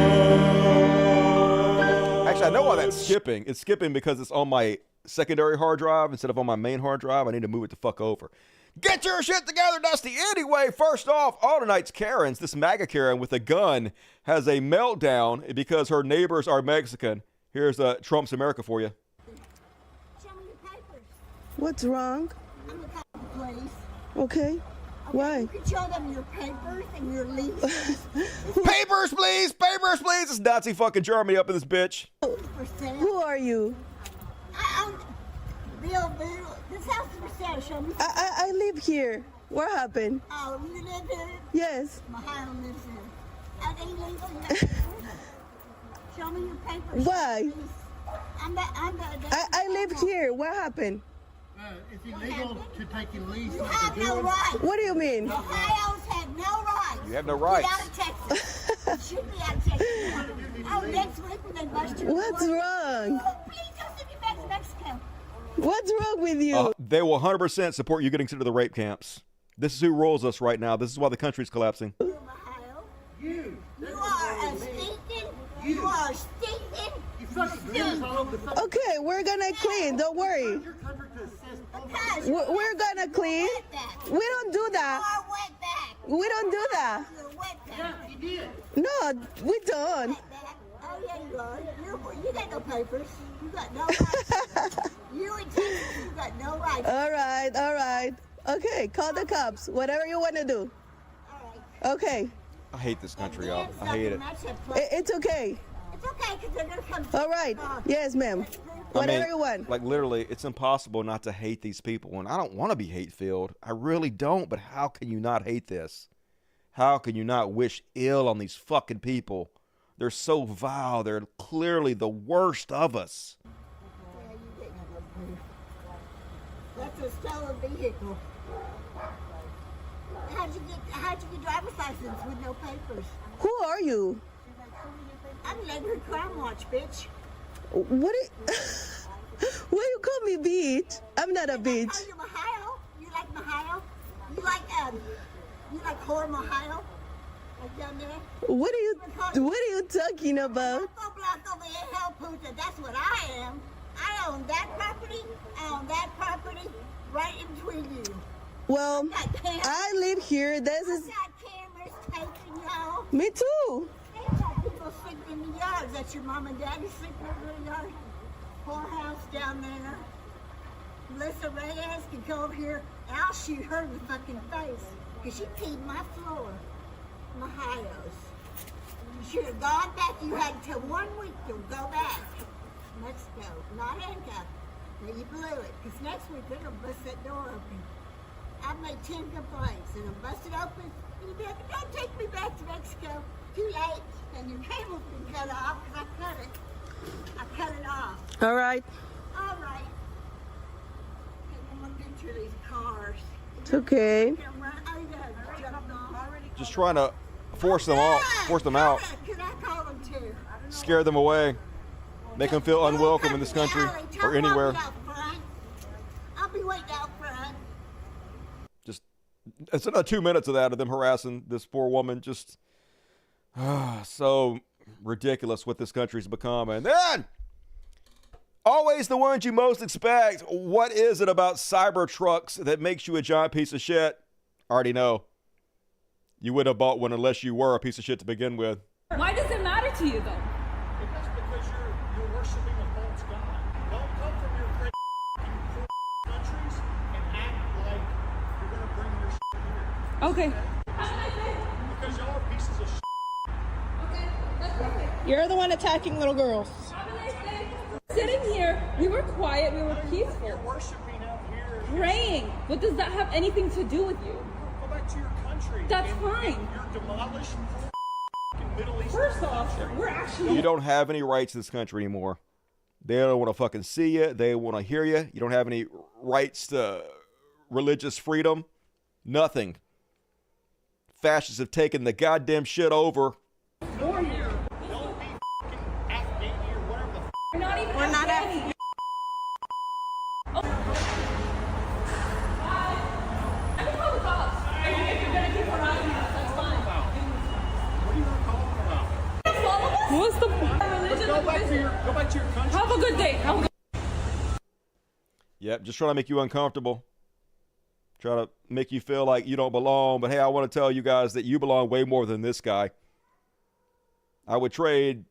Actually, I know why that's skipping. It's skipping because it's on my secondary hard drive instead of on my main hard drive. I need to move it the fuck over. Get your shit together, Dusty. Anyway, first off, all tonight's Karens, this MAGA Karen with a gun has a meltdown because her neighbors are Mexican. Here's Trump's America for you. What's wrong? I'm the cop, please. Okay. Why? You can show them your papers and your lease. Papers, please! Papers, please! It's Nazi fucking Germany up in this bitch. Who are you? I'm Bill. This house is for sale. Show me. I live here. What happened? Oh, you live here? Yes. Mahio lives here. I think he lives here. Show me your papers. Why? I live here. here. What happened? It's illegal to take a lease. You have no right. What do you mean? Ohio's have no rights. You have no rights. Get out of Texas. You should be out of Texas. Oh, next week when they bust your What's wrong? Oh, please don't send me back to Mexico. What's wrong with you? They will 100% support you getting sent to the rape camps. This is who rules us right now. This is why the country's collapsing. You are a stinking. You are stinking. Okay, we're gonna clean. Don't worry. We're gonna clean. We don't do that. We don't do that. No, we don't. Oh yeah, you are. You got no papers. You got no rights. You in Texas, you got no rights. All right. Okay, call the cops. Whatever you want to do. Okay. I hate this country, y'all. I hate it. It's okay. It's okay, because they're going to come. All right. Yes, ma'am. Whatever you want. Like, literally, it's impossible not to hate these people. And I don't want to be hate-filled. I really don't. But how can you not hate this? How can you not wish ill on these fucking people? They're so vile. They're clearly the worst of us. That's a stolen vehicle. How'd you get driver's license with no papers? Who are you? I'm neighborhood crime watch, bitch. What? Why you call me bitch? I'm not a bitch. I call you Mahio. You like Mahio? You like whore Mahio? Like down there? What are you talking about? That's what I am. I own that property. I own that property right in between you. Well, I live here. This is. I've got cameras taping y'all. Me too. People sleeping in the yards. That's your mom and daddy sleeping over in the yard. Poor house down there. Melissa Reyes can come over here and I'll shoot her in the fucking face. Because she peed my floor. Mahios. You should have gone back. You had until 1 week to go back. Mexico. Not handcuffed. But you blew it. Because next week they're going to bust that door open. I've made 10 complaints and I'm busted open. And you'll be like, don't take me back to Mexico. Too late. And your cable's been cut off because I cut it. I cut it off. All right. All right. Take one picture of these cars. It's okay. Just trying to force them out. Can I call them too? Scare them away. Make them feel unwelcome in this country or anywhere. I'll be waiting out front. Just, it's another 2 minutes of that, of them harassing this poor woman. Just so ridiculous what this country's become. And then, always the ones you most expect. What is it about Cybertrucks that makes you a giant piece of shit? I already know. You wouldn't have bought one unless you were a piece of shit to begin with. Why does it matter to you, though? That's because you're worshiping a false god. Don't come from your crazy countries and act like you're going to bring your shit here. Okay. Because y'all are pieces of shit. You're the one attacking little girls. Sitting here, we were quiet, we were peaceful. You're worshiping out here. Praying. What does that have anything to do with you? Go back to your country. That's fine. You're demolished Middle East. First off, we're actually... You don't have any rights in this country anymore. They don't want to fucking see you. They want to hear you. You don't have any rights to religious freedom. Nothing. Fascists have taken the goddamn shit over. Don't be to your country. Have a good day. Have a good Yep, just trying to make you uncomfortable. Try to make you feel like you don't belong. But hey, I want to tell you guys that you belong way more than this guy. I would trade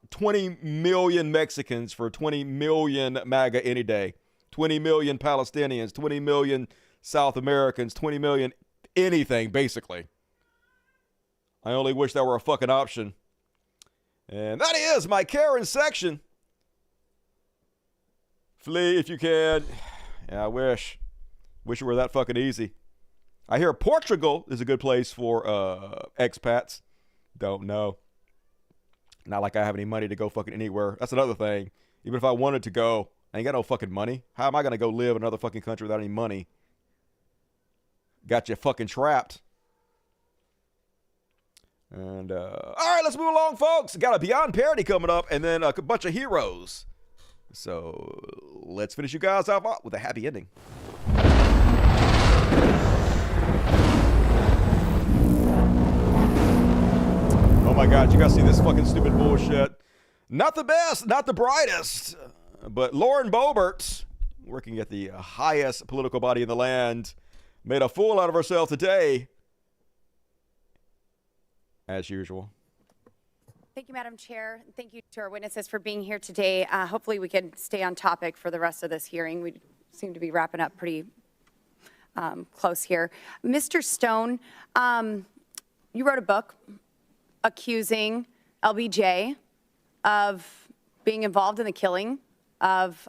20 million Mexicans for 20 million MAGA any day. 20 million Palestinians, 20 million South Americans, 20 million anything, basically. I only wish that were a fucking option. And that is my Karen section. Flee if you can. Yeah, I wish. Wish it were that fucking easy. I hear Portugal is a good place for expats. Don't know. Not like I have any money to go fucking anywhere. That's another thing. Even if I wanted to go, I ain't got no fucking money. How am I going to go live in another fucking country without any money? Got you fucking trapped. And, all right, let's move along, folks. Got a Beyond Parody coming up and then a bunch of heroes. So let's finish you guys off with a happy ending. Oh my God, you guys see this fucking stupid bullshit? Not the best, not the brightest, but Lauren Boebert, working at the highest political body in the land, made a fool out of herself today, as usual. Thank you, Madam Chair. Thank you to our witnesses for being here today. Hopefully we can stay on topic for the rest of this hearing. We seem to be wrapping up pretty close here. Mr. Stone, you wrote a book accusing LBJ of being involved in the killing of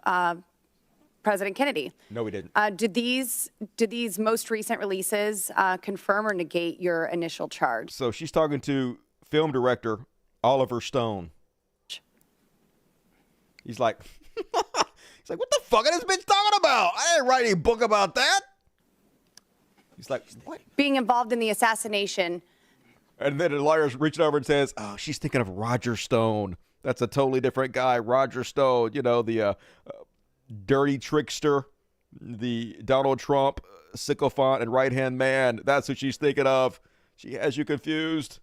President Kennedy. No, we didn't. Did these most recent releases confirm or negate your initial charge? So she's talking to film director Oliver Stone. He's like, what the fuck is this bitch talking about? I didn't write any book about that. He's like, what? Being involved in the assassination. And then the lawyer's reaching over and says, oh, she's thinking of Roger Stone. That's a totally different guy. Roger Stone, you know, the dirty trickster, the Donald Trump sycophant and right-hand man. That's who she's thinking of. She has you confused.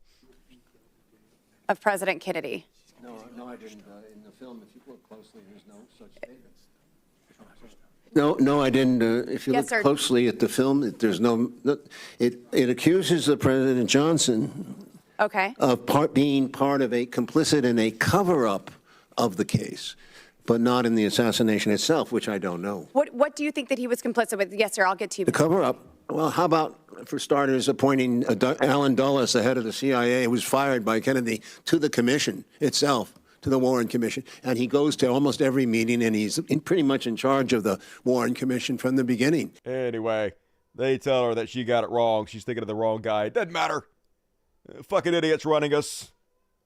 Of President Kennedy. No, I didn't. In the film, if you look closely, there's no such statements. No, I didn't. If you Yes, look sir. closely at the film, there's no. It accuses the President Johnson Okay. of being part of a complicit in a cover-up of the case, but not in the assassination itself, which I don't know. What do you think that he was complicit with? Yes, sir. I'll get to you. The cover-up. Well, how about, for starters, appointing Alan Dulles, the head of the CIA, who was fired by Kennedy, to the commission itself, to the Warren Commission. And he goes to almost every meeting, and he's pretty much in charge of the Warren Commission from the beginning. Anyway, they tell her that she got it wrong. She's thinking of the wrong guy. It doesn't matter. Fucking idiots running us.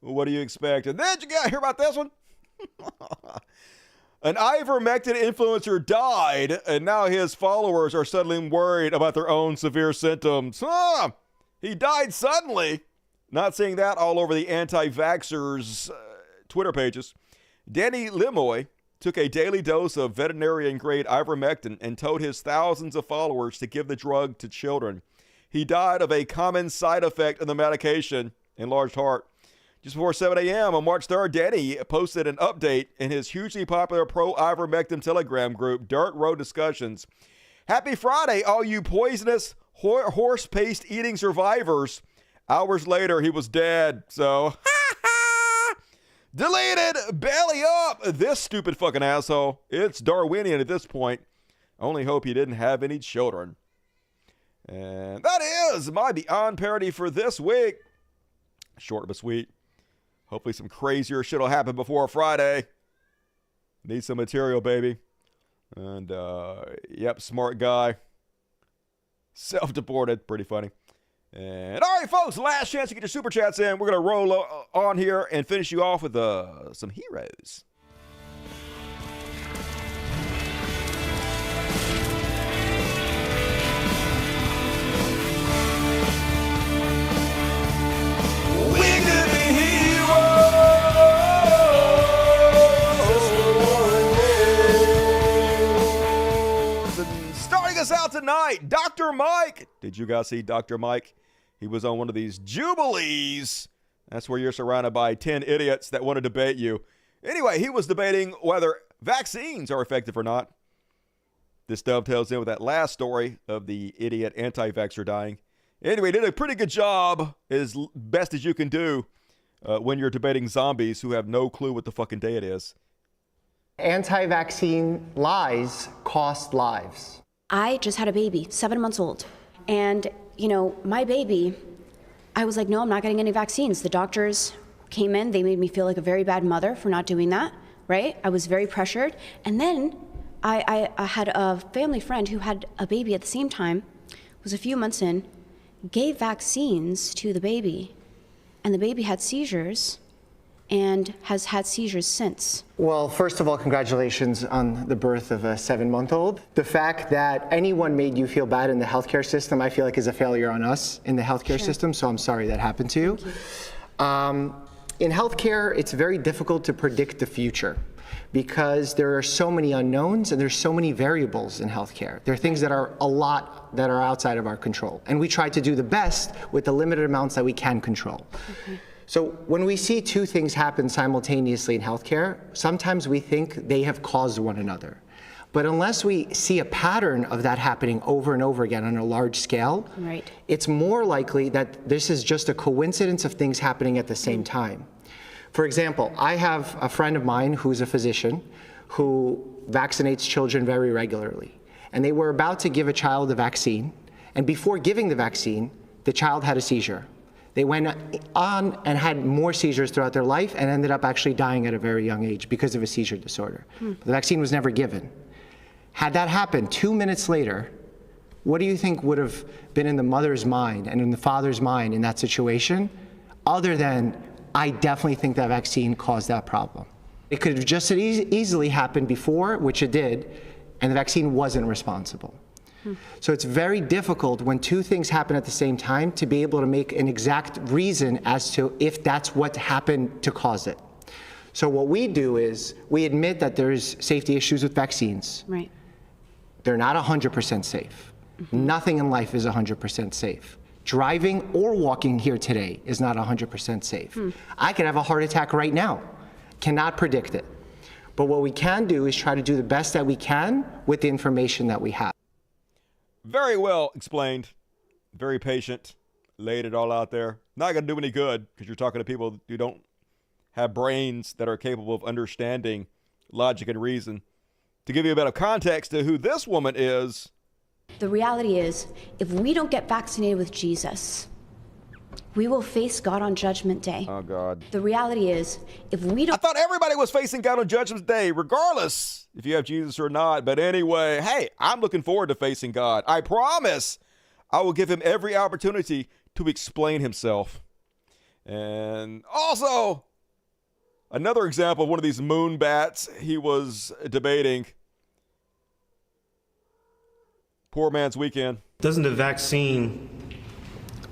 What do you expect? And then you got hear about this one? An ivermectin influencer died, and now his followers are suddenly worried about their own severe symptoms. He died suddenly. Not seeing that all over the anti-vaxxers' Twitter pages. Danny Limoy took a daily dose of veterinarian-grade ivermectin and told his thousands of followers to give the drug to children. He died of a common side effect of the medication, enlarged heart. Just before 7 a.m. on March 3rd, Danny posted an update in his hugely popular pro-ivermectin Telegram group, Dirt Road Discussions. Happy Friday, all you poisonous horse paste eating survivors. Hours later, he was dead. So, deleted, belly up. This stupid fucking asshole. It's Darwinian at this point. Only hope he didn't have any children. And that is my Beyond Parody for this week. Short but sweet. Hopefully some crazier shit will happen before Friday. Need some material, baby. And, yep, smart guy. Self-deported. Pretty funny. And, all right, folks, last chance to get your super chats in. We're going to roll on here and finish you off with some heroes. Starting us out tonight, Dr. Mike. Did you guys see Dr. Mike? He was on one of these Jubilees That's where you're surrounded by 10 idiots that want to debate you. Anyway, he was debating whether vaccines are effective or not. This dovetails in with that last story of the idiot anti-vaxxer dying. Anyway, he did a pretty good job, as best as you can do, when you're debating zombies who have no clue what the fucking day it is. Anti-vaccine lies cost lives. I just had a baby, 7 months old. And, my baby, I was like, no, I'm not getting any vaccines. The doctors came in, they made me feel like a very bad mother for not doing that, right? I was very pressured. And then I had a family friend who had a baby at the same time, was a few months in, gave vaccines to the baby, and the baby had seizures and has had seizures since. Well, first of all, congratulations on the birth of a 7-month-old. The fact that anyone made you feel bad in the healthcare system, I feel like is a failure on us in the healthcare system, so I'm sorry that happened to you. In healthcare, it's very difficult to predict the future because there are so many unknowns and there's so many variables in healthcare. There are things that are outside of our control, and we try to do the best with the limited amounts that we can control. So when we see two things happen simultaneously in healthcare, sometimes we think they have caused one another. But unless we see a pattern of that happening over and over again on a large scale, right, it's more likely that this is just a coincidence of things happening at the same time. For example, I have a friend of mine who's a physician who vaccinates children very regularly. And they were about to give a child a vaccine, and before giving the vaccine, the child had a seizure. They went on and had more seizures throughout their life and ended up actually dying at a very young age because of a seizure disorder. But the vaccine was never given. Had that happened 2 minutes later, what do you think would have been in the mother's mind and in the father's mind in that situation, other than, I definitely think that vaccine caused that problem? It could have just as easily happened before, which it did, and the vaccine wasn't responsible. So it's very difficult when two things happen at the same time to be able to make an exact reason as to if that's what happened to cause it. So what we do is we admit that there's safety issues with vaccines. Right. They're not 100% safe. Nothing in life is 100% safe. Driving or walking here today is not 100% safe. I could have a heart attack right now. Cannot predict it. But what we can do is try to do the best that we can with the information that we have. Very well explained. Very patient. Laid it all out there. Not going to do any good because you're talking to people who don't have brains that are capable of understanding logic and reason. To give you a bit of context to who this woman is. The reality is, if we don't get vaccinated with Jesus, we will face God on Judgment Day. Oh, God. The reality is, if we don't... I thought everybody was facing God on Judgment Day, regardless if you have Jesus or not. But anyway, hey, I'm looking forward to facing God. I promise I will give him every opportunity to explain himself. And also, another example of one of these moon bats he was debating. Poor man's weekend. Doesn't the vaccine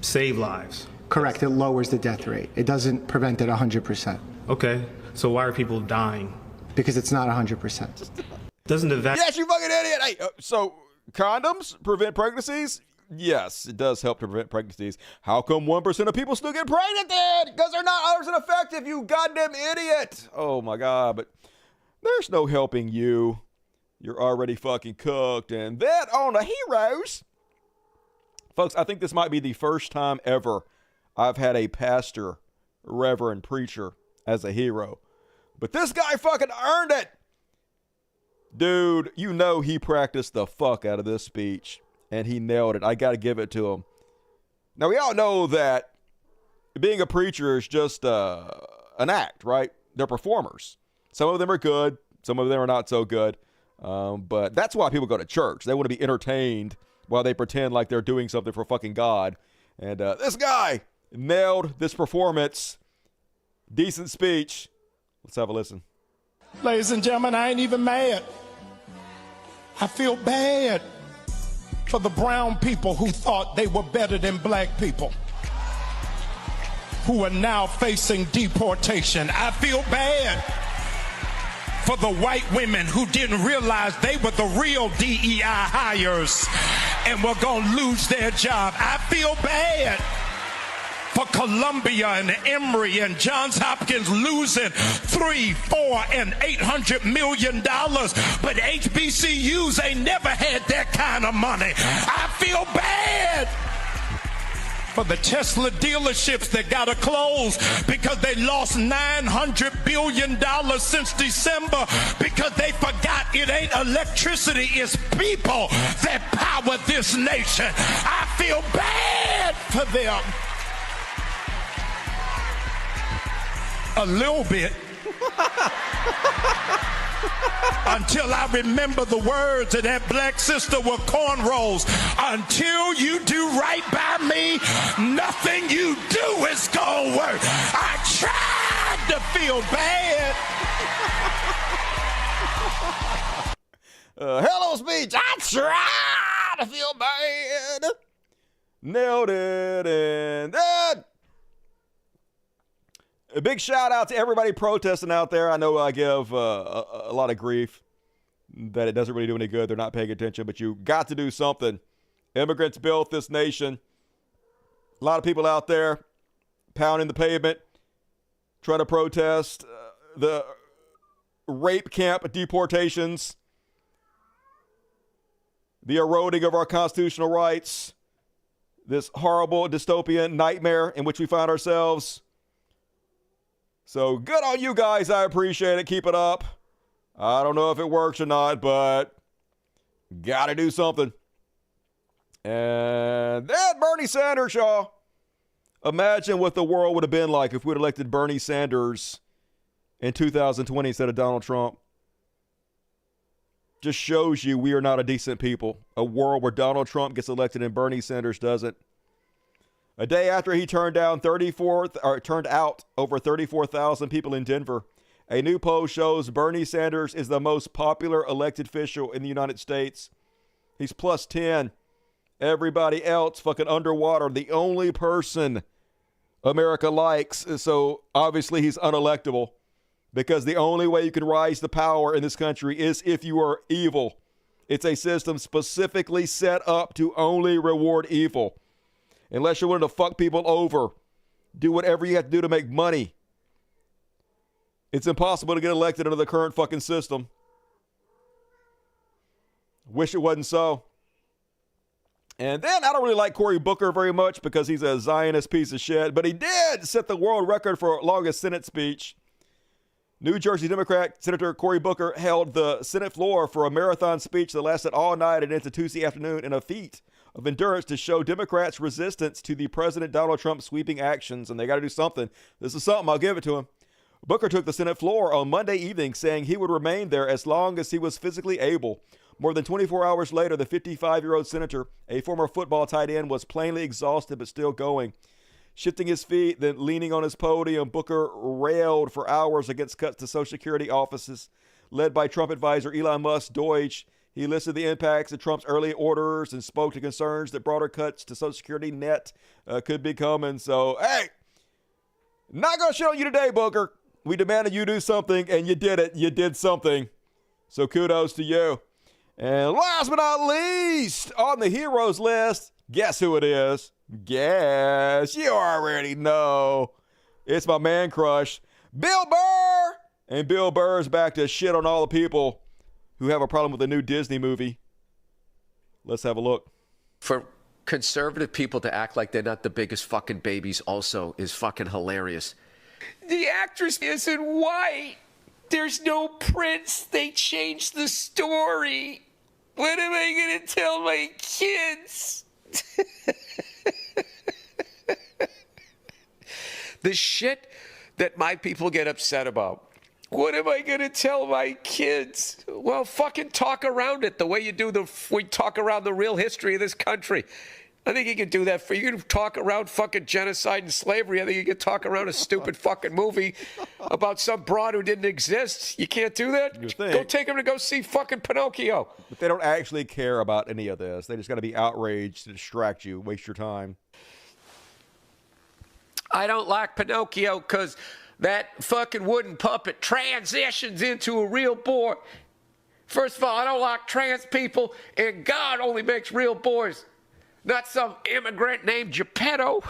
save lives? Correct. It lowers the death rate. It doesn't prevent it 100%. Okay. So why are people dying? Because it's not 100%. Doesn't the vaccine... Yes, you fucking idiot. Hey, so condoms prevent pregnancies? Yes, it does help to prevent pregnancies. How come 1% of people still get pregnant then? Because they're not others effective, you goddamn idiot. Oh my God, but there's no helping you. You're already fucking cooked. And then on the heroes. Folks, I think this might be the first time ever I've had a pastor, reverend, preacher as a hero. But this guy fucking earned it. Dude, you know he practiced the fuck out of this speech. And he nailed it. I got to give it to him. Now, we all know that being a preacher is just an act, right? They're performers. Some of them are good. Some of them are not so good. But that's why people go to church. They want to be entertained while they pretend like they're doing something for fucking God. And this guy nailed this performance. Decent speech. Let's have a listen. Ladies and gentlemen, I ain't even mad. I feel bad for the brown people who thought they were better than black people, who are now facing deportation. I feel bad for the white women who didn't realize they were the real DEI hires and were gonna lose their job. I feel bad for Columbia and Emory and Johns Hopkins losing $3, $4, and $800 million. But HBCUs ain't never had that kind of money. I feel bad for the Tesla dealerships that got to close because they lost $900 billion since December because they forgot it ain't electricity, it's people that power this nation. I feel bad for them. A little bit. Until I remember the words of that black sister with cornrows. Until you do right by me, nothing you do is gonna work. I tried to feel bad. Hello, speech. I tried to feel bad. Nailed it. And then a big shout out to everybody protesting out there. I know I give a lot of grief that it doesn't really do any good. They're not paying attention, but you got to do something. Immigrants built this nation. A lot of people out there pounding the pavement, trying to protest the rape camp deportations, the eroding of our constitutional rights, this horrible dystopian nightmare in which we find ourselves. So good on you guys. I appreciate it. Keep it up. I don't know if it works or not, but gotta do something. And then Bernie Sanders, y'all. Imagine what the world would have been like if we'd elected Bernie Sanders in 2020 instead of Donald Trump. Just shows you we are not a decent people. A world where Donald Trump gets elected and Bernie Sanders doesn't. A day after he turned out over 34,000 people in Denver, a new poll shows Bernie Sanders is the most popular elected official in the United States. He's plus 10. Everybody else fucking underwater. The only person America likes. So obviously he's unelectable because the only way you can rise to power in this country is if you are evil. It's a system specifically set up to only reward evil. Unless you're willing to fuck people over, do whatever you have to do to make money. It's impossible to get elected under the current fucking system. Wish it wasn't so. And then I don't really like Cory Booker very much because he's a Zionist piece of shit, but he did set the world record for longest Senate speech. New Jersey Democrat Senator Cory Booker held the Senate floor for a marathon speech that lasted all night and into Tuesday afternoon in a feat of endurance to show Democrats' resistance to the President Donald Trump's sweeping actions, and they got to do something. This is something. I'll give it to him. Booker took the Senate floor on Monday evening, saying he would remain there as long as he was physically able. More than 24 hours later, the 55-year-old senator, a former football tight end, was plainly exhausted but still going. Shifting his feet, then leaning on his podium, Booker railed for hours against cuts to Social Security offices led by Trump advisor Elon Musk Deutsch. He listed the impacts of Trump's early orders and spoke to concerns that broader cuts to Social Security net could be coming. So, hey, not going to shit on you today, Booker. We demanded you do something, and you did it. You did something. So kudos to you. And last but not least, on the heroes list, guess who it is? Guess. You already know. It's my man crush, Bill Burr. And Bill Burr's back to shit on all the people who have a problem with the new Disney movie. Let's have a look. For conservative people to act like they're not the biggest fucking babies also is fucking hilarious. The actress isn't white. There's no prince. They changed the story. What am I going to tell my kids? The shit that my people get upset about. What am I going to tell my kids? Well, fucking talk around it the way you do we talk around the real history of this country. I think you can do that. You can talk around fucking genocide and slavery. I think you can talk around a stupid fucking movie about some broad who didn't exist. You can't do that? Go take them to go see fucking Pinocchio. But they don't actually care about any of this. They just got to be outraged to distract you, waste your time. I don't like Pinocchio because that fucking wooden puppet transitions into a real boy. First of all, I don't like trans people, and God only makes real boys. Not some immigrant named Geppetto.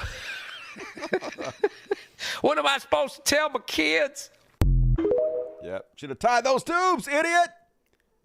What am I supposed to tell my kids? Yep. Should have tied those tubes, idiot.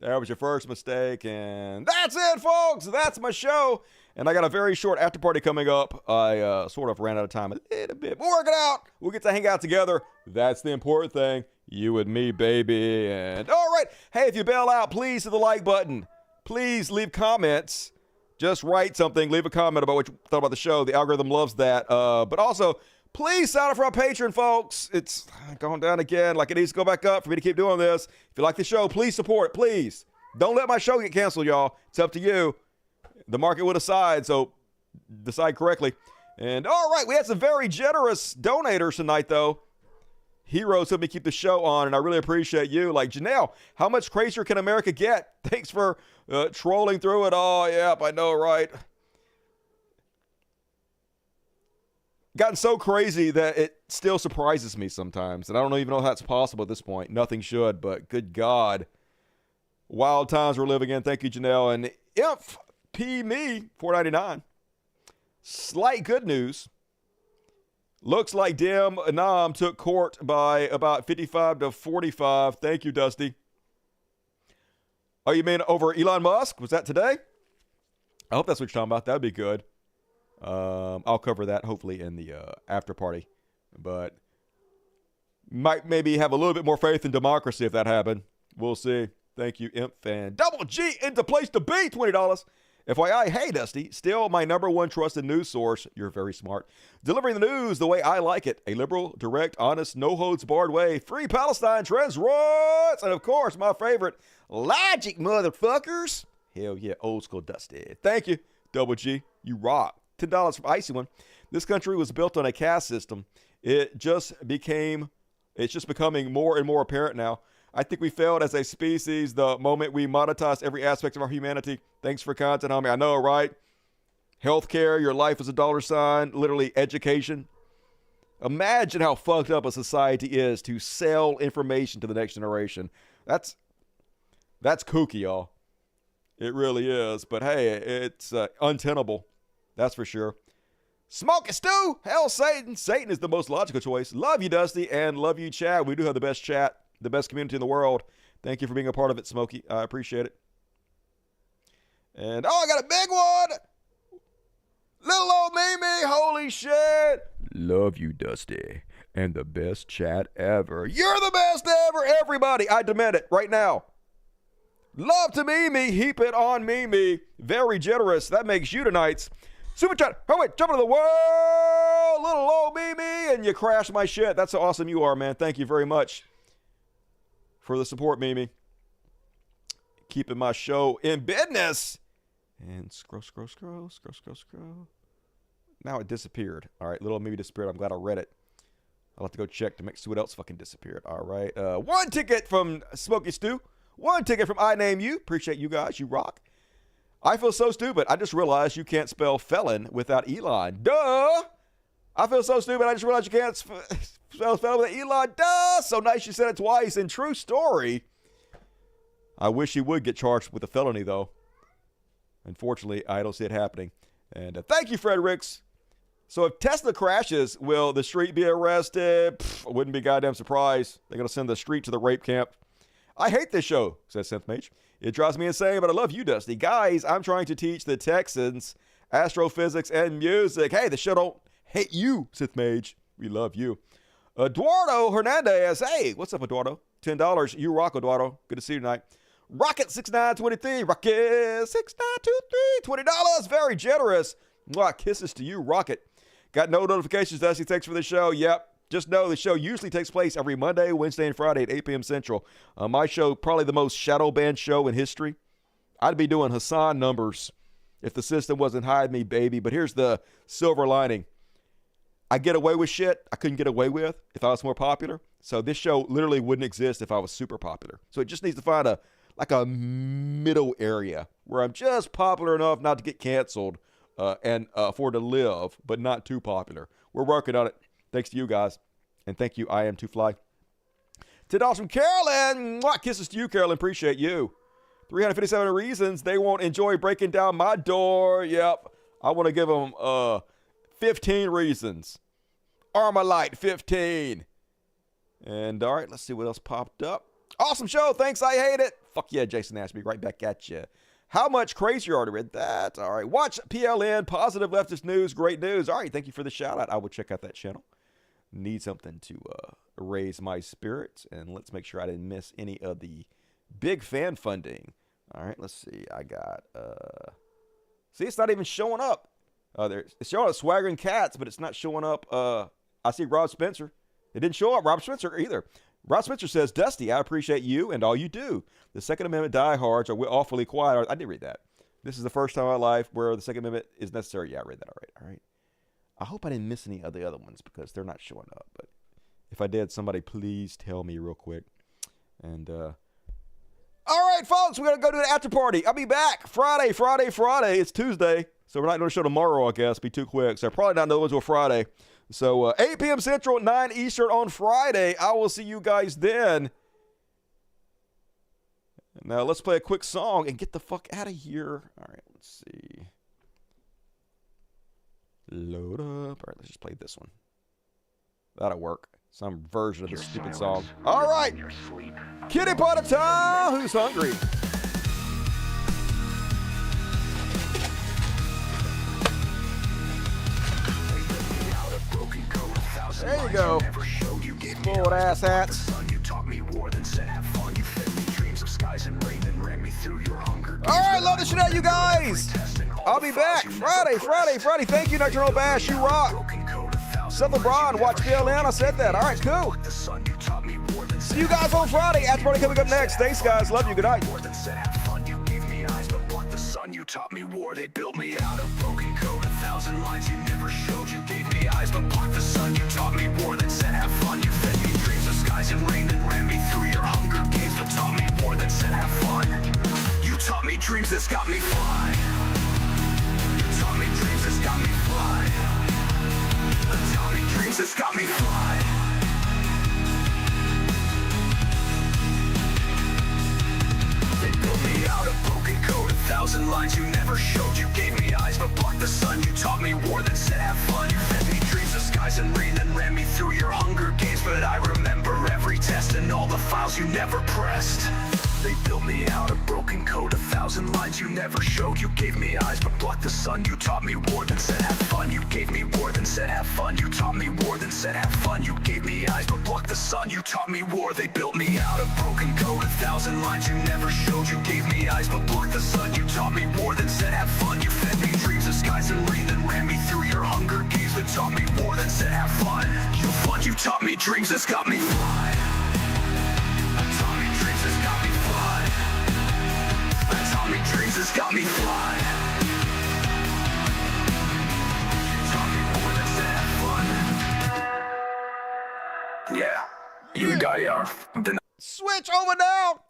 That was your first mistake. And that's it, folks. That's my show. And I got a very short after party coming up. I sort of ran out of time a little bit. We'll work it out. We'll get to hang out together. That's the important thing. You and me, baby. And all right. Hey, if you bail out, please hit the like button. Please leave comments. Just write something. Leave a comment about what you thought about the show. The algorithm loves that. But also, please sign up for our Patreon, folks. It's going down again. Like, it needs to go back up for me to keep doing this. If you like the show, please support it. Please. Don't let my show get canceled, y'all. It's up to you. The market will decide, so decide correctly. And all right, we had some very generous donators tonight, though. Heroes help me keep the show on, and I really appreciate you. Like Janelle, how much crazier can America get? Thanks for trolling through it all. Yep, I know, right? Gotten so crazy that it still surprises me sometimes, and I don't even know how that's possible at this point. Nothing should, but good God. Wild times we're living in. Thank you, Janelle. And if P me, $4.99. Slight good news. Looks like Dem Nam took court by about 55 to 45. Thank you, Dusty. Oh, you mean over Elon Musk? Was that today? I hope that's what you're talking about. That'd be good. I'll cover that hopefully in the after party. But might maybe have a little bit more faith in democracy if that happened. We'll see. Thank you, Imp Fan. Double G into place to be, $20. FYI, hey, Dusty, still my number one trusted news source. You're very smart. Delivering the news the way I like it. A liberal, direct, honest, no-holds-barred way. Free Palestine, trans rights, and of course, my favorite, logic, motherfuckers. Hell yeah, old school Dusty. Thank you, Double G. You rock. $10 from Icy One. This country was built on a caste system. It's just becoming more and more apparent now. I think we failed as a species the moment we monetized every aspect of our humanity. Thanks for content, homie. I know, right? Healthcare, your life is a dollar sign, literally education. Imagine how fucked up a society is to sell information to the next generation. That's kooky, y'all. It really is. But hey, it's untenable. That's for sure. Smoke it, Stew. Hell, Satan. Satan is the most logical choice. Love you, Dusty, and love you, chat. We do have the best chat. The best community in the world. Thank you for being a part of it, Smokey. I appreciate it. And, I got a big one. Little old Mimi. Holy shit. Love you, Dusty. And the best chat ever. You're the best ever, everybody. I demand it right now. Love to Mimi. Heap it on Mimi. Very generous. That makes you tonight's super chat. Oh, wait. Jump into the world. Little old Mimi. And you crashed my shit. That's how awesome you are, man. Thank you very much for the support, Mimi. Keeping my show in business. And scroll. Now it disappeared. All right, little Mimi disappeared. I'm glad I read it. I'll have to go check to see what else fucking disappeared. All right. One ticket from Smokey Stew. One ticket from I Name You. Appreciate you guys. You rock. I feel so stupid. I just realized you can't spell felon without Elon. Duh. I feel so stupid. I just realized you can't spell felon without Elon. Duh. So nice you said it twice. And true story. I wish he would get charged with a felony, though. Unfortunately, I don't see it happening. And thank you, Fredericks. So if Tesla crashes, will the street be arrested? I wouldn't be goddamn surprised. They're going to send the street to the rape camp. I hate this show, says Synth Mage. It drives me insane, but I love you, Dusty. Guys, I'm trying to teach the Texans astrophysics and music. Hey, the show don't hate you, Synth Mage. We love you. Eduardo Hernandez. Hey, what's up, Eduardo? $10. You rock, Eduardo. Good to see you tonight. Rocket6923. Rocket6923. $20. Very generous. Mwah, kisses to you, Rocket. Got no notifications, Dusty. Thanks for the show. Yep. Just know the show usually takes place every Monday, Wednesday, and Friday at 8 p.m. Central. My show, probably the most shadow banned show in history. I'd be doing Hassan numbers if the system wasn't hiding me, baby. But here's the silver lining. I get away with shit I couldn't get away with if I was more popular. So this show literally wouldn't exist if I was super popular. So it just needs to find a middle area where I'm just popular enough not to get canceled and afford to live, but not too popular. We're working on it. Thanks to you guys. And thank you, I Am Too Fly. $10 from Carolyn. Mwah, kisses to you, Carolyn. Appreciate you. 357 reasons they won't enjoy breaking down my door. Yep. I want to give them 15 reasons Armalite 15. And all right, let's see what else popped up. Awesome show. Thanks. I hate it. Fuck yeah, Jason Ashby. Right back at you. How much crazier? Already read that. All right. Watch PLN. Positive leftist news. Great news. All right. Thank you for the shout out. I will check out that channel. Need something to raise my spirits. And let's make sure I didn't miss any of the big fan funding. All right. Let's see. I got. See, it's not even showing up. It's showing up Swaggering Cats, but it's not showing up. I see Rob Spencer. It didn't show up Rob Spencer either. Rob Spencer says, Dusty, I appreciate you and all you do. The Second Amendment diehards are awfully quiet. I did read that. This is the first time in my life where the Second Amendment is necessary. Yeah, I read that. All right. I hope I didn't miss any of the other ones because they're not showing up. But if I did, somebody please tell me real quick. And, all right, folks, we're going to go to the after party. I'll be back Friday. It's Tuesday. So we're not going to show tomorrow, I guess. Be too quick. So probably not know until Friday. So 8 p.m. Central, 9 Eastern on Friday. I will see you guys then. Now let's play a quick song and get the fuck out of here. All right, let's see. Load up. All right, let's just play this one. That'll work. Some version of the stupid song. All right. Kitty Potter time. Who's hungry? There you go. Spoiled ass hats. All right, love the shit out of you guys. I'll be back Friday. Thank you, Nocturnal Bash. You rock. Seth LeBron, watch PLN. I said that. All right, cool. See you guys on Friday. After party coming up next. Thanks, guys. Love you. Good night. You taught me war, they built me out of broken code. 1,000 lines you never showed. You gave me eyes but blocked the sun. You taught me war, then said have fun. You fed me dreams of skies and rain, then ran me through your hunger games. But taught me war, then said have fun. You taught me dreams that's got me fly. You taught me dreams that's got me fly. You taught me dreams that's got me fly. They built me out of broken code. 1,000 lines you never showed. You gave me eyes but blocked the sun. You taught me war, then said have fun. You fed me dreams of skies and rain, then ran me through your hunger games. But I remember every test and all the files you never pressed. They built me out of broken code. 1,000 lines you never showed. You gave me eyes but blocked the sun. You taught me war, then said have fun. You gave me war, then said have fun. You taught me war, then said have fun. You gave me eyes but blocked the sun. You taught me war. They built me out of broken code. 1,000 lines you never showed. You gave me eyes but blocked the sun. You taught me war, then said have fun. You fed me dreams of skies and rain, then ran me through your hunger games. But taught me war, then said have fun. You taught me dreams that's got me fly. Taught me dreams that's got me fly. Taught me dreams that's got me fly. Taught me war, then said have fun. Yeah, you got your. Switch over now.